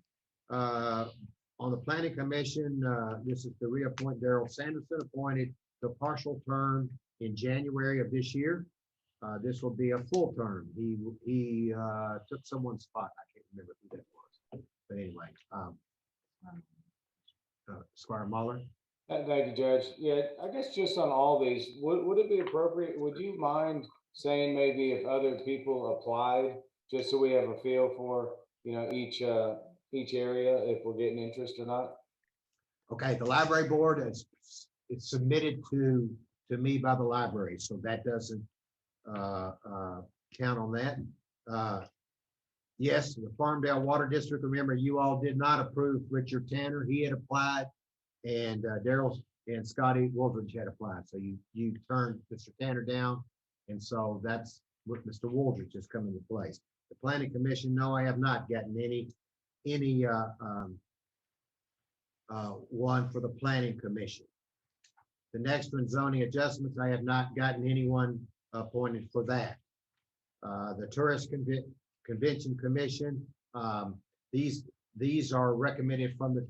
on the Planning Commission. This is to reappoint Daryl Sanderson, appointed to a partial term in January of this year. This will be a full term. He took someone's spot. I can't remember who that was, but anyway, Squire Muller. Thank you, Judge. Yeah, I guess just on all these, would it be appropriate? Would you mind saying maybe if other people applied, just so we have a feel for, you know, each area, if we're getting interest or not? Okay, the library board is it's submitted to me by the library, so that doesn't count on that. Yes, the Farmdale Water District, remember, you all did not approve Richard Tanner. He had applied, and Daryl and Scotty Woldridge had applied. So you turned Mr. Tanner down, and so that's what Mr. Woldridge is coming to place. The Planning Commission, no, I have not gotten any one for the Planning Commission. The next one, zoning adjustments, I have not gotten anyone appointed for that. The Convention Commission, these are recommended from the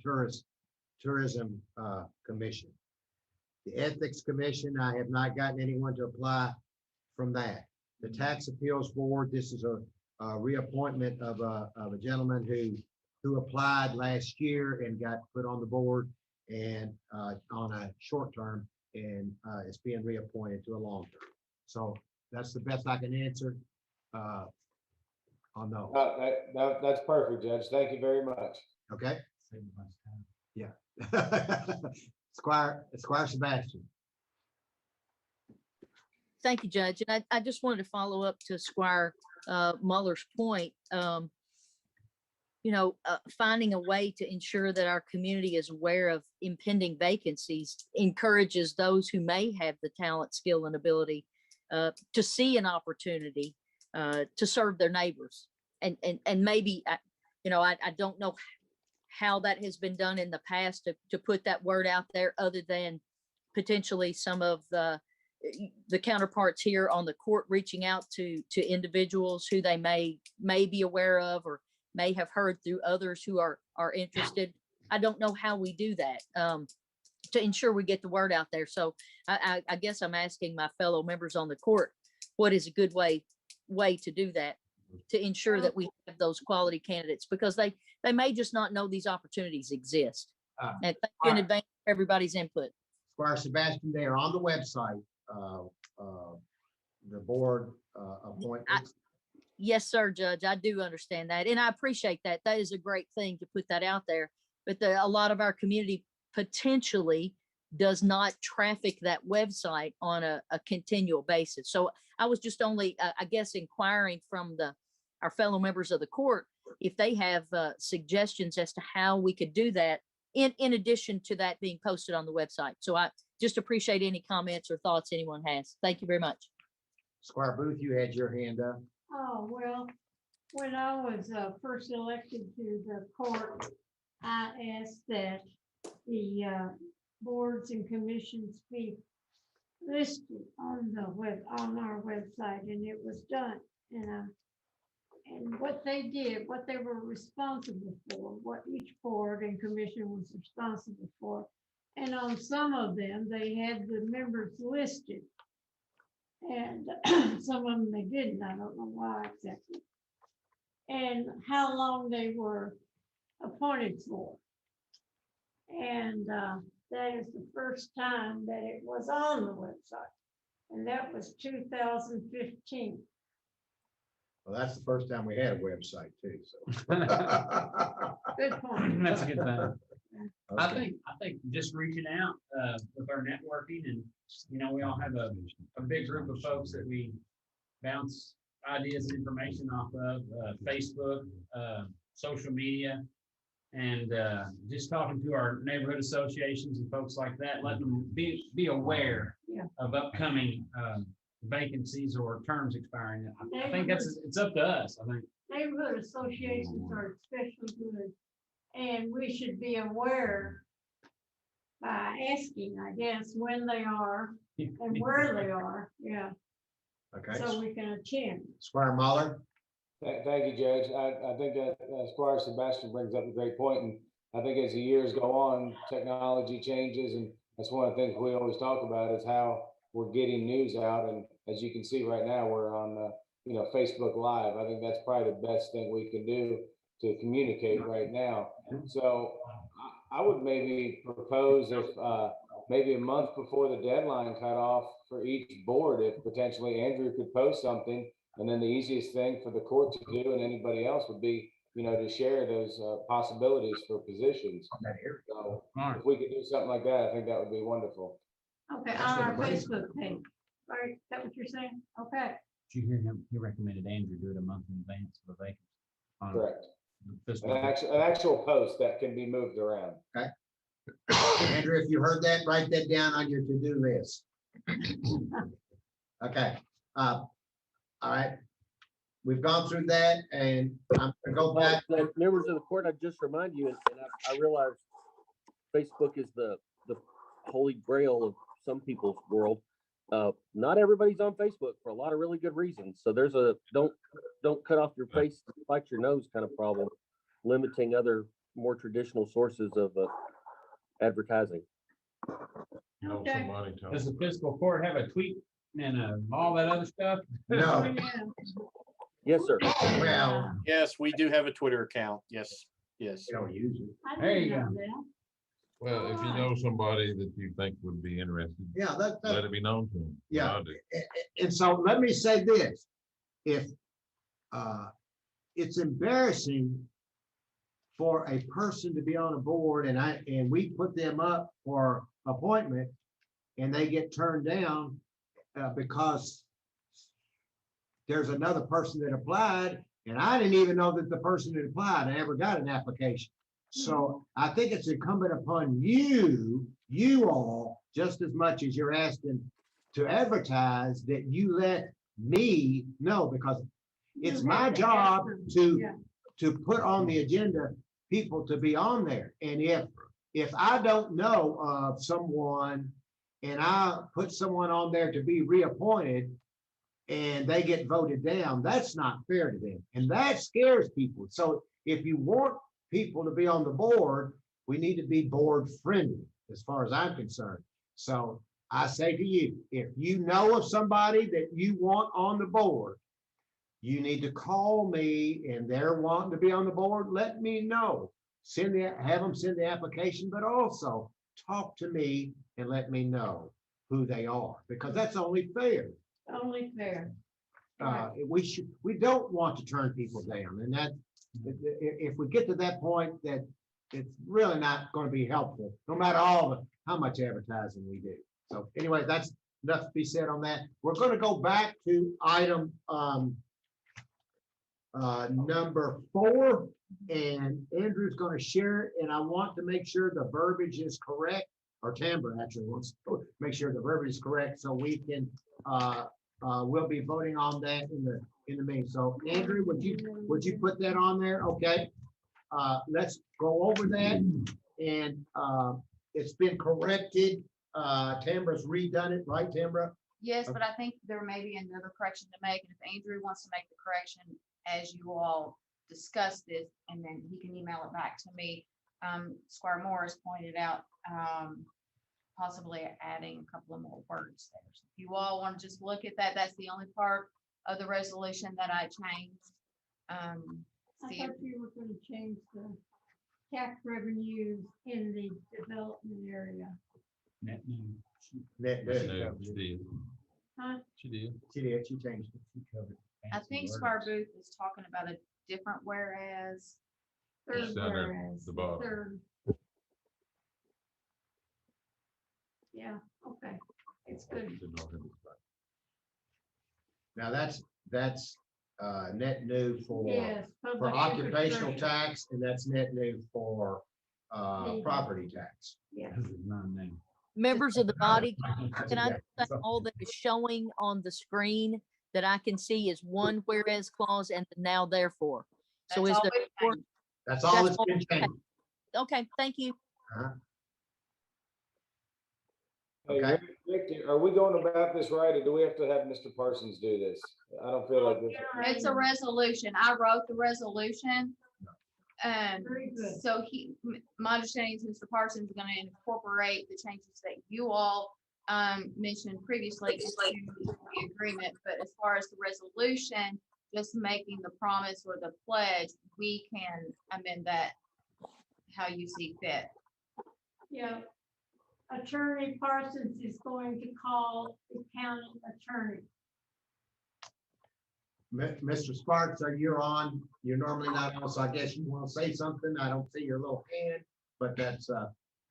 Tourism Commission. The Ethics Commission, I have not gotten anyone to apply from that. The Tax Appeals Board, this is a reappointment of a gentleman who applied last year and got put on the board and on a short term, and is being reappointed to a long term. So that's the best I can answer on those. That's perfect, Judge. Thank you very much. Okay. Yeah. Squire Sebastian. Thank you, Judge. And I just wanted to follow up to Squire Muller's point. Finding a way to ensure that our community is aware of impending vacancies encourages those who may have the talent, skill, and ability to see an opportunity to serve their neighbors. And maybe, I don't know how that has been done in the past to put that word out there, other than potentially some of the counterparts here on the court reaching out to individuals who they may be aware of or may have heard through others who are interested. I don't know how we do that to ensure we get the word out there. So I guess I'm asking my fellow members on the court, what is a good way to do that, to ensure that we have those quality candidates, because they may just not know these opportunities exist. And thank you in advance for everybody's input. Squire Sebastian, they are on the website, the board appointments. Yes, sir, Judge. I do understand that. And I appreciate that. That is a great thing to put that out there. But a lot of our community potentially does not traffic that website on a continual basis. So I was just only, I guess, inquiring from our fellow members of the court if they have suggestions as to how we could do that in addition to that being posted on the website. So I just appreciate any comments or thoughts anyone has. Thank you very much. Squire Booth, you had your hand up. Oh, well, when I was first elected to the court, I asked that the boards and commissions be listed on our website, and it was done. And what they did, what they were responsible for, what each board and commission was responsible for. And on some of them, they had the members listed. And some of them they didn't. I don't know why exactly. And how long they were appointed for. And that is the first time that it was on the website. And that was 2015. Well, that's the first time we had a website too, so. Good point. That's a good thing. Okay. I think just reaching out with our networking, and we all have a big group of folks that we bounce ideas and information off of, Facebook, social media, and just talking to our neighborhood associations and folks like that, letting them be aware of upcoming vacancies or terms expiring. I think it's up to us. I think neighborhood associations are especially good, and we should be aware by asking, I guess, when they are and where they are. Yeah. Okay. So we can attend. Squire Muller. Thank you, Judge. I think that Squire Sebastian brings up a great point, and I think as the years go on, technology changes, and that's one of the things we always talk about is how we're getting news out. And as you can see right now, we're on Facebook Live. I think that's probably the best thing we can do to communicate right now. So I would maybe propose if maybe a month before the deadline cut off for each board, if potentially Andrew could post something, and then the easiest thing for the court to do and anybody else would be, to share those possibilities for positions. So if we could do something like that, I think that would be wonderful. Okay, on our Facebook page. All right, is that what you're saying? Okay. did you hear him? He recommended Andrew do it a month in advance of the vacancy. Correct. An actual post that can be moved around. Okay. Andrew, if you heard that, write that down on your to-do list. Okay. All right. We've gone through that, and I'm gonna go back. Members of the court, I just remind you, and I realize Facebook is the holy grail of some people's world, not everybody's on Facebook for a lot of really good reasons. So there's a don't cut off your face, bite your nose kind of problem, limiting other more traditional sources of advertising. You know, Okay. somebody told Does me. the fiscal court have a tweet and all that other stuff? No, Yeah. Yes, sir. well, Yes, we do have a Twitter account. Yes, yes. you don't use it. Oh, I There you didn't know go. that. Well, if you know somebody that you think would be interested, Yeah, let it be known to them. Yeah. I do. And so let me say this, if, it's embarrassing for a person to be on a board and we put them up for appointment and they get turned down, because there's another person that applied and I didn't even know that the person that applied, I ever got an application. So I think it's incumbent upon you all, just as much as you're asking to advertise, that you let me know, because it's You my have to job ask them. Yeah. to put on the agenda people to be on there. And if I don't know of someone and I put someone on there to be reappointed and they get voted down, that's not fair to them. And that scares people. So if you want people to be on the board, we need to be board friendly as far as I'm concerned. So I say to you, if you know of somebody that you want on the board, you need to call me and they're wanting to be on the board, let me know. Have them send the application, but also talk to me and let me know who they are, because that's only fair. Only fair. We don't want to turn people down, and that, if we get to that point, that it's really not going to be helpful, no matter how much advertising we do. So anyway, that's enough to be said on that. We're going to go back to item number 4, and Andrew's going to share it, and I want to make sure the verbiage is correct, or Tambra actually wants to make sure the verbiage is correct, so we can we'll be voting on that in the meeting. So Andrew, would you put that on there? Okay. Let's go over that, and it's been corrected. Tambra's redone it, right, Tambra? Yes, but I think there may be another correction to make, and if Andrew wants to make the correction as you all discuss this, and then he can email it back to me. Squire Morris pointed out possibly adding a couple of more words there. So if you all want to just look at that, that's the only part of the resolution that I changed. I See, thought you were gonna change the tax revenues in the development area. Net Yes, new. She did. Huh? She did. She did, she changed it. She covered it. I think Squire Booth is talking about a different whereas. Third It's down there at whereas, the bottom. third. Yeah, okay, it's good. Now that's net new for Yes. public occupational infrastructure. tax, and that's net new for property tax. Yeah. Members of the body, That's can I exactly- say all that is showing on the screen that I can see is one whereas clause and the now therefore? So That's is all there, we've more- changed. That's all That's that's been all- changed. okay, thank you. Hey, Okay. Rick, are we going about this right, or do we have to have Mr. Parsons do this? I don't feel like this. It's a resolution. I wrote the resolution. Very good. So my understanding is Mr. Parsons is gonna incorporate the changes that you all mentioned previously into the agreement, but as far as the resolution, just making the promise or the pledge, we can amend that how you see fit. Yeah. Attorney Parsons is going to call the county attorney. Mr. Sparks, you're on? You're normally not on, so I guess you want to say something. I don't see your little hand, but that's,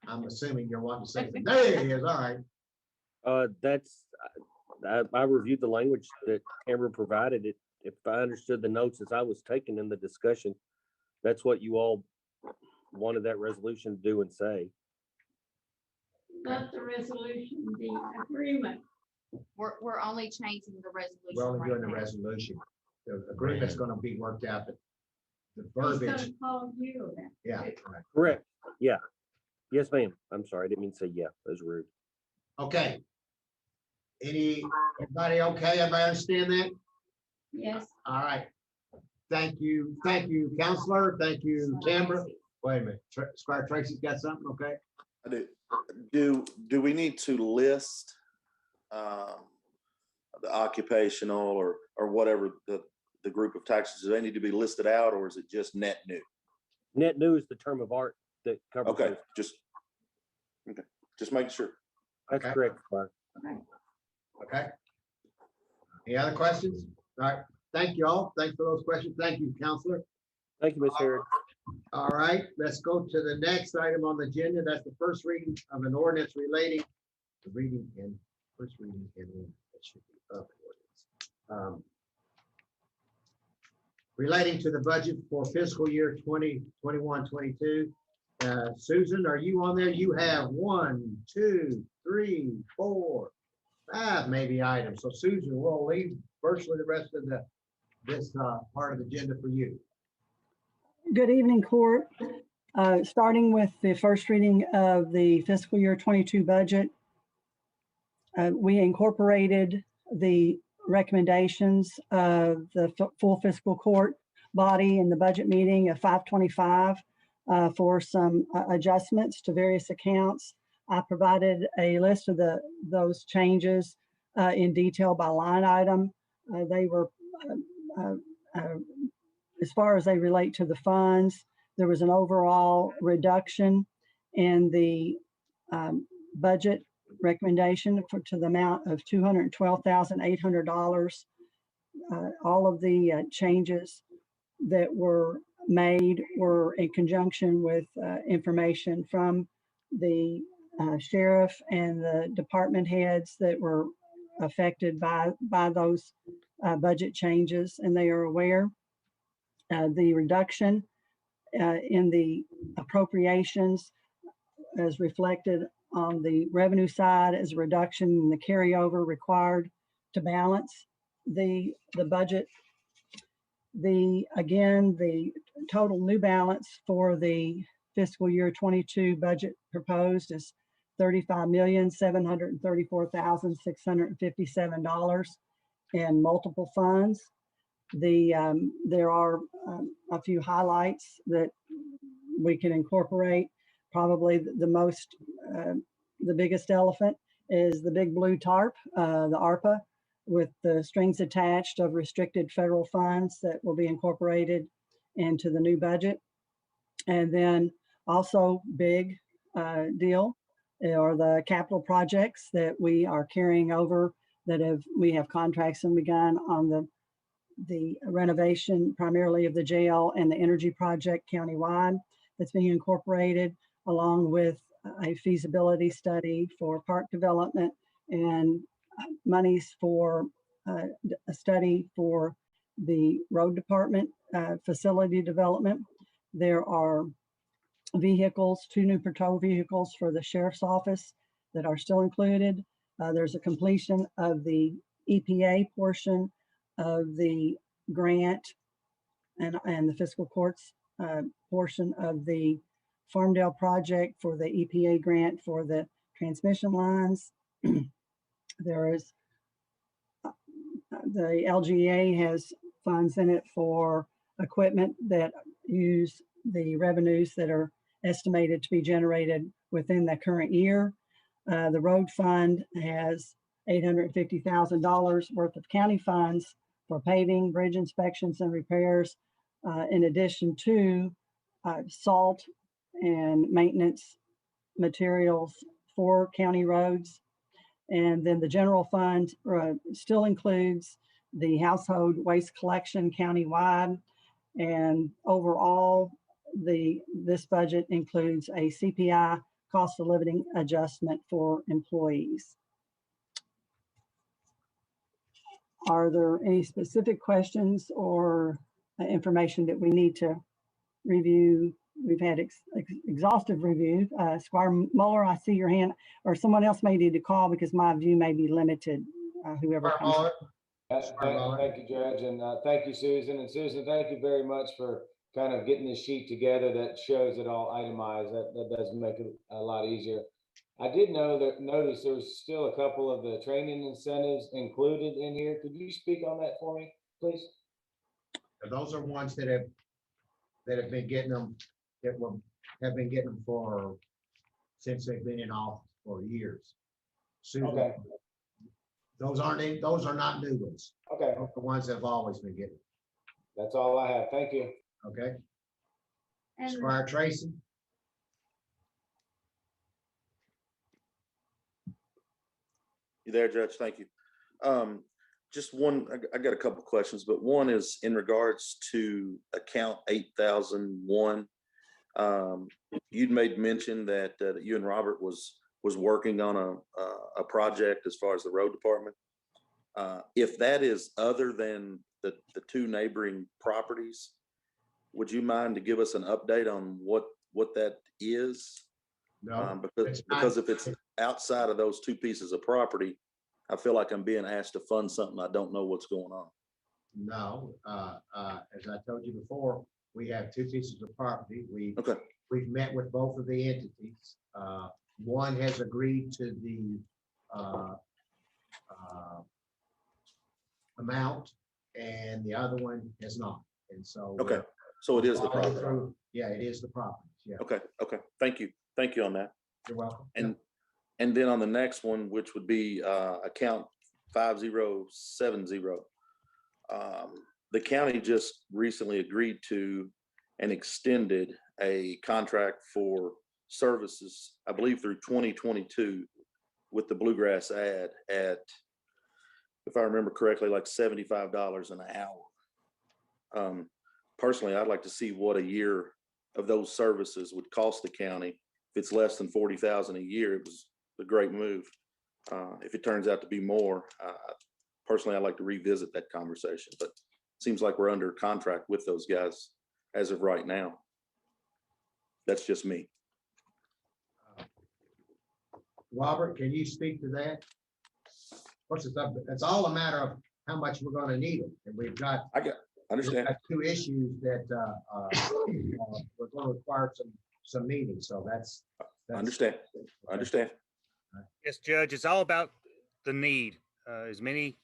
I'm assuming you're wanting to say something. There it is, all right. I reviewed the language that Amber provided. It, if I understood the notes as I was taking in the discussion, that's what you all wanted that resolution to do and say. Not the resolution, the agreement. We're only changing the resolution. We're only right doing the now. resolution. The agreement's gonna be worked out, but the He's verbiage, gonna call you then. yeah. Right. Correct. Yeah. Yes, ma'am. I'm sorry. I didn't mean to say yeah. That was rude. Okay. Everybody okay? Everybody understand that? Yes. All right. Thank you, Counselor. Thank you, Tamara. Wait a minute, Squire Tracy's got something, okay? I do. Do we need to list the occupational or whatever the group of taxes? Do they need to be listed out, or is it just net new? Net new is the term of art that covers. Okay, those. just making sure. That's Okay. correct, Squire. Okay. Any other questions? All right, thank you all. Thanks for those questions. Thank you, Counselor. Thank you, Ms. Harrod. All right, let's go to the next item on the agenda. That's the first reading of an ordinance relating, first reading in, that should be up ordinance. Relating to the budget for fiscal year 2021-22. Susan, are you on there? You have 1, 2, 3, 4, 5 maybe items. So Susan, we'll leave virtually the rest of this part of the agenda for you. Good evening, Court. Starting with the first reading of the fiscal year 22 budget, we incorporated the recommendations of the full fiscal court body in the budget meeting of 5/25 for some adjustments to various accounts. I provided a list of those changes in detail by line item. They were as far as they relate to the funds, there was an overall reduction in the budget recommendation to the amount of $212,800. All of the changes that were made were in conjunction with information from the sheriff and the department heads that were affected by those budget changes, and they are aware. The reduction in the appropriations as reflected on the revenue side is a reduction in the carryover required to balance the budget. The total new balance for the fiscal year 22 budget proposed is $35,734,657 in multiple funds. There are a few highlights that we can incorporate. Probably the biggest elephant is the big blue tarp, the ARPA, with the strings attached of restricted federal funds that will be incorporated into the new budget. And then also big deal are the capital projects that we are carrying over we have contracts and begun on the renovation primarily of the jail and the energy project countywide that's being incorporated, along with a feasibility study for park development and monies for a study for the road department facility development. There are vehicles, 2 new patrol vehicles for the sheriff's office that are still included. There's a completion of the EPA portion of the grant and the fiscal courts portion of the Farmdail project for the EPA grant for the transmission lines. There is the LGA has funds in it for equipment that use the revenues that are estimated to be generated within the current year. The road fund has $850,000 worth of county funds for paving, bridge inspections and repairs, in addition to salt and maintenance materials for county roads. And then the general fund still includes the household waste collection countywide. And overall, this budget includes a CPI cost of living adjustment for employees. Are there any specific questions or information that we need to review? We've had exhaustive review. Squire Muller, I see your hand, or someone else may need to call because my view may be limited. Whoever comes. Thank you, Judge, and thank you, Susan. And Susan, thank you very much for kind of getting this sheet together that shows it all itemized. That does make it a lot easier. I did notice there was still a couple of the training incentives included in here. Could you speak on that for me, please? Those are ones that have been getting them, have been getting them since they've been in office for years. Susan, Okay. those are not new ones. Okay, Those are the ones that have always been getting. that's all I have. Thank you. Okay, And Squire Tracy. You there, Judge? Thank you. Just one, I got a couple questions, but one is in regards to account 8001. You'd made mention that you and Robert was working on a project as far as the road department. If that is other than the two neighboring properties, would you mind to give us an update on what that is? No, Because if it's outside of those two pieces of property, I feel like I'm being asked to fund something I don't know what's going on. no. As I told you before, we have two pieces of property. Okay. We've met with both of the entities. One has agreed to the amount, and the other one has not. And so. Okay. So it is the property. Yeah, it is the property. Yeah, Okay. Thank you on that. you're welcome. And then on the next one, which would be account 5070, the county just recently agreed to and extended a contract for services, I believe through 2022 with the Bluegrass ad at, if I remember correctly, like $75 an hour. Personally, I'd like to see what a year of those services would cost the county. If it's less than 40,000 a year, it was a great move. If it turns out to be more, personally, I'd like to revisit that conversation, but it seems like we're under contract with those guys as of right now. That's just me. Robert, can you speak to that? Of course, it's all a matter of how much we're gonna need them, and we've got Understand. two issues that we're gonna require some meetings, so that's. Understand. Yes, Judge, it's all about the need. As many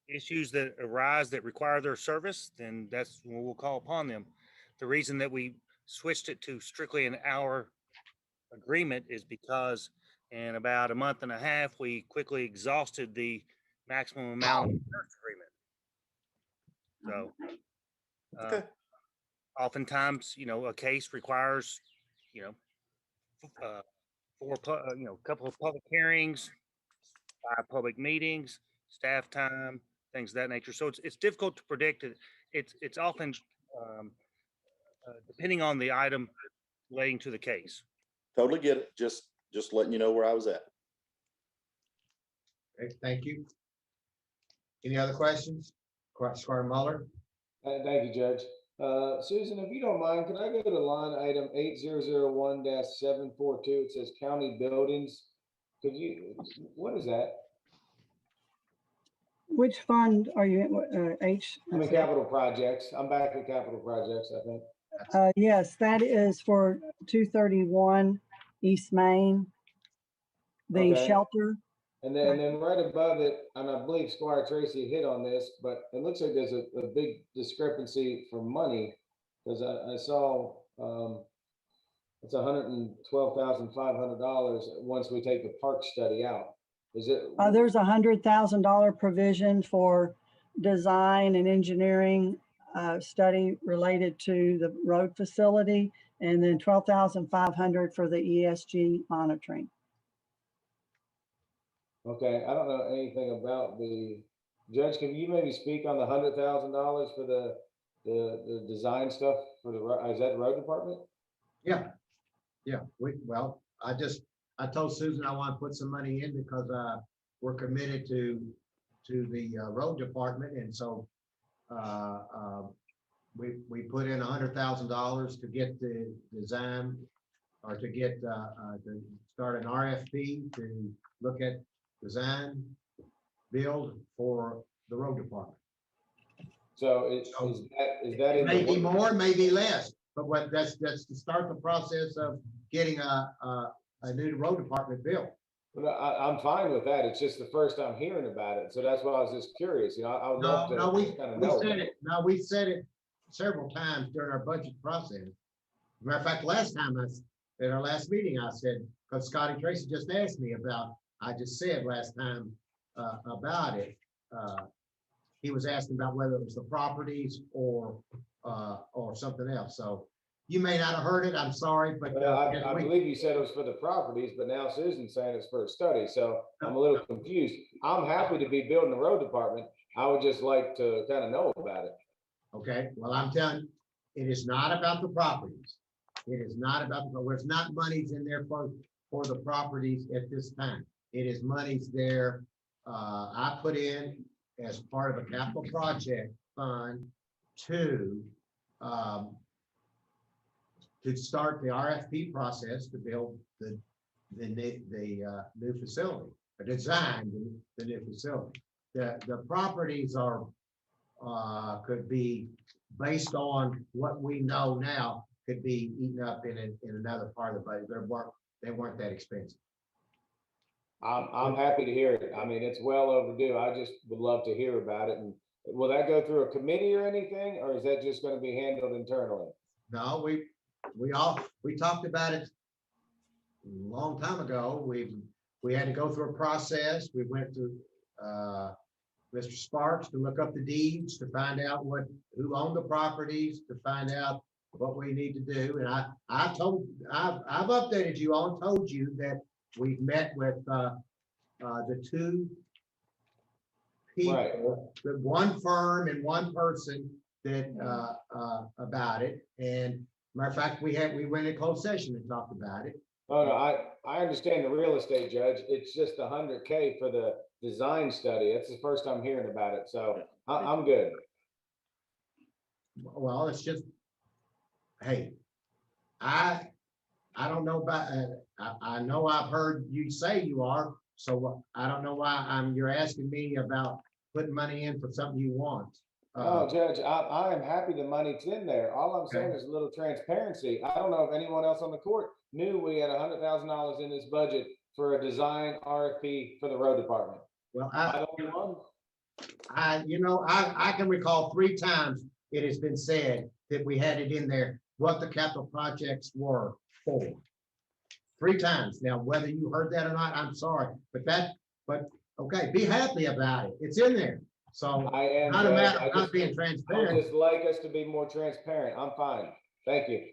issues that arise that require their service, then that's when we'll call upon them. The reason that we switched it to strictly an hour agreement is because in about a month and a half, we quickly exhausted the maximum amount of nurse agreement. So Okay. oftentimes, a case requires, a couple of public hearings, 5 public meetings, staff time, things of that nature. So it's difficult to predict it. It's often depending on the item relating to the case. Totally get it. Just letting you know where I was at. Okay, thank you. Any other questions? Squire Muller? Thank you, Judge. Susan, if you don't mind, can I go to line item 8001-742? It says county buildings. What is that? Which fund are you in? H? I'm in capital projects. I'm back at capital projects, I think. Yes, that is for 231 East Main, the Okay. shelter. And then right above it, and I believe Squire Tracy hit on this, but it looks like there's a big discrepancy for money, because I saw it's $112,500 once we take the park study out. Is it? There's $100,000 provision for design and engineering study related to the road facility, and then $12,500 for the ESG monitoring. Okay, I don't know anything about the, Judge, can you maybe speak on the $100,000 for the design stuff for the, is that the road department? Yeah. I told Susan I want to put some money in because we're committed to the road department, and so we put in $100,000 to get the design, or to get to start an RFP to look at design build for the road department. So is that in Maybe the more, maybe less, but that's to start the process of getting a new road department built. Well, I'm fine with that. It's just the first I'm hearing about it. So that's why I was just curious, I would love No, to we kind of we know. said it. No, we said it several times during our budget process. Matter of fact, last time at our last meeting, I said, because Scotty Tracy just asked me about, I just said last time about it. He was asking about whether it was the properties or something else. So you may not have heard it. I'm sorry, but Well, I believe you said it was for the properties, but now Susan's saying it's for a study. So I'm a little confused. I'm happy to be building the road department. I would just like to kind of know about it. okay, well, I'm telling you, it is not about the properties. It is not about, there's not monies in there for the properties at this time. It is monies there. I put in as part of a capital project fund to start the RFP process to build the new facility, or design the new facility. The properties are could be, based on what we know now, could be eaten up in another part of the budget. They weren't that expensive. I'm happy to hear it. I mean, it's well overdue. I just would love to hear about it. And will that go through a committee or anything, or is that just going to be handled internally? No, we talked about it a long time ago. We had to go through a process. We went to Mr. Sparks to look up the deeds, to find out who owned the properties, to find out what we need to do. And I've updated you all, told you that we've met with the two people, the one firm and one person that about it. And matter of fact, we went in closed session and talked about it. Oh, no, I understand the real estate, Judge. It's just $100K for the design study. That's the first I'm hearing about it. So I'm good. Well, it's just, hey, I don't know about, I know I've heard you say you are, so I don't know why you're asking me about putting money in for something you want. Oh, Judge, I am happy the money's in there. All I'm saying is a little transparency. I don't know if anyone else on the court knew we had $100,000 in this budget for a design RFP for the road department. Well, I don't know. I can recall 3 times it has been said that we had it in there, what the capital projects were for. 3 times. Now, whether you heard that or not, I'm sorry, but okay, be happy about it. It's in there. So I am, not a Judge. matter of not being I would transparent. just like us to be more transparent. I'm fine. Thank you.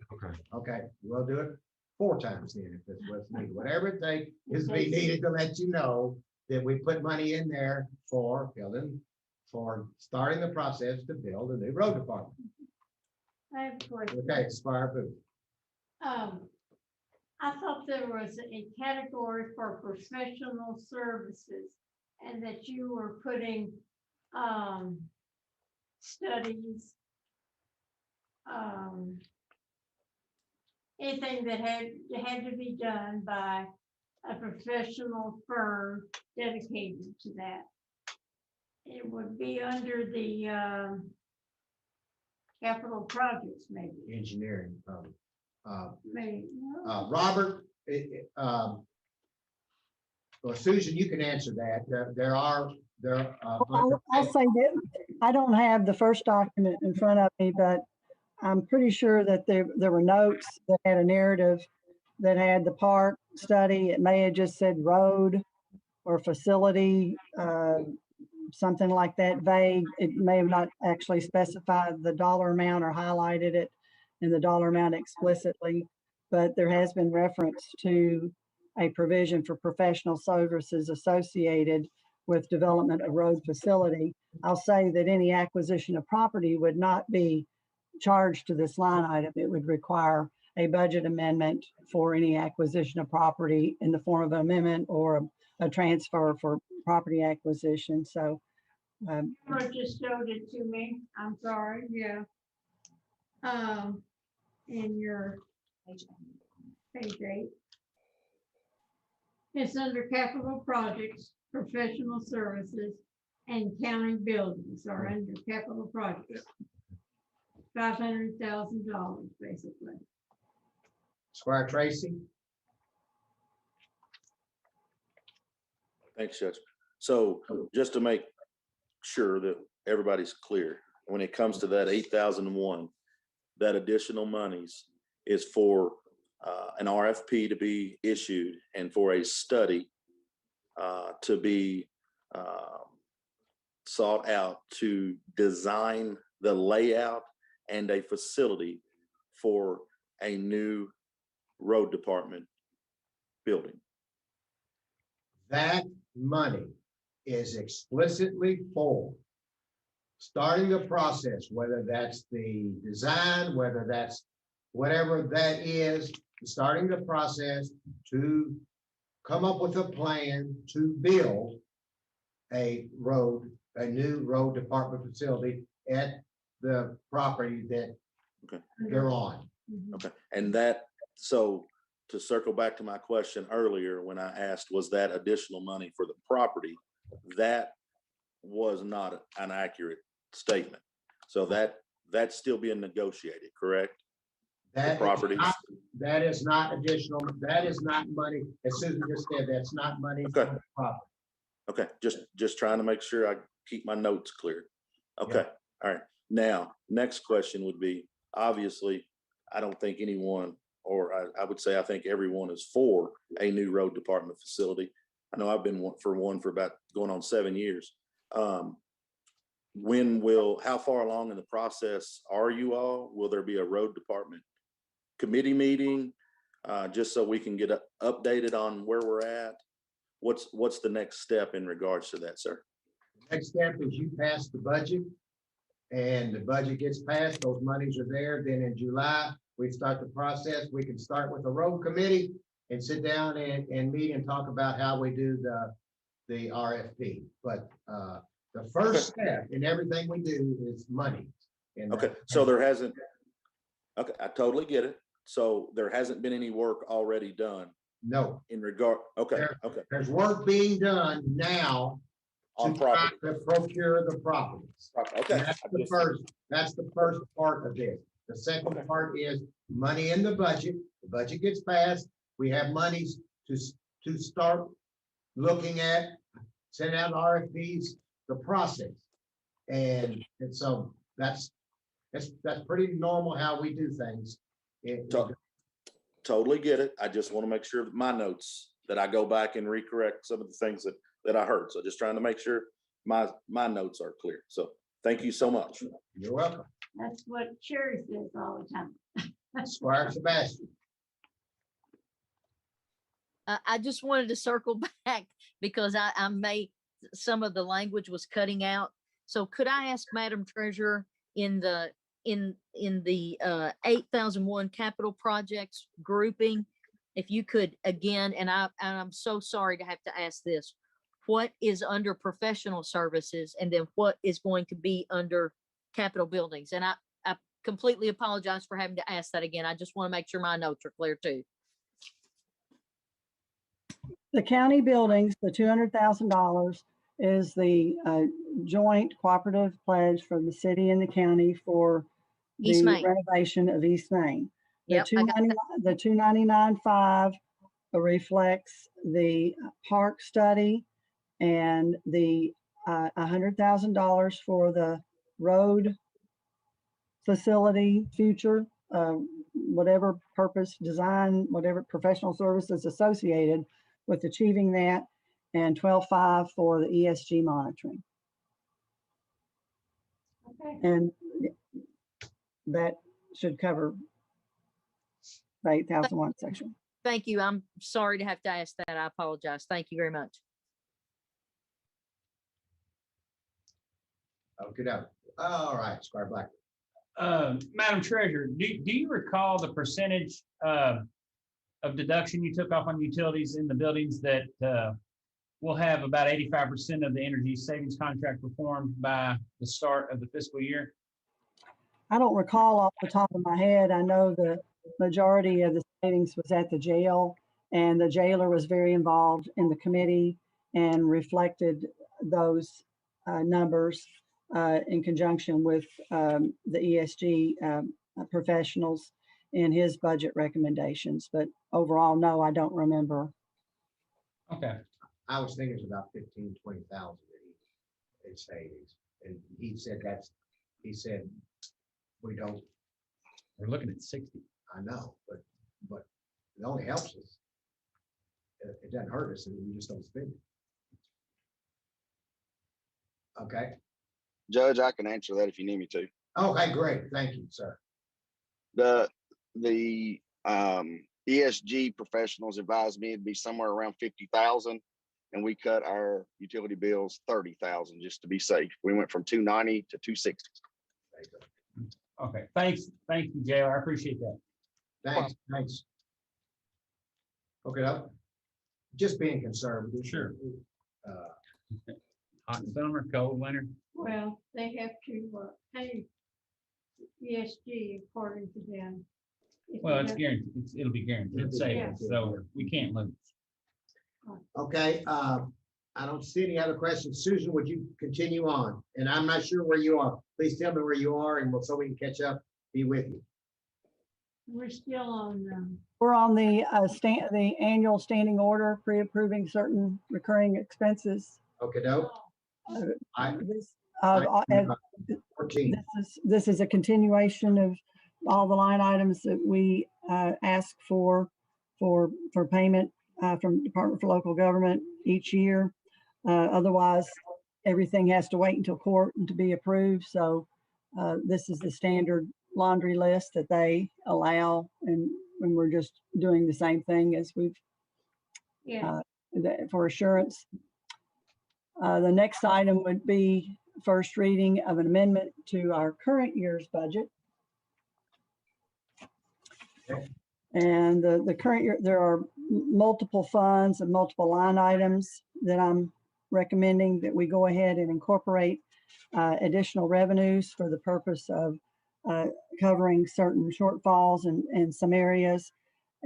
Okay, we'll do it 4 times then if that's what's needed. Whatever it takes is be needed to let you know that we put money in there for starting the process to build a new road department. I have a question. Okay, Spire Booth. I thought there was a category for professional services and that you were putting studies, anything that had to be done by a professional firm dedicated to that. It would be under the capital projects, maybe. Engineering, probably. Maybe. No. Robert, well, Susan, you can answer that. I'll say that I don't have the first document in front of me, but I'm pretty sure that there were notes that had a narrative that had the park study. It may have just said road or facility, something like that, vague. It may have not actually specified the dollar amount or highlighted it in the dollar amount explicitly, but there has been reference to a provision for professional services associated with development of road facility. I'll say that any acquisition of property would not be charged to this line item. It would require a budget amendment for any acquisition of property in the form of an amendment or a transfer for property acquisition. So You just showed it to me. I'm sorry. Yeah. In your page 8. It's under capital projects, professional services, and county buildings are under capital projects. $500,000 basically. Squire Tracy. Thanks, Judge. So just to make sure that everybody's clear, when it comes to that 8,001, that additional monies is for an RFP to be issued and for a study to be sought out to design the layout and a facility for a new road department building. That money is explicitly for starting the process, whether that's the design, whether that's whatever that is, starting the process to come up with a plan to build a new road department facility at the property that Okay. they're on. Okay. And that, so to circle back to my question earlier, when I asked, was that additional money for the property? That was not an accurate statement. So that's still being negotiated, correct? That properties. That is not additional, that is not money, as Susan just said, that's not money for Okay. the property. Okay, just trying to make sure I keep my notes clear. Okay, all right. Now, next question would be, obviously, I don't think anyone, or I would say I think everyone is for a new road department facility. I know I've been for one for about going on 7 years. How far along in the process are you all? Will there be a road department committee meeting? Just so we can get updated on where we're at? What's the next step in regards to that, sir? Next step is you pass the budget and the budget gets passed, those monies are there. Then in July, we start the process. We can start with the road committee and sit down and meet and talk about how we do the RFP. But the first step in everything we do is money. And Okay, so there hasn't, okay, I totally get it. So there hasn't been any work already done No, in regard, okay, okay, there's work being done now on to try property. to procure the properties. Okay. That's the first part of this. The second Okay. part is money in the budget. The budget gets passed. We have monies to start looking at, send out RFPs, the process. And so that's pretty normal how we do things. Totally get it. I just want to make sure that my notes, that I go back and recorrect some of the things that I heard. So just trying to make sure my notes are clear. So thank you so much. You're welcome. That's what Sherry says all the time. Squire Sebastian. I just wanted to circle back because I may, some of the language was cutting out. So could I ask Madam Treasurer in the 8001 capital projects grouping, if you could again, and I'm so sorry to have to ask this, what is under professional services and then what is going to be under capital buildings? And I completely apologize for having to ask that again. I just want to make sure my notes are clear too. The county buildings, the $200,000 is the joint cooperative pledge from the city and the county for East the Main. renovation of East Main. The Yep, I got that. the 299.5 reflects the park study and the $100,000 for the road facility future, whatever purpose, design, whatever professional services associated with achieving that, and 12.5 for the ESG monitoring. Okay. And that should cover the 8001 section. Thank you. I'm sorry to have to ask that. I apologize. Thank you very much. Okay, now, all right, Squire Black. Madam Treasurer, do you recall the percentage of deduction you took off on utilities in the buildings that will have about 85% of the energy savings contract performed by the start of the fiscal year? I don't recall off the top of my head. I know the majority of the savings was at the jail, and the jailer was very involved in the committee and reflected those numbers in conjunction with the ESG professionals in his budget recommendations. But overall, no, I don't remember. Okay. I was thinking it's about 15,000-20,000 that he in savings. And he said we don't, We're looking at 60. I know, but it only helps us. It doesn't hurt us, and we just don't spend it. Okay. Judge, I can answer that if you need me to. Okay, great. Thank you, sir. The ESG professionals advised me it'd be somewhere around 50,000, and we cut our utility bills 30,000 just to be safe. We went from 290 to 260. Okay, thanks. Thank you, JR. I appreciate that. Thanks. Okay, now, just being conservative. Sure. Uh, Hot summer, cold winter. Well, they have to pay ESG according to them. If Well, they it's have- guaranteed. It'll be guaranteed savings, so we can't lose. Okay, I don't see any other questions. Susan, would you continue on? And I'm not sure where you are. Please tell me where you are, and so we can catch up, be with you. We're still on, We're on the the annual standing order, pre-approving certain recurring expenses. Okay, doke. This, I- as 14. this is a continuation of all the line items that we ask for payment from Department for Local Government each year. Otherwise, everything has to wait until court to be approved. So this is the standard laundry list that they allow, and we're just doing the same thing as we've yeah, for assurance. The next item would be first reading of an amendment to our current year's budget. Okay. And the current year, there are multiple funds and multiple line items that I'm recommending that we go ahead and incorporate additional revenues for the purpose of covering certain shortfalls in some areas,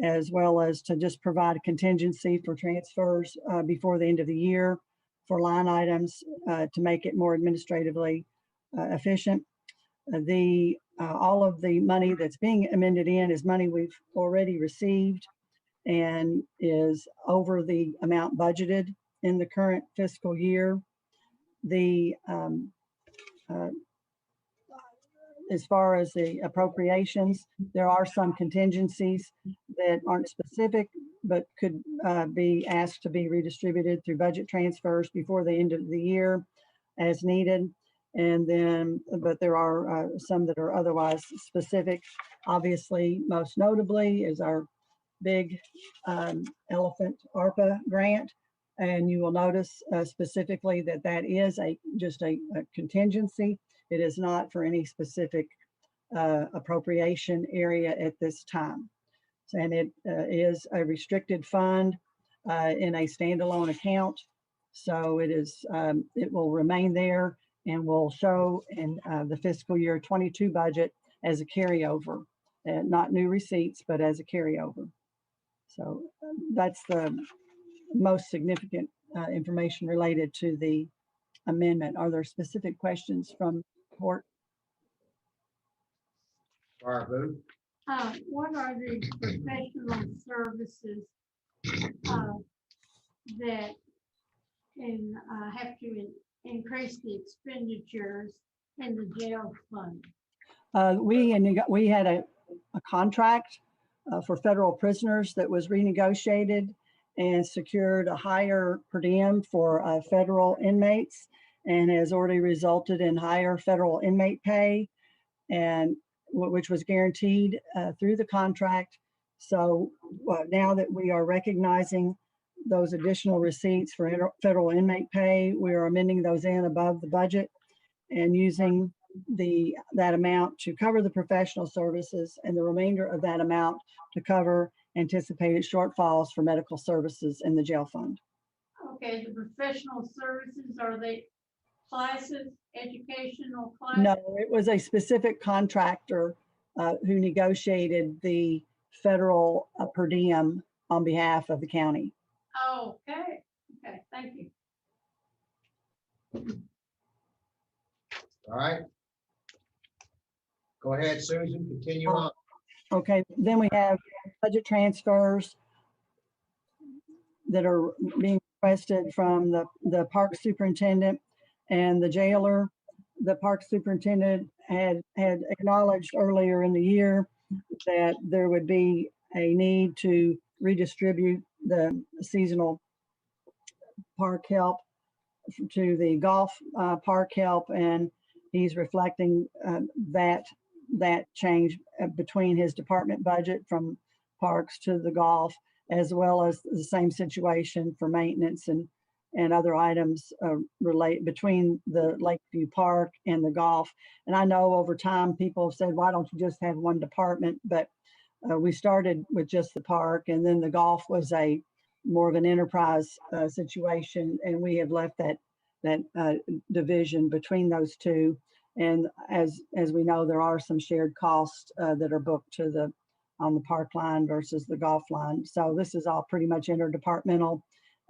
as well as to just provide a contingency for transfers before the end of the year for line items to make it more administratively efficient. All of the money that's being amended in is money we've already received and is over the amount budgeted in the current fiscal year. As far as the appropriations, there are some contingencies that aren't specific, but could be asked to be redistributed through budget transfers before the end of the year as needed. And then, but there are some that are otherwise specific. Obviously, most notably is our big elephant ARPA grant. And you will notice specifically that that is just a contingency. It is not for any specific appropriation area at this time. And it is a restricted fund in a standalone account. So it is, it will remain there and will show in the fiscal year 22 budget as a carryover, not new receipts, but as a carryover. So that's the most significant information related to the amendment. Are there specific questions from court? Barbara, what are the professional services that can have to increase the expenditures in the jail fund? We had a contract for federal prisoners that was renegotiated and secured a higher per diem for federal inmates, and has already resulted in higher federal inmate pay, and which was guaranteed through the contract. So now that we are recognizing those additional receipts for federal inmate pay, we are amending those in above the budget and using that amount to cover the professional services and the remainder of that amount to cover anticipated shortfalls for medical services in the jail fund. Okay, the professional services, are they classes, educational classes? No, it was a specific contractor who negotiated the federal per diem on behalf of the county. Okay, okay, thank you. all right. Go ahead, Susan, continue on. Okay, then we have budget transfers that are being requested from the park superintendent and the jailer. The park superintendent had acknowledged earlier in the year that there would be a need to redistribute the seasonal park help to the golf park help, and he's reflecting that change between his department budget from parks to the golf, as well as the same situation for maintenance and other items relate between the Lakeview Park and the golf. And I know over time people have said, why don't you just have one department? But we started with just the park, and then the golf was a more of an enterprise situation, and we have left that division between those two. And as we know, there are some shared costs that are booked to on the park line versus the golf line. So this is all pretty much interdepartmental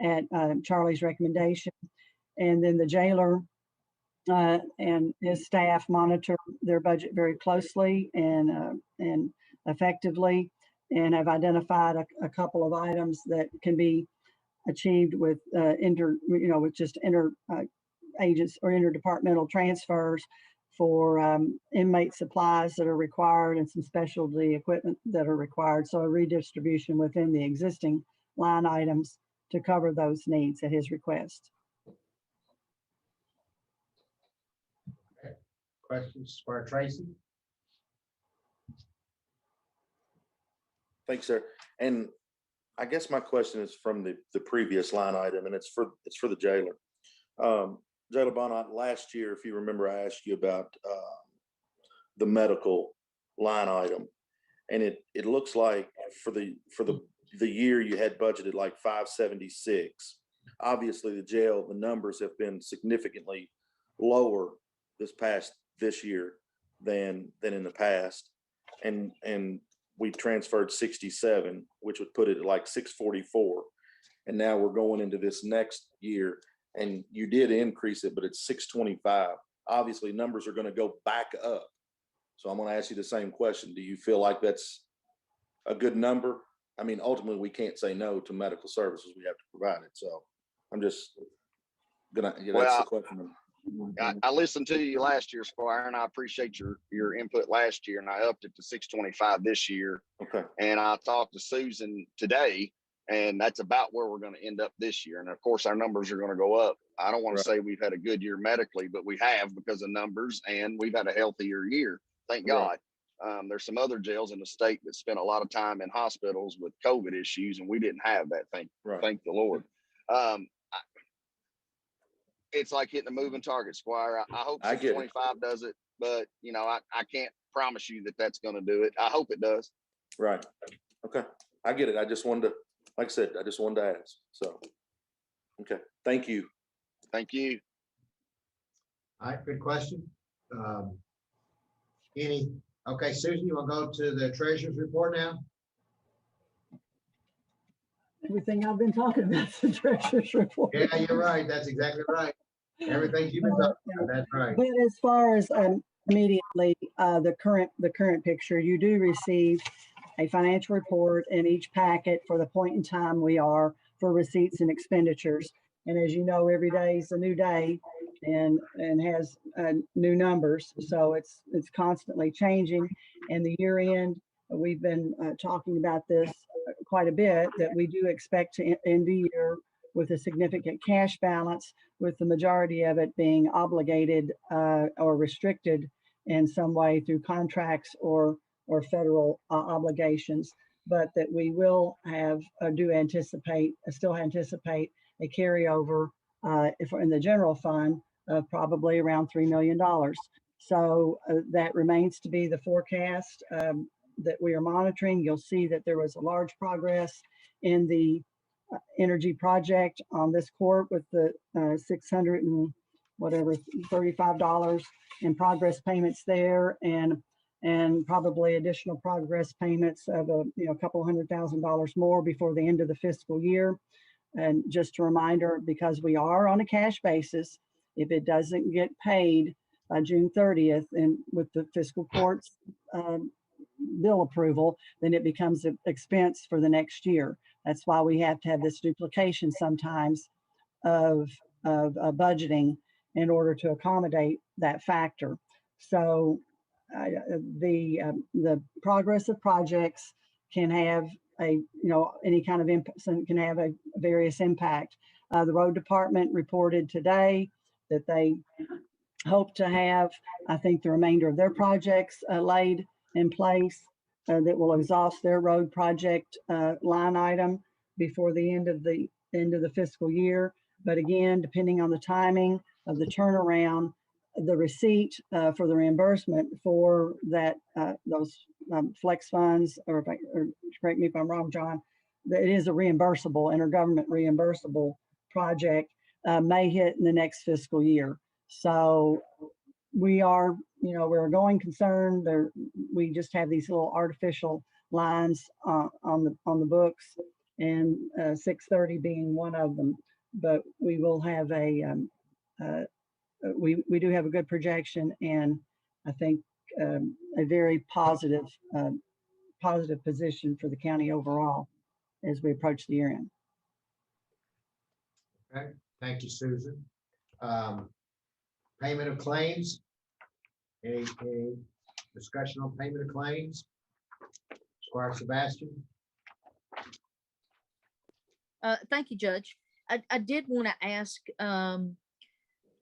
at Charlie's recommendation. And then the jailer and his staff monitor their budget very closely and effectively, and have identified a couple of items that can be achieved with with just agents or interdepartmental transfers for inmate supplies that are required and some specialty equipment that are required. So a redistribution within the existing line items to cover those needs at his request. Okay. Questions for Tracy? Thanks, sir. And I guess my question is from the previous line item, and it's for the jailer. Jailer Bonnet, last year, if you remember, I asked you about the medical line item, and it looks like for the year you had budgeted like 576. Obviously, the jail, the numbers have been significantly lower this year than in the past, and we transferred 67, which would put it at like 644, and now we're going into this next year. And you did increase it, but it's 625. Obviously, numbers are going to go back up. So I'm going to ask you the same question. Do you feel like that's a good number? I mean, ultimately, we can't say no to medical services. We have to provide it. So I'm just going to, that's the question. I listened to you last year, Squire, and I appreciate your input last year, and I upped it to 625 this year. Okay. And I talked to Susan today, and that's about where we're going to end up this year. And of course, our numbers are going to go up. I don't want to say we've had a good year medically, but we have because of numbers, and we've had a healthier year. Thank God. There's some other jails in the state that spent a lot of time in hospitals with COVID issues, and we didn't have that. Thank the Lord. It's like hitting a moving target, Squire. I hope 625 does it, but I can't promise you that that's going to do it. I hope it does. Right. Okay. I get it. I just wanted to, like I said, I just wanted to ask. So, okay. Thank you. Thank you. All right, good question. Okay, Susan, you want to go to the treasurer's report now? Everything I've been talking about is the treasurer's report. Yeah, you're right. That's exactly right. Everything you've been talking about, that's right. But as far as immediately the current picture, you do receive a financial report in each packet for the point in time we are for receipts and expenditures. And as you know, every day is a new day and has new numbers. So it's constantly changing. And the year end, we've been talking about this quite a bit, that we do expect to end the year with a significant cash balance, with the majority of it being obligated or restricted in some way through contracts or federal obligations, but that we will have, still anticipate a carryover in the general fund of probably around $3 million. So that remains to be the forecast that we are monitoring. You'll see that there was a large progress in the energy project on this court with the $635 in progress payments there, and probably additional progress payments of a couple $100,000 more before the end of the fiscal year. And just a reminder, because we are on a cash basis, if it doesn't get paid by June 30th and with the fiscal court's bill approval, then it becomes an expense for the next year. That's why we have to have this duplication sometimes of budgeting in order to accommodate that factor. So the progress of projects can have any kind of can have a various impact. The road department reported today that they hope to have, I think, the remainder of their projects laid in place that will exhaust their road project line item before the end of the fiscal year. But again, depending on the timing of the turnaround, the receipt for the reimbursement for that those flex funds, or correct me if I'm wrong, John, that it is a reimbursable, intergovernment reimbursable project, may hit in the next fiscal year. So we are, we're a going concern. We just have these little artificial lines on the books, and 630 being one of them. But we will have we do have a good projection, and I think a very positive position for the county overall as we approach the year end. Okay, thank you, Susan. Payment of claims. A discussion on payment of claims. Squire Sebastian. Thank you, Judge. I did want to ask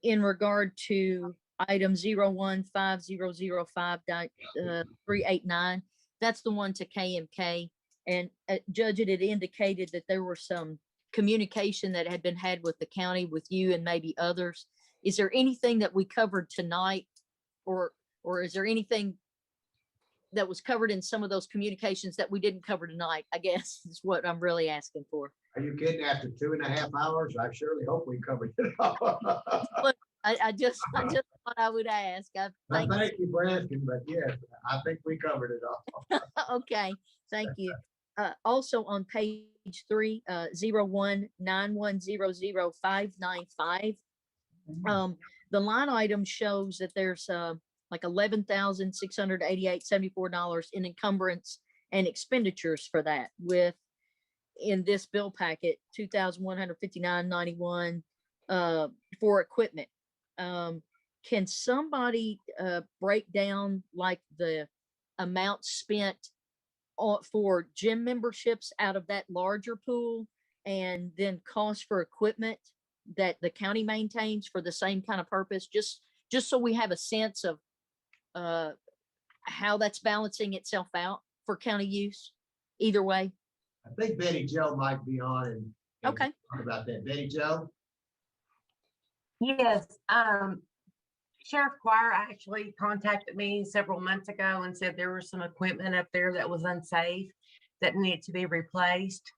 in regard to item 015005.389. That's the one to KMK. And Judge, it had indicated that there were some communication that had been had with the county, with you and maybe others. Is there anything that we covered tonight, or is there anything that was covered in some of those communications that we didn't cover tonight? I guess is what I'm really asking for. Are you kidding? After 2.5 hours, I surely hope we covered it all. Look, I just thought I would ask. Thank you for asking, but yes, I think we covered it all. Okay, thank you. Also on page 3, 0191000595. The line item shows that there's like $11,688.74 in encumbrance and expenditures for that, with in this bill packet $2,159.91 for equipment. Can somebody break down like the amount spent for gym memberships out of that larger pool, and then cost for equipment that the county maintains for the same kind of purpose, just so we have a sense of how that's balancing itself out for county use either way? I think Betty Jo might be on and Okay. talk about that. Betty Jo? Yes, Sheriff Squire actually contacted me several months ago and said there was some equipment up there that was unsafe that needed to be replaced.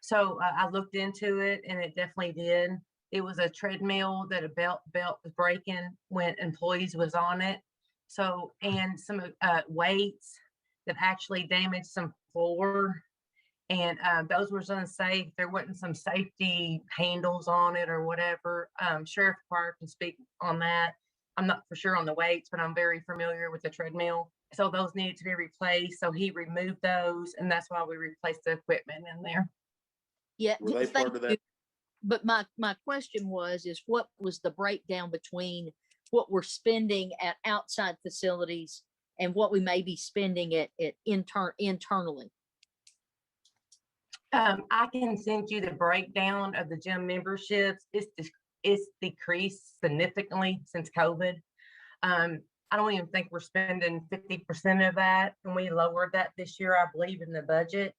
So I looked into it, and it definitely did. It was a treadmill that a belt was breaking when employees was on it. So, and some weights that actually damaged some floor, and those were unsafe. There wasn't some safety handles on it or whatever. Sheriff Squire can speak on that. I'm not for sure on the weights, but I'm very familiar with the treadmill. So those needed to be replaced. So he removed those, and that's why we replaced the equipment in there. Yeah. Were they part of that? But my question is what was the breakdown between what we're spending at outside facilities and what we may be spending at internally? I can send you the breakdown of the gym memberships. It's decreased significantly since COVID. I don't even think we're spending 50% of that, and we lowered that this year, I believe, in the budget.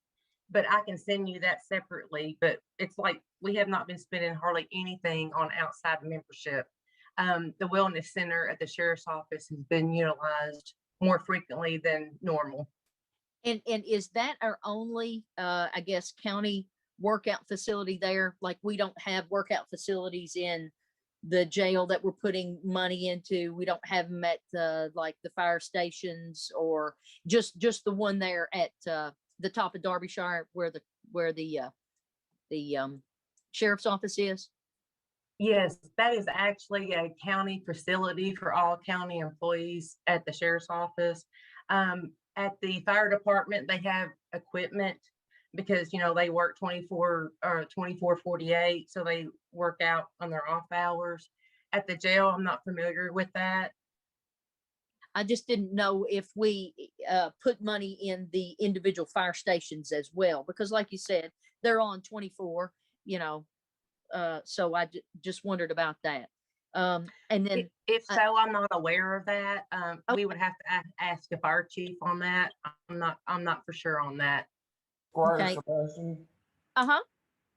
But I can send you that separately. But it's like we have not been spending hardly anything on outside membership. The wellness center at the sheriff's office has been utilized more frequently than normal. And is that our only, I guess, county workout facility there? Like, we don't have workout facilities in the jail that we're putting money into. We don't have them at like the fire stations, or just the one there at the top of Derbyshire where the sheriff's office is. Yes, that is actually a county facility for all county employees at the sheriff's office. At the fire department, they have equipment because, you know, they work 24/48, so they work out on their off hours. At the jail, I'm not familiar with that. I just didn't know if we put money in the individual fire stations as well, because like you said, they're on 24, you know, so I just wondered about that. And then If so, I'm not aware of that. We would have to ask the fire chief on that. I'm not for sure on that. Squire Okay. Sebastian, uh-huh.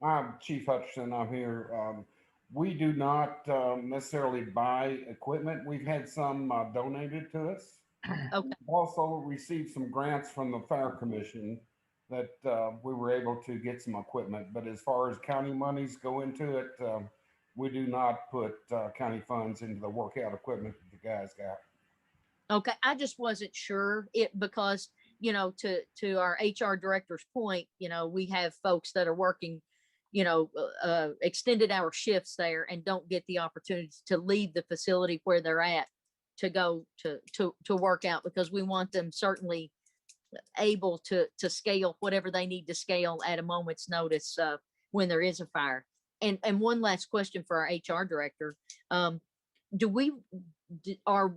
I'm Chief Hutchinson. I'm here. We do not necessarily buy equipment. We've had some donated to us. Okay. We've also received some grants from the Fire Commission that we were able to get some equipment. But as far as county monies go into it, we do not put county funds into the workout equipment that the guys got. Okay, I just wasn't sure it because, you know, to our HR director's point, you know, we have folks that are working, you know, extended hour shifts there and don't get the opportunity to leave the facility where they're at to go to work out, because we want them certainly able to scale whatever they need to scale at a moment's notice when there is a fire. And one last question for our HR director. Are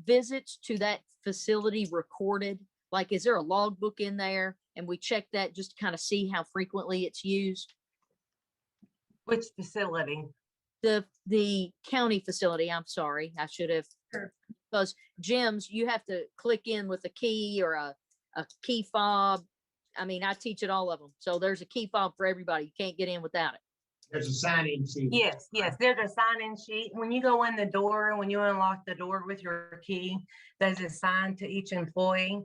visits to that facility recorded? Like, is there a logbook in there and we check that just to kind of see how frequently it's used? Which facility? The county facility. I'm sorry, I should have. Sure. Because gyms, you have to click in with a key or a key fob. I mean, I teach at all of them. So there's a key fob for everybody. You can't get in without it. There's a sign-in sheet. Yes, there's a sign-in sheet. When you go in the door, when you unlock the door with your key, there's a sign to each employee.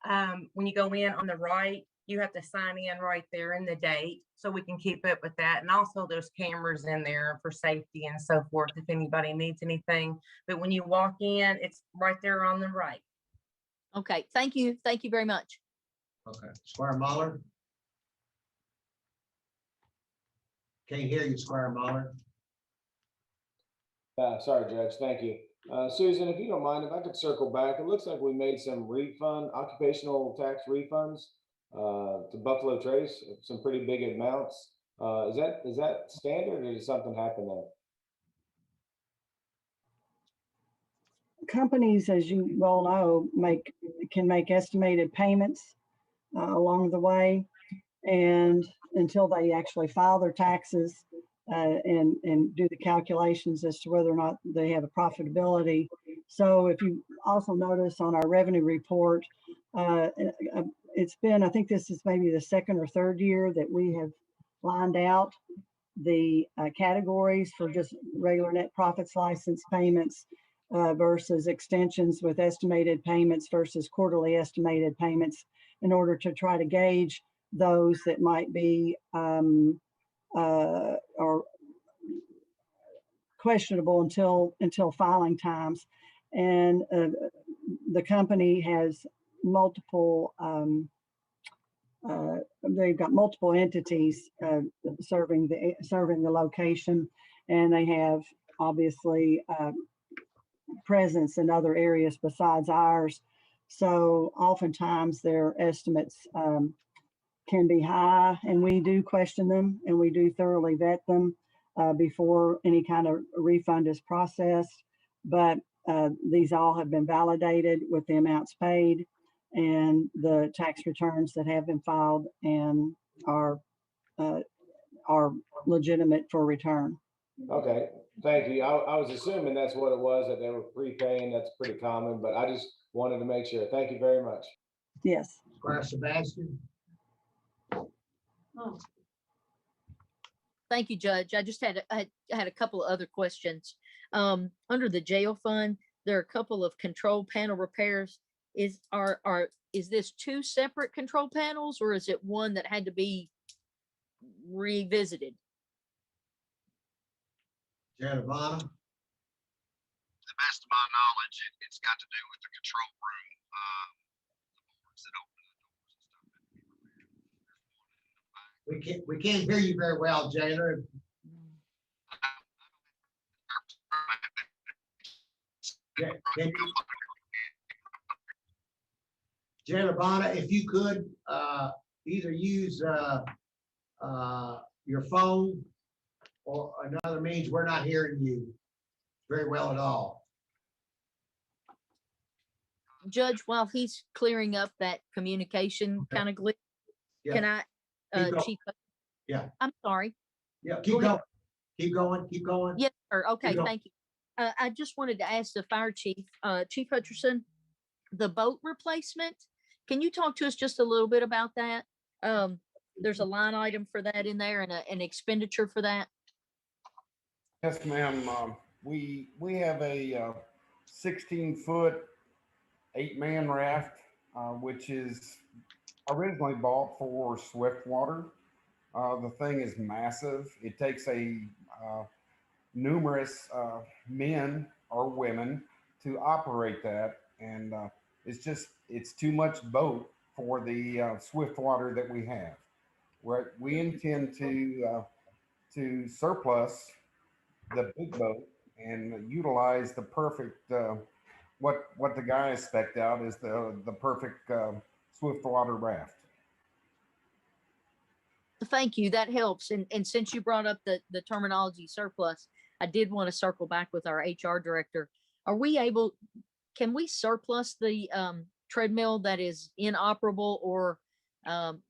When you go in on the right, you have to sign in right there in the date, so we can keep up with that. And also there's cameras in there for safety and so forth if anybody needs anything. But when you walk in, it's right there on the right. Okay, thank you. Thank you very much. Okay, Squire Mahler? Can't hear you, Squire Mahler. Sorry, Judge. Thank you. Susan, if you don't mind, if I could circle back, it looks like we made some occupational tax refunds to Buffalo Trace, some pretty big amounts. Is that standard, or did something happen there? Companies, as you well know, can make estimated payments along the way, and until they actually file their taxes and do the calculations as to whether or not they have a profitability. So if you also notice on our revenue report, it's been, I think this is maybe the second or third year that we have lined out the categories for just regular net profits license payments versus extensions with estimated payments versus quarterly estimated payments, in order to try to gauge those that might be or questionable until filing times. And the company has multiple they've got multiple entities serving the location, and they have obviously presence in other areas besides ours. So oftentimes their estimates can be high, and we do question them and we do thoroughly vet them before any kind of refund is processed. But these all have been validated with the amounts paid and the tax returns that have been filed and are legitimate for return. Okay, thank you. I was assuming that's what it was, that they were prepaying. That's pretty common, but I just wanted to make sure. Thank you very much. Yes. Squire Sebastian? Oh, Thank you, Judge. I just had a couple of other questions. Under the jail fund, there are a couple of control panel repairs. Is this two separate control panels, or is it one that had to be revisited? Jared Ivana? To the best of my knowledge, it's got to do with the control room. The boards that open the doors and stuff. We can't hear you very well, Jailer. Jailer Ivana, if either use your phone or another means. We're not hearing you very well at all. Judge, while he's clearing up that communication Okay. kind of glitch, Yeah. can I, Keep going. Chief? Yeah. I'm sorry. Yeah, keep Go ahead. going. Keep going. Keep going. Yes, sir. Okay, going. thank you. I just wanted to ask the fire chief, Chief Hutcherson, the boat replacement. Can you talk to us just a little bit about that? There's a line item for that in there and an expenditure for that. Yes, ma'am. We have a 16-foot, 8-man raft, which is originally bought for Swiftwater. The thing is massive. It takes numerous men or women to operate that, and it's too much boat for the Swiftwater that we have. We intend to surplus the big boat and utilize the perfect what the guy has spec'd out is the perfect Swiftwater raft. Thank you. That helps. And since you brought up the terminology surplus, I did want to circle back with our HR director. Can we surplus the treadmill that is inoperable, or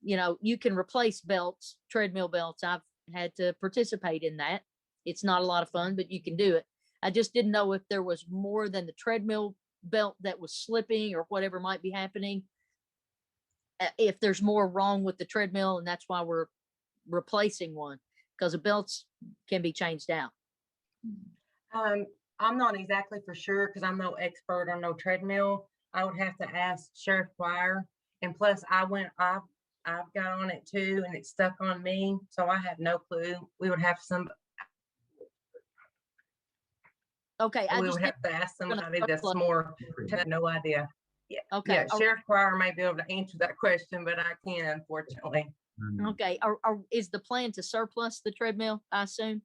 you can replace belts, treadmill belts. I've had to participate in that. It's not a lot of fun, but you can do it. I just didn't know if there was more than the treadmill belt that was slipping or whatever might be happening. If there's more wrong with the treadmill, and that's why we're replacing one, because the belts can be changed out. I'm not exactly for sure because I'm no expert on no treadmill. I would have to ask Sheriff Dwyer, and plus I've got on it too, and it's stuck on me, so I have no clue. We would have Okay, we would have to ask somebody that's more. Have no idea. Yeah. Okay. Yeah, Sheriff Dwyer may be able to answer that question, but I can't, unfortunately. Okay. Is the plan to surplus the treadmill, I assume?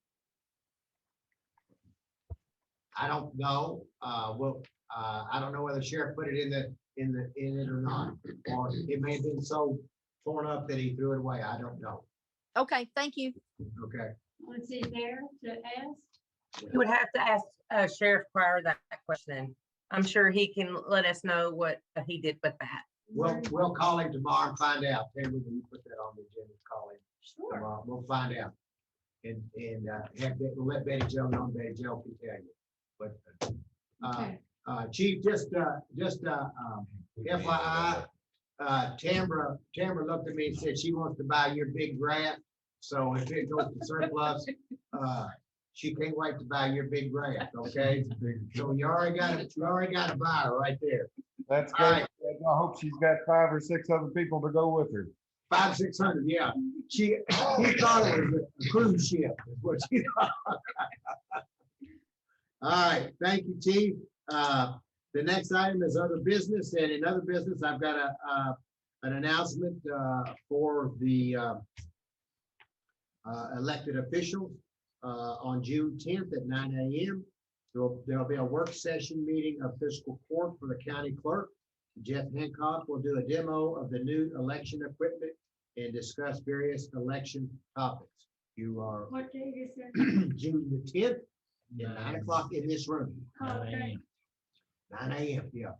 I don't know. I don't know whether the sheriff put it in it or not, or it may have been so torn up that he threw it away. I don't know. Okay, thank you. Okay. Was he there to ask? You would have to ask Sheriff Dwyer that question. I'm sure he can let us know what he did with that. We'll call him tomorrow and find out. Tammy, will you put that on the agenda? Call him Sure. tomorrow. We'll find out. And we'll let Betty Jo know. Betty Jo can tell you. But Okay. Chief, just FYI, Tamara looked at me and said she wants to buy your big raft. So if it goes to surplus, she can't wait to buy your big raft. Okay, so you already got a buyer right there. That's All great. right. I hope she's got 5 or 6 other people to go with her. 500-600, yeah. She thought it was a cruise ship. Is what she thought. All right, thank you, Chief. The next item is other business, and in other business, I've got an announcement for the elected officials on June 10th at 9 a.m. There'll be a work session meeting of Fiscal Court for the county clerk. Jeff Hancock will do a demo of the new election equipment and discuss various election topics. You are What date is it? June the 10th at 9 o'clock in this room. Okay. 9 a.m. Yeah.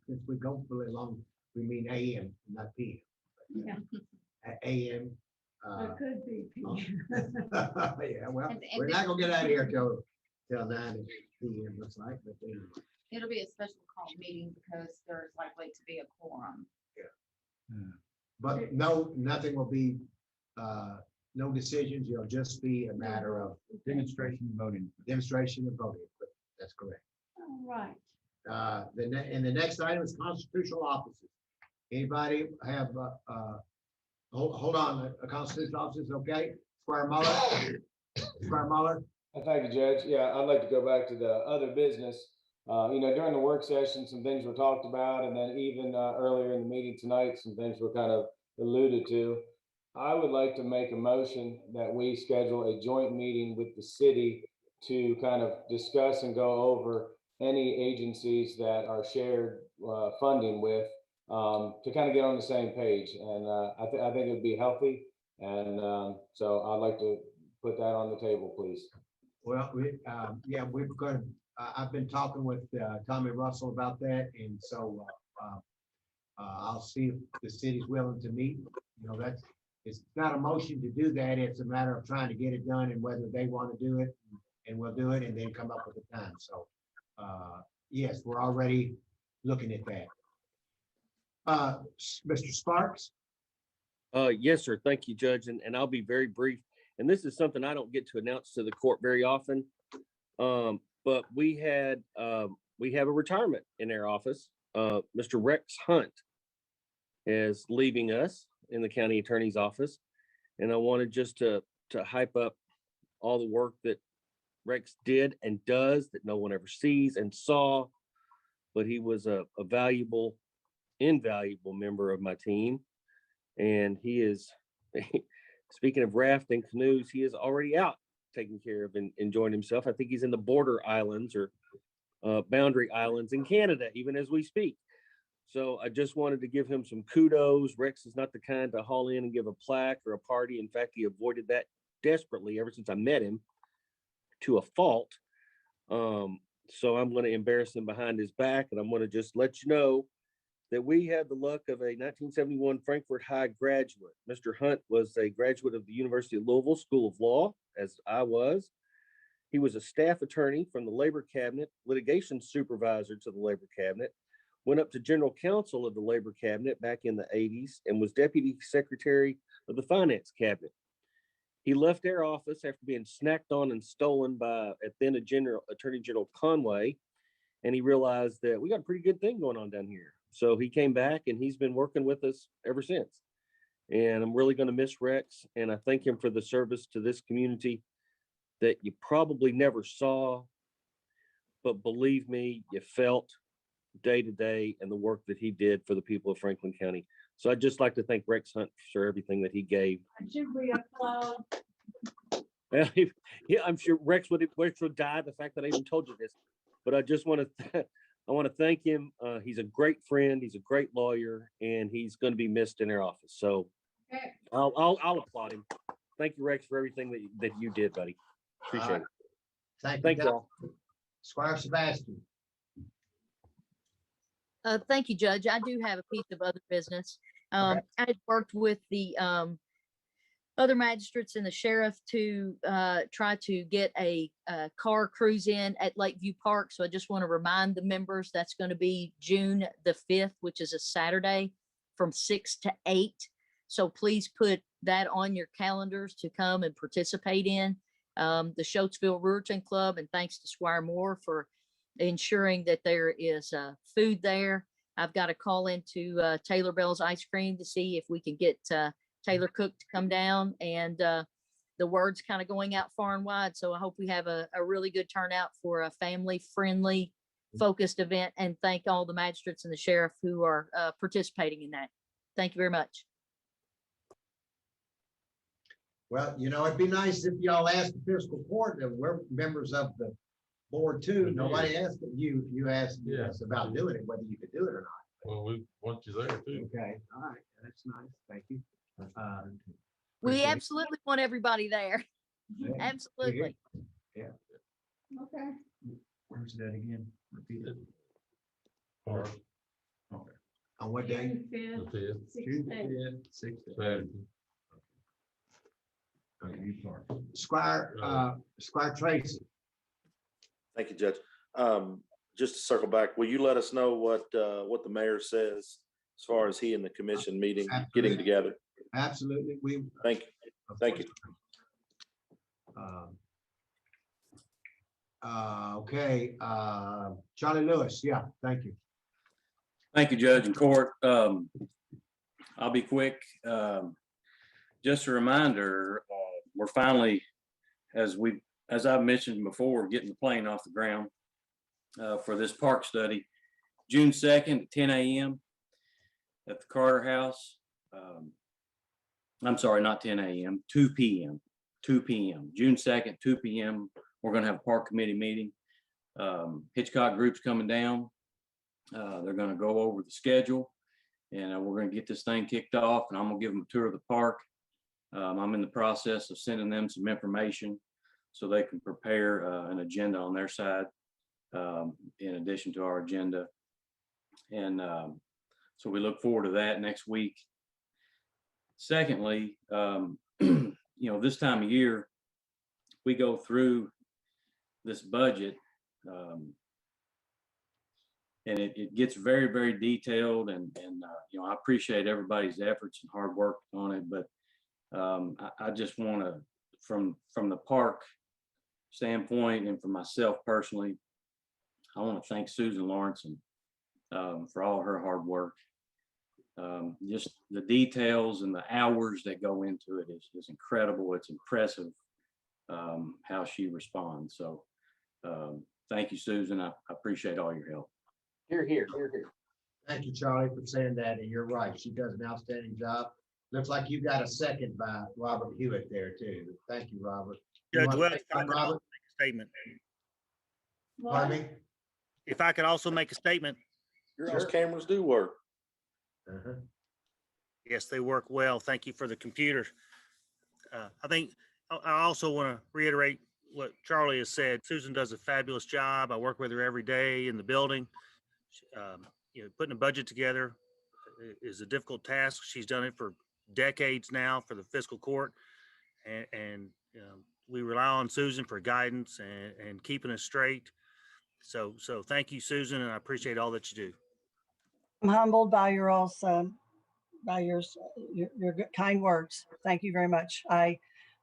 Since we go for a long, we mean a.m., not p.m. Yeah. A.m. It could be. Yeah, well, And we're not gonna get out of here till 9 p.m. looks like, but anyway. It'll be a special call meeting because there's likely to be a quorum. But nothing will be, no decisions. It'll just be a matter of Demonstration voting. demonstration of voting. That's correct. All right. And the next item is constitutional offices. Anybody have, hold on, a constitutional offices, okay? Squire Muller? Squire Muller? Thank you, Judge. Yeah, I'd like to go back to the other business. During the work session, some things were talked about, and then even earlier in the meeting tonight, some things were kind of alluded to. I would like to make a motion that we schedule a joint meeting with the city to kind of discuss and go over any agencies that are shared funding with to kind of get on the same page. And I think it'd be healthy. And so I'd like to put that on the table, please. Well, yeah, we've got, I've been talking with Tommy Russell about that, and so I'll see if the city's willing to meet. You know, it's not a motion to do that. It's a matter of trying to get it done and whether they want to do it, and we'll do it and then come up with a time. So, yes, we're already looking at that. Mr. Sparks? Yes, sir. Thank you, Judge. And I'll be very brief. And this is something I don't get to announce to the court very often. But we have a retirement in our office. Mr. Rex Hunt is leaving us in the county attorney's office. And I wanted just to hype up all the work that Rex did and does that no one ever sees and saw, but he was a valuable, invaluable member of my team. And he is, speaking of rafting canoes, he is already out taking care of and enjoying himself. I think he's in the border islands or boundary islands in Canada, even as we speak. So I just wanted to give him some kudos. Rex is not the kind to haul in and give a plaque or a party. In fact, he avoided that desperately ever since I met him, to a fault. So I'm going to embarrass him behind his back, and I'm going to just let you know that we had the luck of a 1971 Frankfurt High graduate. Mr. Hunt was a graduate of the University of Louisville School of Law, as I was. He was a staff attorney from the Labor Cabinet, litigation supervisor to the Labor Cabinet, went up to general counsel of the Labor Cabinet back in the 80s, and was deputy secretary of the Finance Cabinet. He left their office after being snacked on and stolen by then Attorney General Conway, and he realized that we got a pretty good thing going on down here. So he came back, and he's been working with us ever since. And I'm really going to miss Rex, and I thank him for the service to this community that you probably never saw, but believe me, you felt day to day, and the work that he did for the people of Franklin County. So I'd just like to thank Rex Hunt for everything that he gave. Should we applaud? Yeah, I'm sure Rex would die the fact that I even told you this, but I just want to I want to thank him. He's a great friend. He's a great lawyer, and he's going to be missed in our office. So Okay. I'll applaud him. Thank you, Rex, for everything that you did, buddy. Appreciate it. Thank you, y'all. Squire Sebastian. Thank you, Judge. I do have a piece of other business. I had worked with the other magistrates and the sheriff to try to get a car cruise in at Lakeview Park. So I just want to remind the members that's going to be June the 5th, which is a Saturday, from 6 to 8. So please put that on your calendars to come and participate in. The Shoatsville Ruritan Club, and thanks to Squire Moore for ensuring that there is food there. I've got to call into Taylor Bell's Ice Cream to see if we can get Taylor Cook to come down, and the word's kind of going out far and wide. So I hope we have a really good turnout for a family friendly focused event, and thank all the magistrates and the sheriff who are participating in that. Thank you very much. Well, you know, it'd be nice if y'all asked the fiscal court, and we're members of the board too. Nobody asked you. You asked us about doing it, whether you could do it or not. Well, we want you there too. Okay, all right, that's nice. Thank you. We absolutely want everybody there. Yeah. Absolutely. Okay. Where's that again? Repeat it. Or On what day? June the 5th, fifth, 6 days. Saturday. Squire Tracy. Thank you, Judge. Just to circle back, will you let us know what the mayor says as far as he and the commission meeting, getting together? Absolutely. Thank you. Thank you. Okay, Charlie Lewis. Yeah, thank you. Thank you, Judge and Court. I'll be quick. Just a reminder, we're finally, as I've mentioned before, getting the plane off the ground for this park study, June 2nd at 10 a.m. at the Carter House. I'm sorry, not 10 a.m., 2 p.m., June 2nd, 2 p.m. We're going to have a park committee meeting. Hitchcock Group's coming down. They're going to go over the schedule And we're gonna get this thing kicked off, and I'm gonna give them a tour of the park. I'm in the process of sending them some information so they can prepare an agenda on their side, in addition to our agenda. And so we look forward to that next week. Secondly, this time of year, we go through this budget, and it gets very, very detailed, and I appreciate everybody's efforts and hard work on it, but I just want to, from the park standpoint and for myself personally, I want to thank Susan Lawrence for all her hard work. Just the details and the hours that go into it is incredible. It's impressive how she responds. So thank you, Susan. I appreciate all your help. Here, here. Thank you, Charlie, for saying that, and you're right. She does an outstanding job. Looks like you got a second by Robert Hewitt there too. Thank you, Robert. You Judge wanna Wells, say if I something, could also Robert? make a statement. Pardon me? If I could also make a statement, Your cameras do work. Uh-huh. yes, they work well. Thank you for the computer. I think I also want to reiterate what Charlie has said. Susan does a fabulous job. I work with her every day in the building. Putting a budget together is a difficult task. She's done it for decades now for the fiscal court, and we rely on Susan for guidance and keeping us straight. So thank you, Susan, and I appreciate all that you do. I'm humbled by your all's, by your kind words. Thank you very much.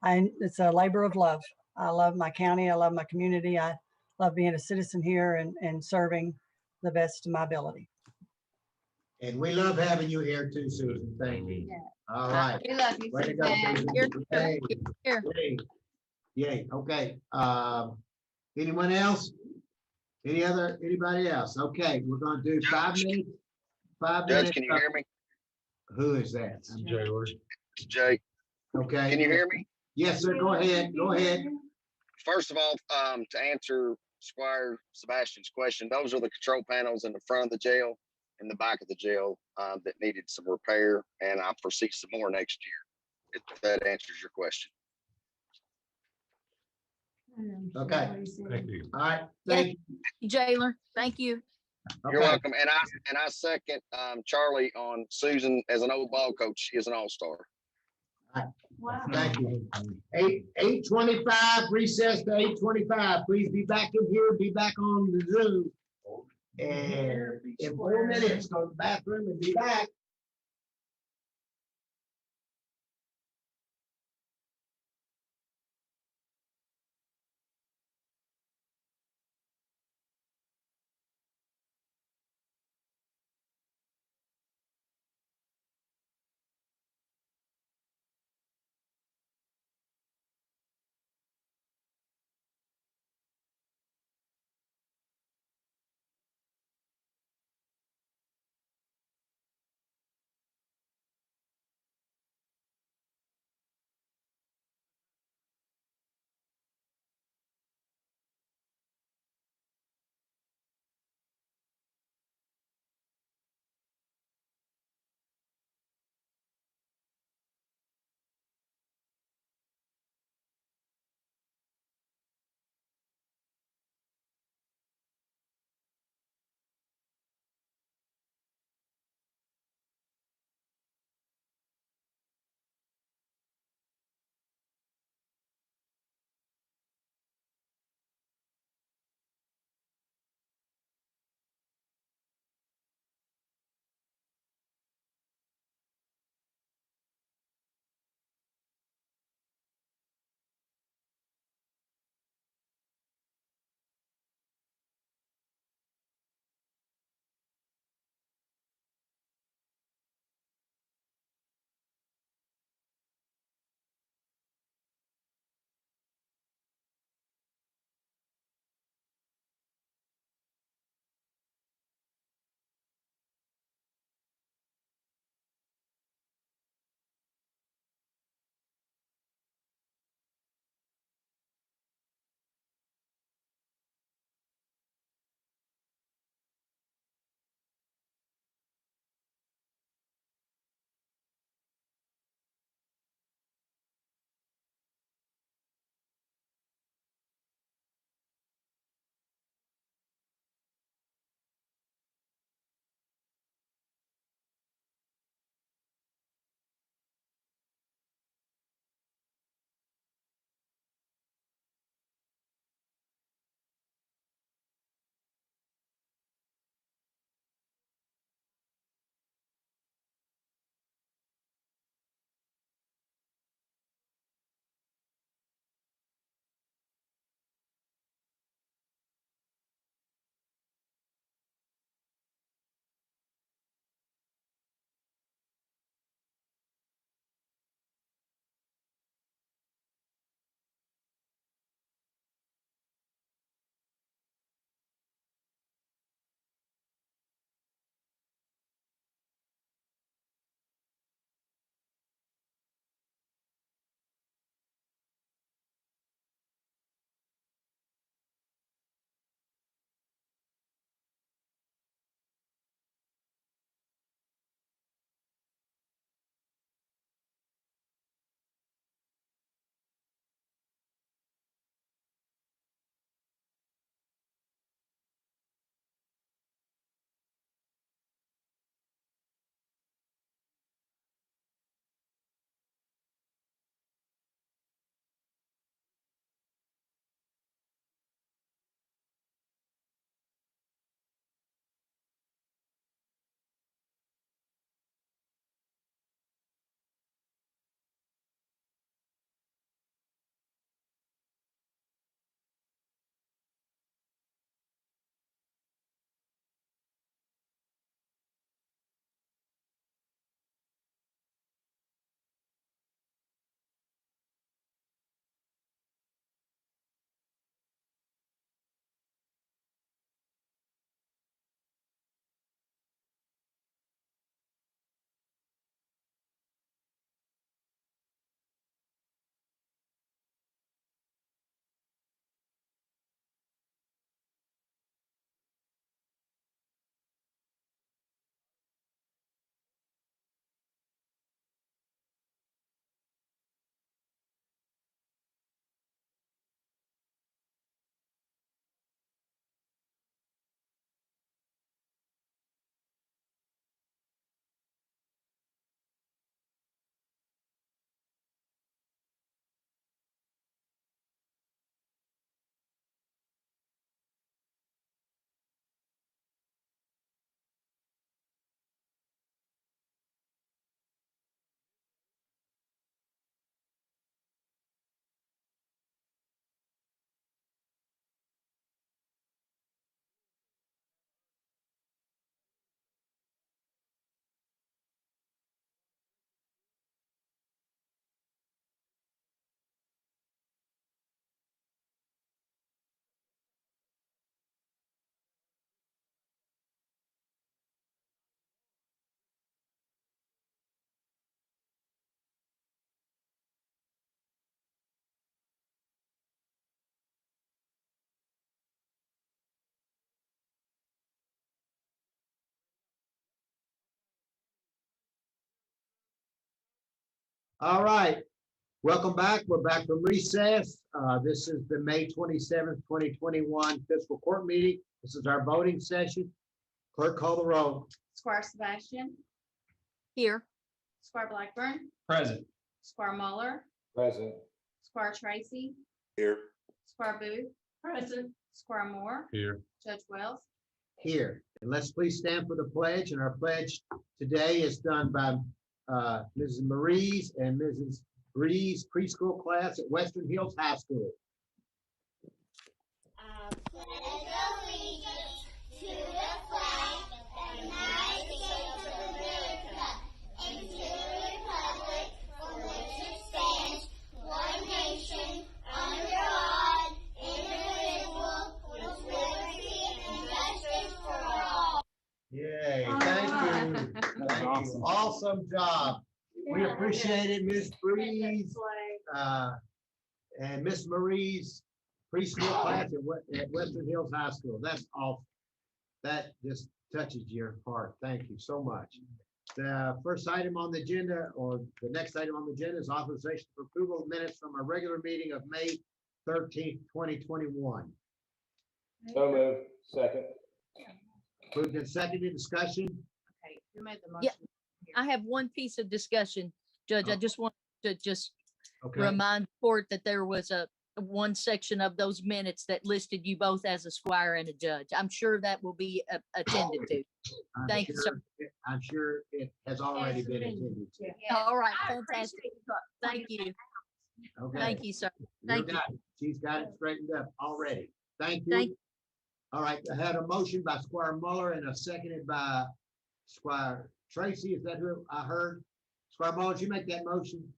It's a labor of love. I love my county. I love my community. I love being a citizen here and serving the best of my ability. And we love having you here too, Susan. Thank you. All right. We love you. Way to go, Suzanne. Susan. Here, Yay. here. Yay. Yay. Okay. Anyone else? Anybody else? Okay, we're gonna do 5 minutes. 5 minutes. Judge, can you hear me? Who is that? It's Jake. Okay. Can you hear me? Yes, sir. Go ahead. Go ahead. First of all, to answer Squire Sebastian's question, those are the control panels in the front of the jail and the back of the jail that needed some repair, and I foresee some more next year, if that answers your question. Okay. Thank you. All right. Thank you. Jailer, thank you. You're Okay. welcome. And I second Charlie on Susan as an old ball coach. She is an all-star. Wow. Thank you. 8:25, recess to 8:25. Please be back in here, be back on the Zoom. And in 4 minutes, go to the bathroom and be back. All right. Welcome back. We're back from recess. This is the May 27th, 2021 Fiscal Court meeting. This is our voting session. Clerk, call the roll. Squire Sebastian, Here. Squire Blackburn, Present. Squire Muller, Present. Squire Tracy, Here. Squire Booth. Present. Squire Moore, Here. Judge Wells. Here. And let's please stand for the pledge. And our pledge today is done by Mrs. Marie's and Mrs. Bree's preschool class at Western Hills High School. Pledge allegiance to the flag of the United States of America and to the republic for which it stands, one nation, under God, indivisible, with liberty and justice for all. Yay, thank you. Thank you. Awesome job. We appreciate it, Miss Breeze, and Miss Marie's preschool class at Western Hills High School. That's awesome. That just touches your heart. Thank you so much. The first item on the agenda, or the next item on the agenda, is authorization for approval of minutes from our regular meeting of May 13th, 2021. So moved. Second. Moved and seconded, discussion. Okay, who made the Yeah. motion? I have one piece of discussion, Judge. I just want to just Okay. remind the court that there was one section of those minutes that listed you both as a squire and a judge. I'm sure that will be attended to. Thank you, sir. I'm sure it has already been attended to. All right, I fantastic. appreciate you. Thank you. Okay. Thank you, sir. You Thank got it. She's got it straightened up already. Thank Thank you. All right, I had a motion by Squire Muller and a seconded by Squire Tracy. Is that who I heard? Squire Muller, did you make that motion?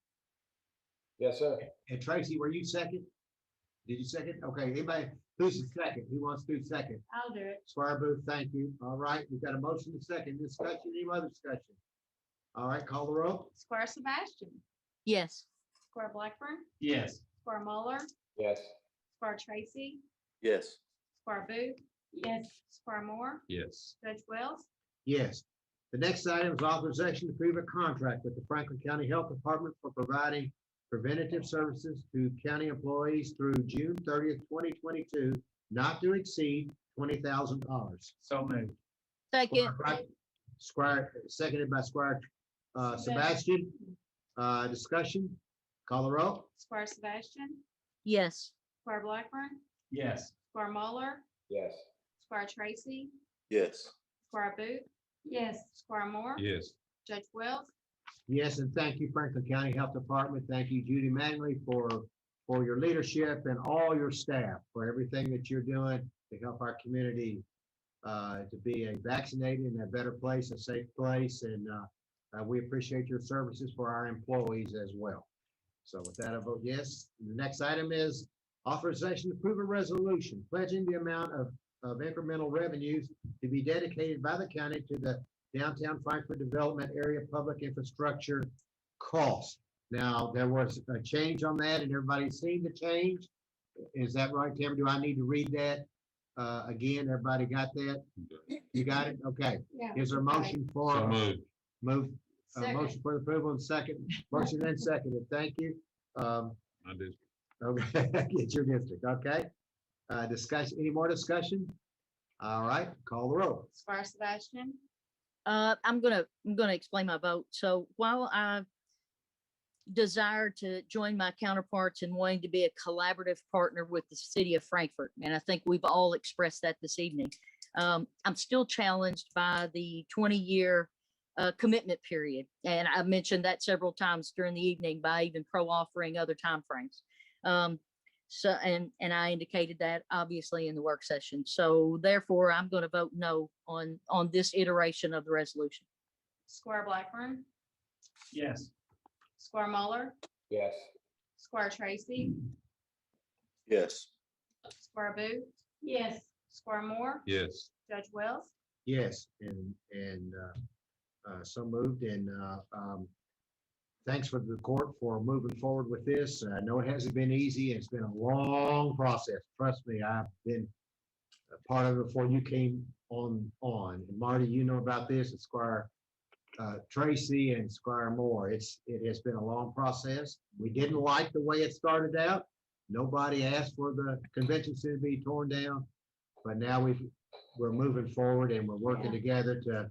Yes, sir. And Tracy, were you second? Did you second? Okay, anybody, who's the second? Who wants to do second? I'll do it. Squire Booth, thank you. All right, we've got a motion to second. Discussion, any other discussion? All right, call the roll. Squire Sebastian, Yes. Squire Blackburn, Yes. Squire Muller, Yes. Squire Tracy, Yes. Squire Booth. Yes. Squire Moore, Yes. Judge Wells. Yes. The next item is authorization to approve a contract with the Franklin County Health Department for providing preventative services to county employees through June 30th, 2022, not to exceed $20,000. So moved. Second. Squire, seconded by Squire Sebastian. Discussion, call the roll. Squire Sebastian, Yes. Squire Blackburn, Yes. Squire Muller, Yes. Squire Tracy, Yes. Squire Booth. Yes. Squire Moore, Yes. Judge Wells. Yes, and thank you, Franklin County Health Department. Thank you, Judy Manley, for your leadership and all your staff for everything that you're doing to help our community to be a vaccinated and a better place, a safe place. And we appreciate your services for our employees as well. So with that, I vote yes. The next item is authorization to approve a resolution pledging the amount of incremental revenues to be dedicated by the county to the downtown Frankfurt Development Area Public Infrastructure cost. Now, there was a change on that and everybody's seen the change. Is that right, Tim? Do I need to read that again? Everybody got that? You got it? Okay. Yeah. Is there a motion So for moved. motion for the approval and second, motion and seconded. Thank you. I did. Okay, get your district, okay? Discussion, any more discussion? All right, call the roll. Squire Sebastian, I'm gonna explain my vote. So while I desire to join my counterparts in wanting to be a collaborative partner with the city of Frankfurt, and I think we've all expressed that this evening, I'm still challenged by the 20-year commitment period. And I mentioned that several times during the evening by even offering other timeframes. So, and I indicated that obviously in the work session. So therefore, I'm going to vote no on this iteration of the resolution. Squire Blackburn, Yes. Squire Muller, Yes. Squire Tracy, Yes. Squire Booth. Yes. Squire Moore, Yes. Judge Wells. Yes, and so moved, and thanks for the court for moving forward with this. I know it hasn't been easy. It's been a long process. Trust me, I've been a part of it before you came on. And Marty, you know about this. It's Squire Tracy and Squire Moore. It has been a long process. We didn't like the way it started out. Nobody asked for the convention center to be torn down, but now we're moving forward and we're working together to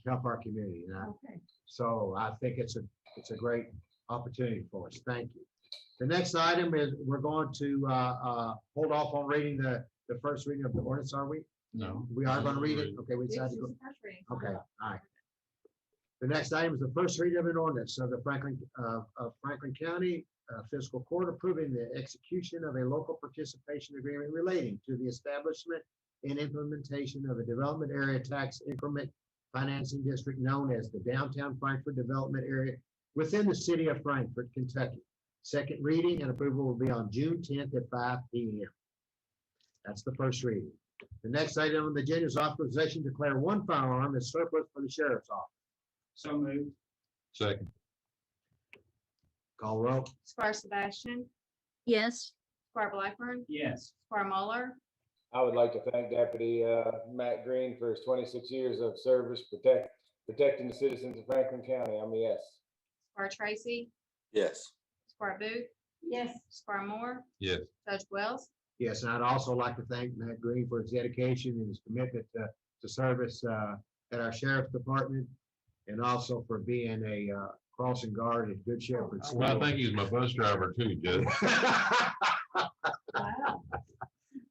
help our community. So I think it's a great opportunity for us. Thank you. The next item is we're going to hold off on reading the first reading of the ordinance, are we? No. We are going to read it? Okay, we decided to go. Okay, all right. The next item is the first reading of an ordinance of the Franklin County Fiscal Court approving the execution of a local participation agreement relating to the establishment and implementation of a development area tax increment financing district known as the Downtown Frankfurt Development Area within the city of Frankfort, Kentucky. Second reading and approval will be on June 10th at 5 p.m. That's the first reading. The next item on the agenda is authorization to declare one firearm as surplus for the sheriff's office. So moved. Second. Call roll. Squire Sebastian, Yes. Squire Blackburn, Yes. Squire Muller, I would like to thank Deputy Matt Green for his 26 years of service protecting the citizens of Franklin County. I'm a yes. Squire Tracy, Yes. Squire Booth, Yes. Squire Moore, Yes. Judge Wells. Yes, and I'd also like to thank Matt Green for his dedication and his commitment to service at our sheriff's department, and also for being a crossing guard at Good Shepherd. Well, I think he's my bus driver too, Judge. Wow.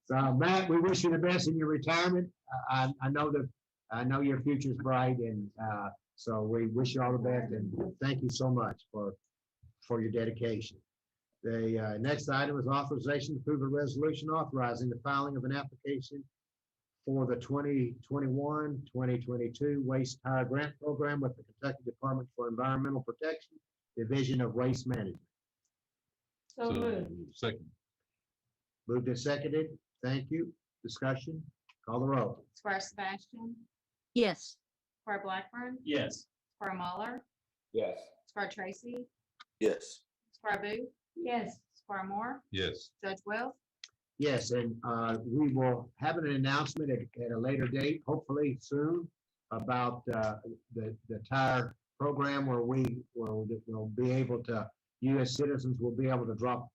So Matt, we wish you the best in your retirement. I know your future's bright, and so we wish you all the best, and thank you so much for your dedication. The next item is authorization to approve a resolution authorizing the filing of an application for the 2021-2022 Waste Tire Grant Program with the Kentucky Department for Environmental Protection, Division of Waste Management. So moved. Second. Moved and seconded. Thank you. Discussion. Call the roll. Squire Sebastian, Yes. Squire Blackburn, Yes. Squire Muller, Yes. Squire Tracy, Yes. Squire Booth, Yes. Squire Moore, Yes. Judge Wells. Yes, and we will have an announcement at a later date, hopefully soon, about the tire program where we'll be able to, U.S. citizens will be able to drop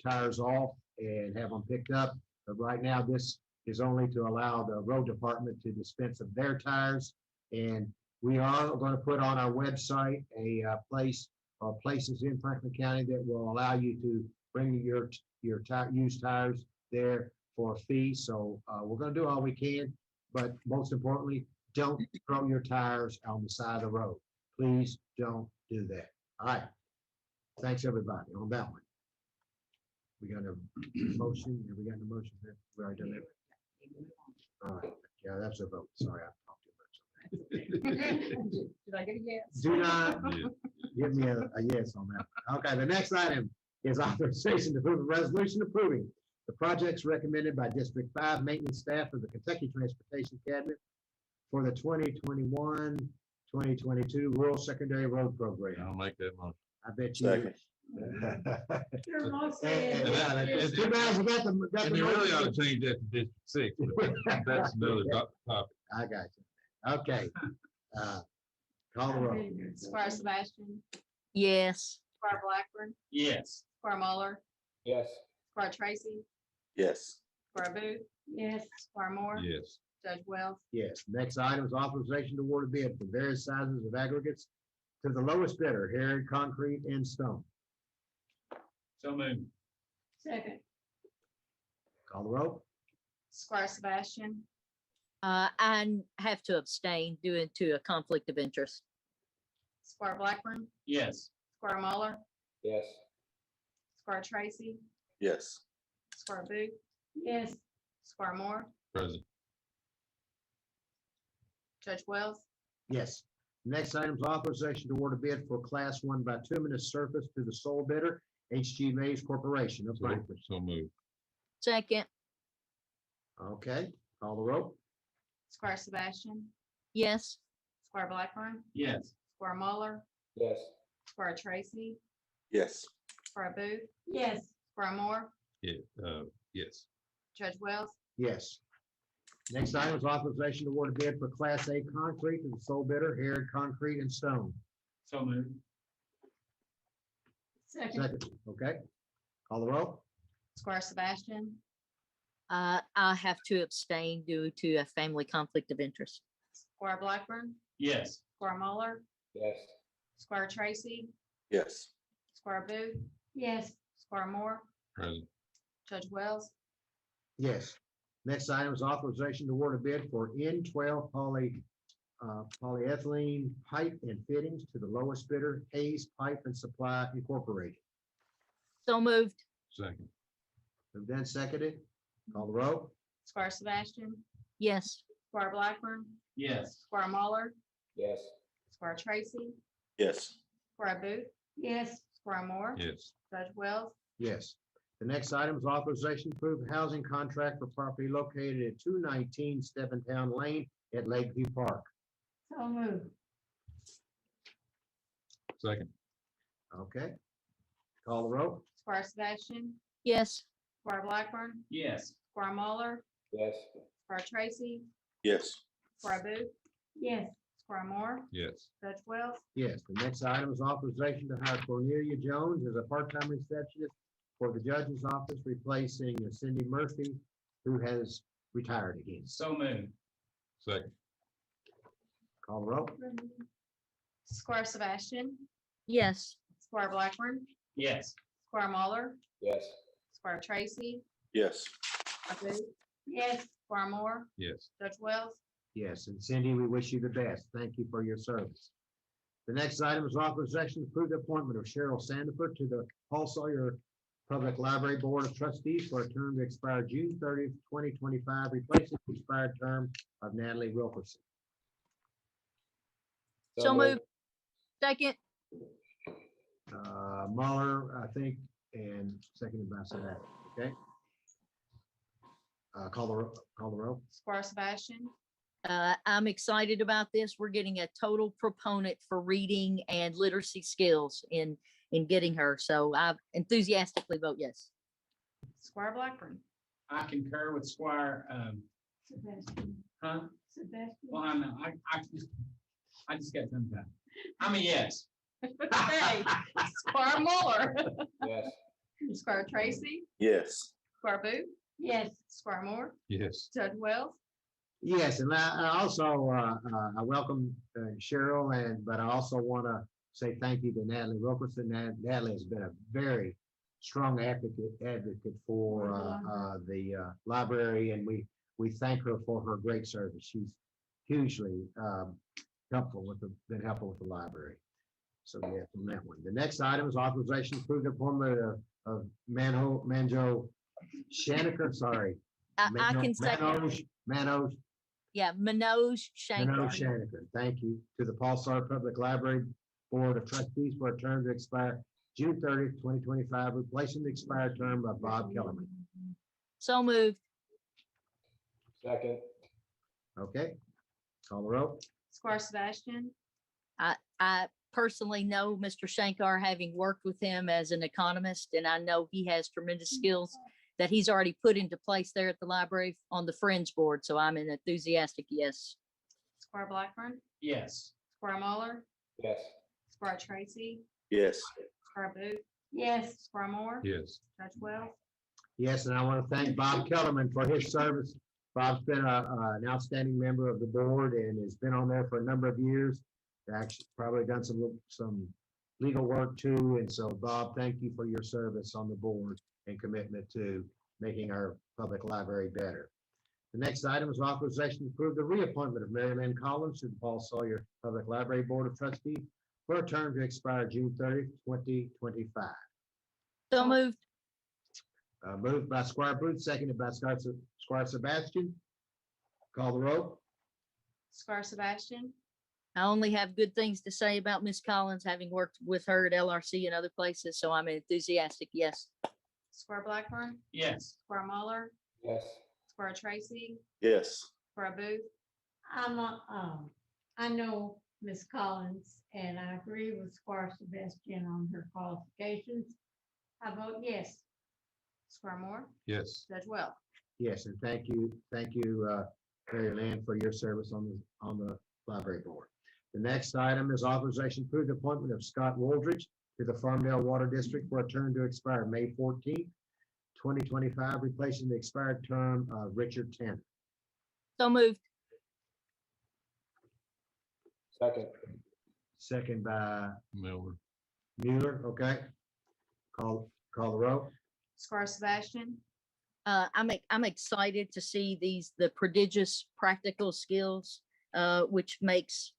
tires off and have them picked up. But right now, this is only to allow the road department to dispense of their tires. And we are going to put on our website a place or places in Franklin County that will allow you to bring your used tires there for a fee. So we're going to do all we can, but most importantly, don't throw your tires on the side of the road. Please don't do that. All right. Thanks, everybody, on that one. We got a motion. Have we got a motion there? We already done that. All right. Yeah, that's a vote. Sorry, I talked too much. Did I get a yes? Do not Yeah. give me a yes on that. Okay, the next item is authorization to approve a resolution approving the projects recommended by District 5 maintenance staff of the Kentucky Transportation Cabinet for the 2021-2022 Rural Secondary Road Program. I'll make that motion. I bet you. Second. You're most It's too bad we got the. And you really ought to change that to District 6. but That's another topic. I got you. Okay. Call the roll. Squire Sebastian, Yes. Squire Blackburn, Yes. Squire Muller, Yes. Squire Tracy, Yes. Squire Booth, Yes. Squire Moore, Yes. Judge Wells. Yes. Next item is authorization to award a bid for various sizes of aggregates to the lowest bidder, Herod Concrete and Stone. So moved. Second. Call the roll. Squire Sebastian, I have to abstain due to a conflict of interest. Squire Blackburn, Yes. Squire Muller, Yes. Squire Tracy, Yes. Squire Booth, Yes. Squire Moore, Present. Judge Wells. Yes. Next item is authorization to award a bid for Class 1 bituminous surface to the sole bidder, H.G. Mays Corporation of Frankfurt. So moved. Second. Okay, call the roll. Squire Sebastian, Yes. Squire Blackburn, Yes. Squire Muller, Yes. Squire Tracy, Yes. Squire Booth, Yes. Squire Moore, Yeah. Yes. Judge Wells. Yes. Next item is authorization to award a bid for Class A concrete to the sole bidder, Harrod Concrete and Stone. So moved. Second. Second, okay. Call the roll. Squire Sebastian, I have to abstain due to a family conflict of interest. Squire Blackburn, Yes. Squire Muller, Yes. Squire Tracy, Yes. Squire Booth, Yes. Squire Moore, Present. Judge Wells, Yes. Next item is authorization to award a bid for N12 polyethylene pipe and fittings to the lowest bidder, Hayes Pipe and Supply Incorporated. So moved. Second. Moved and seconded. Call the roll. Squire Sebastian, Yes. Squire Blackburn, Yes. Squire Muller, Yes. Squire Tracy, Yes. Squire Booth, Yes. Squire Moore, Yes. Judge Wells, Yes. The next item is authorization to approve housing contract for property located at 219 Stephentown Lane at Lakeview Park. So moved. Second. Okay. Call the roll. Squire Sebastian, Yes. Squire Blackburn, Yes. Squire Muller, Yes. Squire Tracy, Yes. Squire Booth, Yes. Squire Moore, Yes. Judge Wells, Yes, the next item is authorization to hire Cornelia Jones as a part-time receptionist for the judge's office, replacing Cindy Murphy, who has retired again. So moved. Second. Call the roll. Squire Sebastian, Yes. Squire Blackburn, Yes. Squire Muller, Yes. Squire Tracy, Yes. Squire Booth, Yes. Squire Moore, Yes. Judge Wells, Yes, and Cindy, we wish you the best. Thank you for your service. The next item is authorization to approve the appointment of Cheryl Sandiford to the Paul Sawyer Public Library Board of Trustees for a term to expire June 30th, 2025, replacing the expired term of Natalie Wilkerson. So moved. Second. Muller, I think, and seconded by Sadat. Okay. Call the roll. Squire Sebastian, I'm excited about this. We're getting a total proponent for reading and literacy skills in getting her. So I enthusiastically vote yes. Squire Blackburn, I concur with Squire, Sebastian. huh? Sebastian. Well, I know, I just got tongue tied. I'm a yes. okay, Squire Muller, Yes. Squire Tracy, Yes. Squire Booth, Yes. Squire Moore, Yes. Judge Wells, Yes, and I also, I welcome Cheryl, but I also want to say thank you to Natalie Wilkerson. Natalie has been a very strong advocate for the library, and we thank her for her great service. She's hugely been helpful with the library. So yes, on that one. The next item is authorization to approve the appointment of Manjo Shaniker, sorry. I can second. Manoj Yeah, Manoj Shankar. Shaniker, thank you, to the Paul Sawyer Public Library Board of Trustees for a term to expire June 30th, 2025, replacing the expired term of Bob Kellerman. So moved. Second. Okay, call the roll. Squire Sebastian, I personally know Mr. Shankar, having worked with him as an economist, and I know he has tremendous skills that he's already put into place there at the library on the Friends Board. So I'm an enthusiastic yes. Squire Blackburn, Yes. Squire Muller, Yes. Squire Tracy, Yes. Squire Booth, Yes. Squire Moore, Yes. Judge Wells, Yes, and I want to thank Bob Kellerman for his service. Bob's been an outstanding member of the board and has been on there for a number of years. Actually, probably done some legal work too. And so, Bob, thank you for your service on the board and commitment to making our public library better. The next item is authorization to approve the reappointment of Mary Lynn Collins to the Paul Sawyer Public Library Board of Trustees for a term to expire June 30th, 2025. So moved. Moved by Squire Booth, seconded by Squire Sebastian. Call the roll. Squire Sebastian, I only have good things to say about Miss Collins, having worked with her at LRC and other places. So I'm an enthusiastic yes. Squire Blackburn, Yes. Squire Muller, Yes. Squire Tracy, Yes. Squire Booth, I know Miss Collins, and I agree with Squire Sebastian on her qualifications. I vote yes. Squire Moore, Yes. Judge Wells. Yes, and thank you, Mary Lynn, for your service on the library board. The next item is authorization to approve the appointment of Scott Woldridge to the Farmdail Water District for a term to expire May 14th, 2025, replacing the expired term of Richard Tanner. So moved. Second. Second by Miller. Mueller, okay? Call the roll. Squire Sebastian, I'm excited to see the prodigious practical skills, which makes,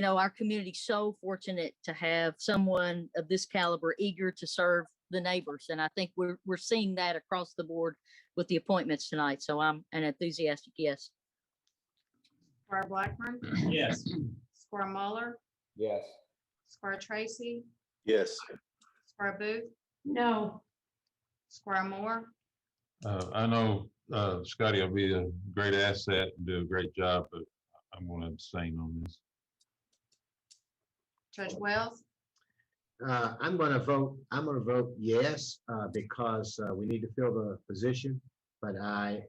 our community so fortunate to have someone of this caliber eager to serve the neighbors. And I think we're seeing that across the board with the appointments tonight. So I'm an enthusiastic yes. Squire Blackburn, Yes. Squire Muller, Yes. Squire Tracy, Yes. Squire Booth, No, Squire Moore, I know Scotty will be a great asset and do a great job, but I'm going to abstain on this. Judge Wells, I'm going to vote yes, because we need to fill the position. But I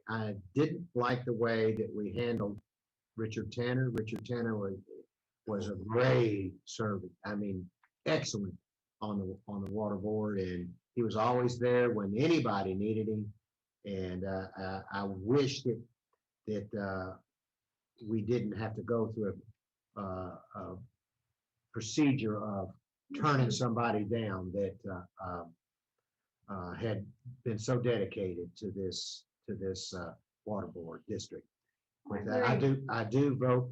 didn't like the way that we handled Richard Tanner. Richard Tanner was a great servant. I mean, excellent on the water board, and he was always there when anybody needed him. And I wish that we didn't have to go through a procedure of turning somebody down that had been so dedicated to this water board district. With that, I do vote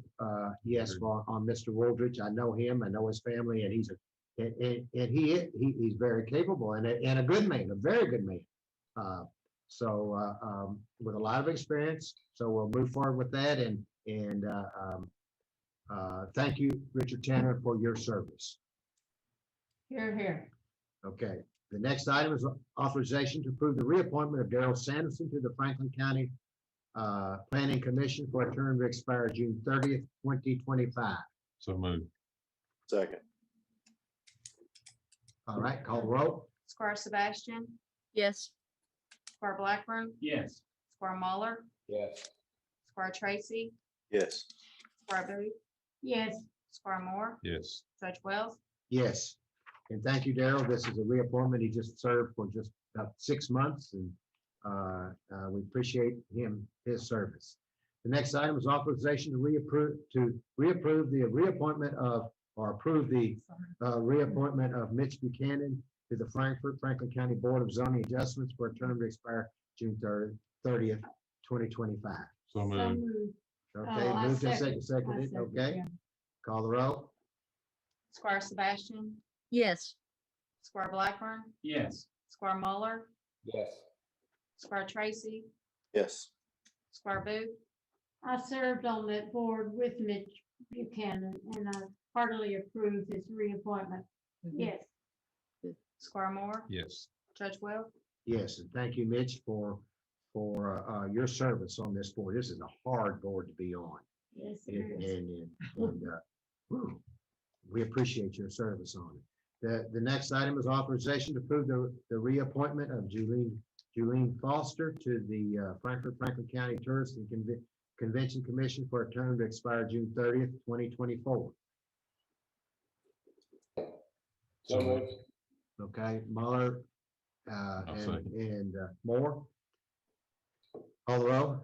yes on Mr. Woldridge. I know him, I know his family, and he's very capable and a good man, a very good man. So with a lot of experience. So we'll move forward with that, and thank you, Richard Tanner, for your service. here. Okay, the next item is authorization to approve the reappointment of Darrell Sanderson to the Franklin County Planning Commission for a term to expire June 30th, 2025. So moved. Second. All right, call the roll. Squire Sebastian, Yes. Squire Blackburn, Yes. Squire Muller, Yes. Squire Tracy, Yes. Squire Booth, Yes, Squire Moore, Yes. Judge Wells, Yes, and thank you, Darrell. This is a reappointment. He just served for just about 6 months, and we appreciate his service. The next item is authorization to reapprove the reappointment of, or approve the reappointment of Mitch Buchanan to the Franklin County Board of Zoning Adjustments for a term to expire June 30th, 2025. So so moved. moved. Okay, I moved and second, seconded, I second, okay. yeah. Call the roll. Squire Sebastian, Yes. Squire Blackburn, Yes. Squire Muller, Yes. Squire Tracy, Yes. Squire Booth, I served on that board with Mitch Buchanan, and I heartily approve his reappointment. Yes, Squire Moore, Yes. Judge Wells, Yes, and thank you, Mitch, for your service on this board. This is a hard board to be on. yes, it And, is. whew, we appreciate your service on it. The next item is authorization to approve the reappointment of Julene Foster to the Franklin County Tourist and Convention Commission for a term to expire June 30th, 2024. So moved. Okay, Muller I'll and second. Moore. Call the roll.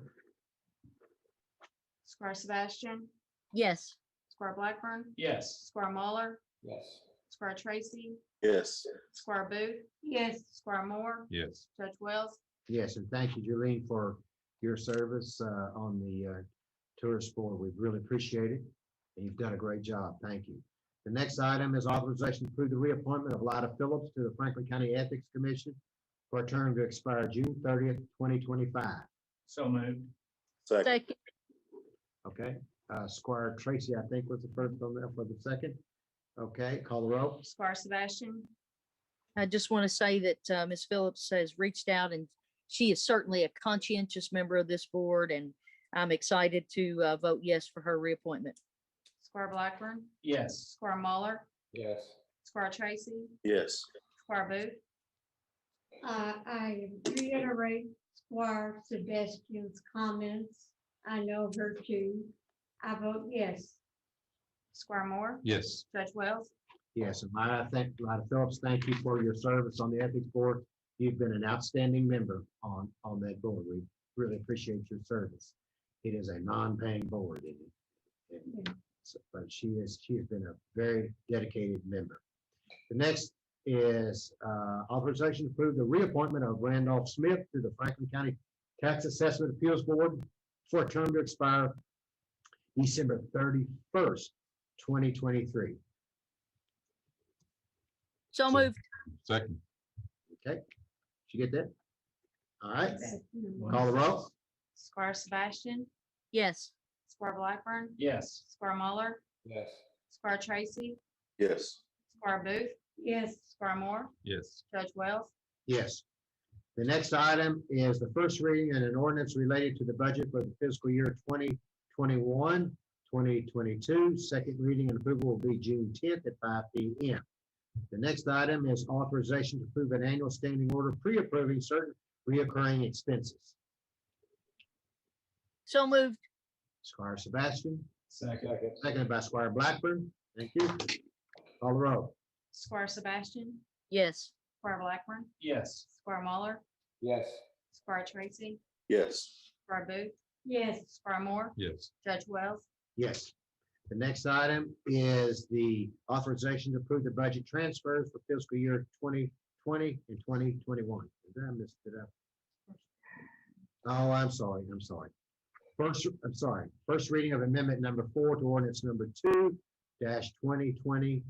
Squire Sebastian, Yes. Squire Blackburn, Yes. Squire Muller, Yes. Squire Tracy, Yes. Squire Booth, Yes, Squire Moore, Yes. Judge Wells, Yes, and thank you, Julene, for your service on the tourist board. We really appreciate it. And you've done a great job. Thank you. The next item is authorization to approve the reappointment of Lida Phillips to the Franklin County Ethics Commission for a term to expire June 30th, 2025. So moved. Second. Second. Okay, Squire Tracy, I think, was the first on there for the second. Okay, call the roll. Squire Sebastian, I just want to say that Ms. Phillips has reached out, and she is certainly a conscientious member of this board, and I'm excited to vote yes for her reappointment. Squire Blackburn, Yes. Squire Muller, Yes. Squire Tracy, Yes. Squire Booth, I reiterate Squire Sebastian's comments. I know her too. I vote yes. Squire Moore, Yes. Judge Wells, Yes, and Lida Phillips, thank you for your service on the ethics board. You've been an outstanding member on that board. We really appreciate your service. It is a non-paying board, but she has been a very dedicated member. The next is authorization to approve the reappointment of Randolph Smith to the Franklin County Tax Assessment Appeals Board for a term to expire December 31st, 2023. So moved. Second. Okay, did you get that? All right, call the roll. Squire Sebastian, Yes. Squire Blackburn, Yes. Squire Muller, Yes. Squire Tracy, Yes. Squire Booth, Yes. Squire Moore, Yes. Judge Wells, Yes. The next item is the first reading and an ordinance related to the budget for the fiscal year 2021, 2022. Second reading and approval will be June 10th at 5 p.m. The next item is authorization to approve an annual standing order pre-approving certain reoccurring expenses. So moved. Squire Sebastian, Second. seconded by Squire Blackburn. Thank you. Call the roll. Squire Sebastian, Yes. Squire Blackburn, Yes. Squire Muller, Yes. Squire Tracy, Yes. Squire Booth, Yes. Squire Moore, Yes. Judge Wells, Yes. The next item is the authorization to approve the budget transfers for fiscal year 2020 and 2021. Did I miss it up? Oh, I'm sorry. First reading of amendment number 4 to ordinance number 2-2020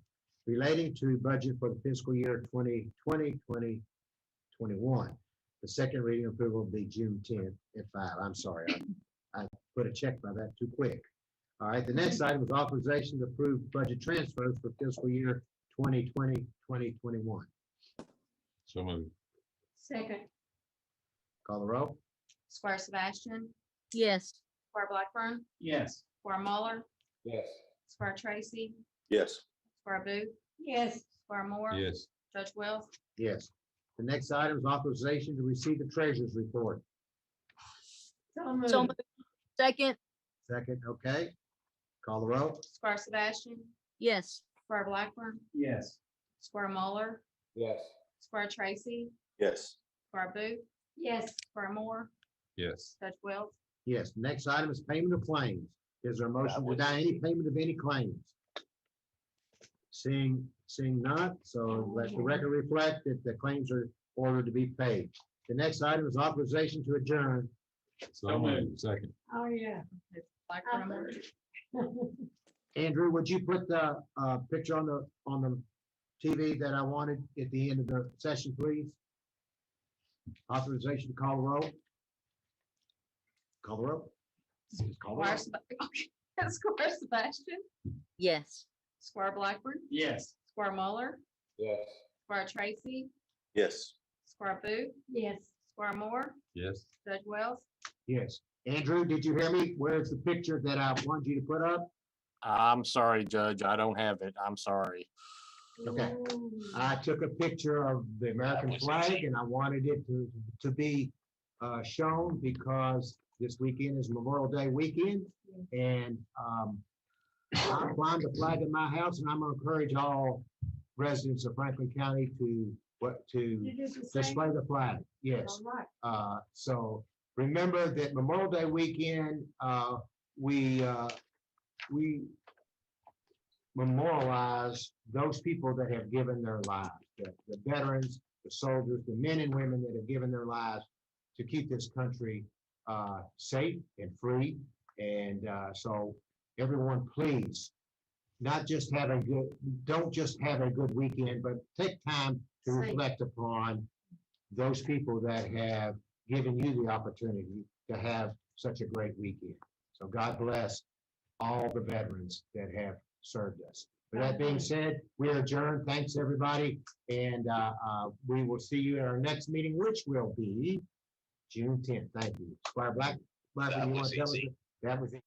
relating to budget for the fiscal year 2020, 2021. The second reading approval will be June 10th at 5. I'm sorry. I put a check by that too quick. All right, the next item is authorization to approve budget transfers for fiscal year 2020, 2021. So moved. Second. Call the roll. Squire Sebastian, Yes. Squire Blackburn, Yes. Squire Muller, Yes. Squire Tracy, Yes. Squire Booth, Yes. Squire Moore, Yes. Judge Wells, Yes. The next item is authorization to receive the treasurer's report. So So moved. moved. Second. Second, okay. Call the roll. Squire Sebastian, Yes. Squire Blackburn, Yes. Squire Muller, Yes. Squire Tracy, Yes. Squire Booth, Yes. Squire Moore, Yes. Judge Wells, Yes, next item is payment of claims. Is there a motion to deny any payment of any claims? Seeing not, so let the record reflect that the claims are ordered to be paid. The next item is authorization to adjourn. So moved. Second. Oh, yeah. Blackburn and Moore. Andrew, would you put the picture on the TV that I wanted at the end of the session, please? Authorization to call the roll. Call the roll. Call the roll. Squire Sebastian, Yes. Squire Blackburn, Yes. Squire Muller, Yes. Squire Tracy, Yes. Squire Booth, Yes. Squire Moore, Yes. Judge Wells, Yes. Andrew, did you hear me? Where's the picture that I wanted you to put up? I'm sorry, Judge. I don't have it. I'm sorry. Okay. I took a picture of the American flag and I wanted it to be shown because this weekend is Memorial Day weekend. And I flying the flag in my house and I'm gonna encourage all residents of Franklin County to You did the same? display the flag. Yes. All right. So remember that Memorial Day weekend, we memorialize those people that have given their lives, the veterans, the soldiers, the men and women that have given their lives to keep this country safe and free. And so everyone, please, don't just have a good weekend, but take time to Safe. reflect upon those people that have given you the opportunity to have such a great weekend. So God bless all the veterans that have served us. With that being said, we are adjourned. Thanks, everybody. And we will see you at our next meeting, which will be June 10th. Thank you. Squire Blackburn, you want to tell us? That was it.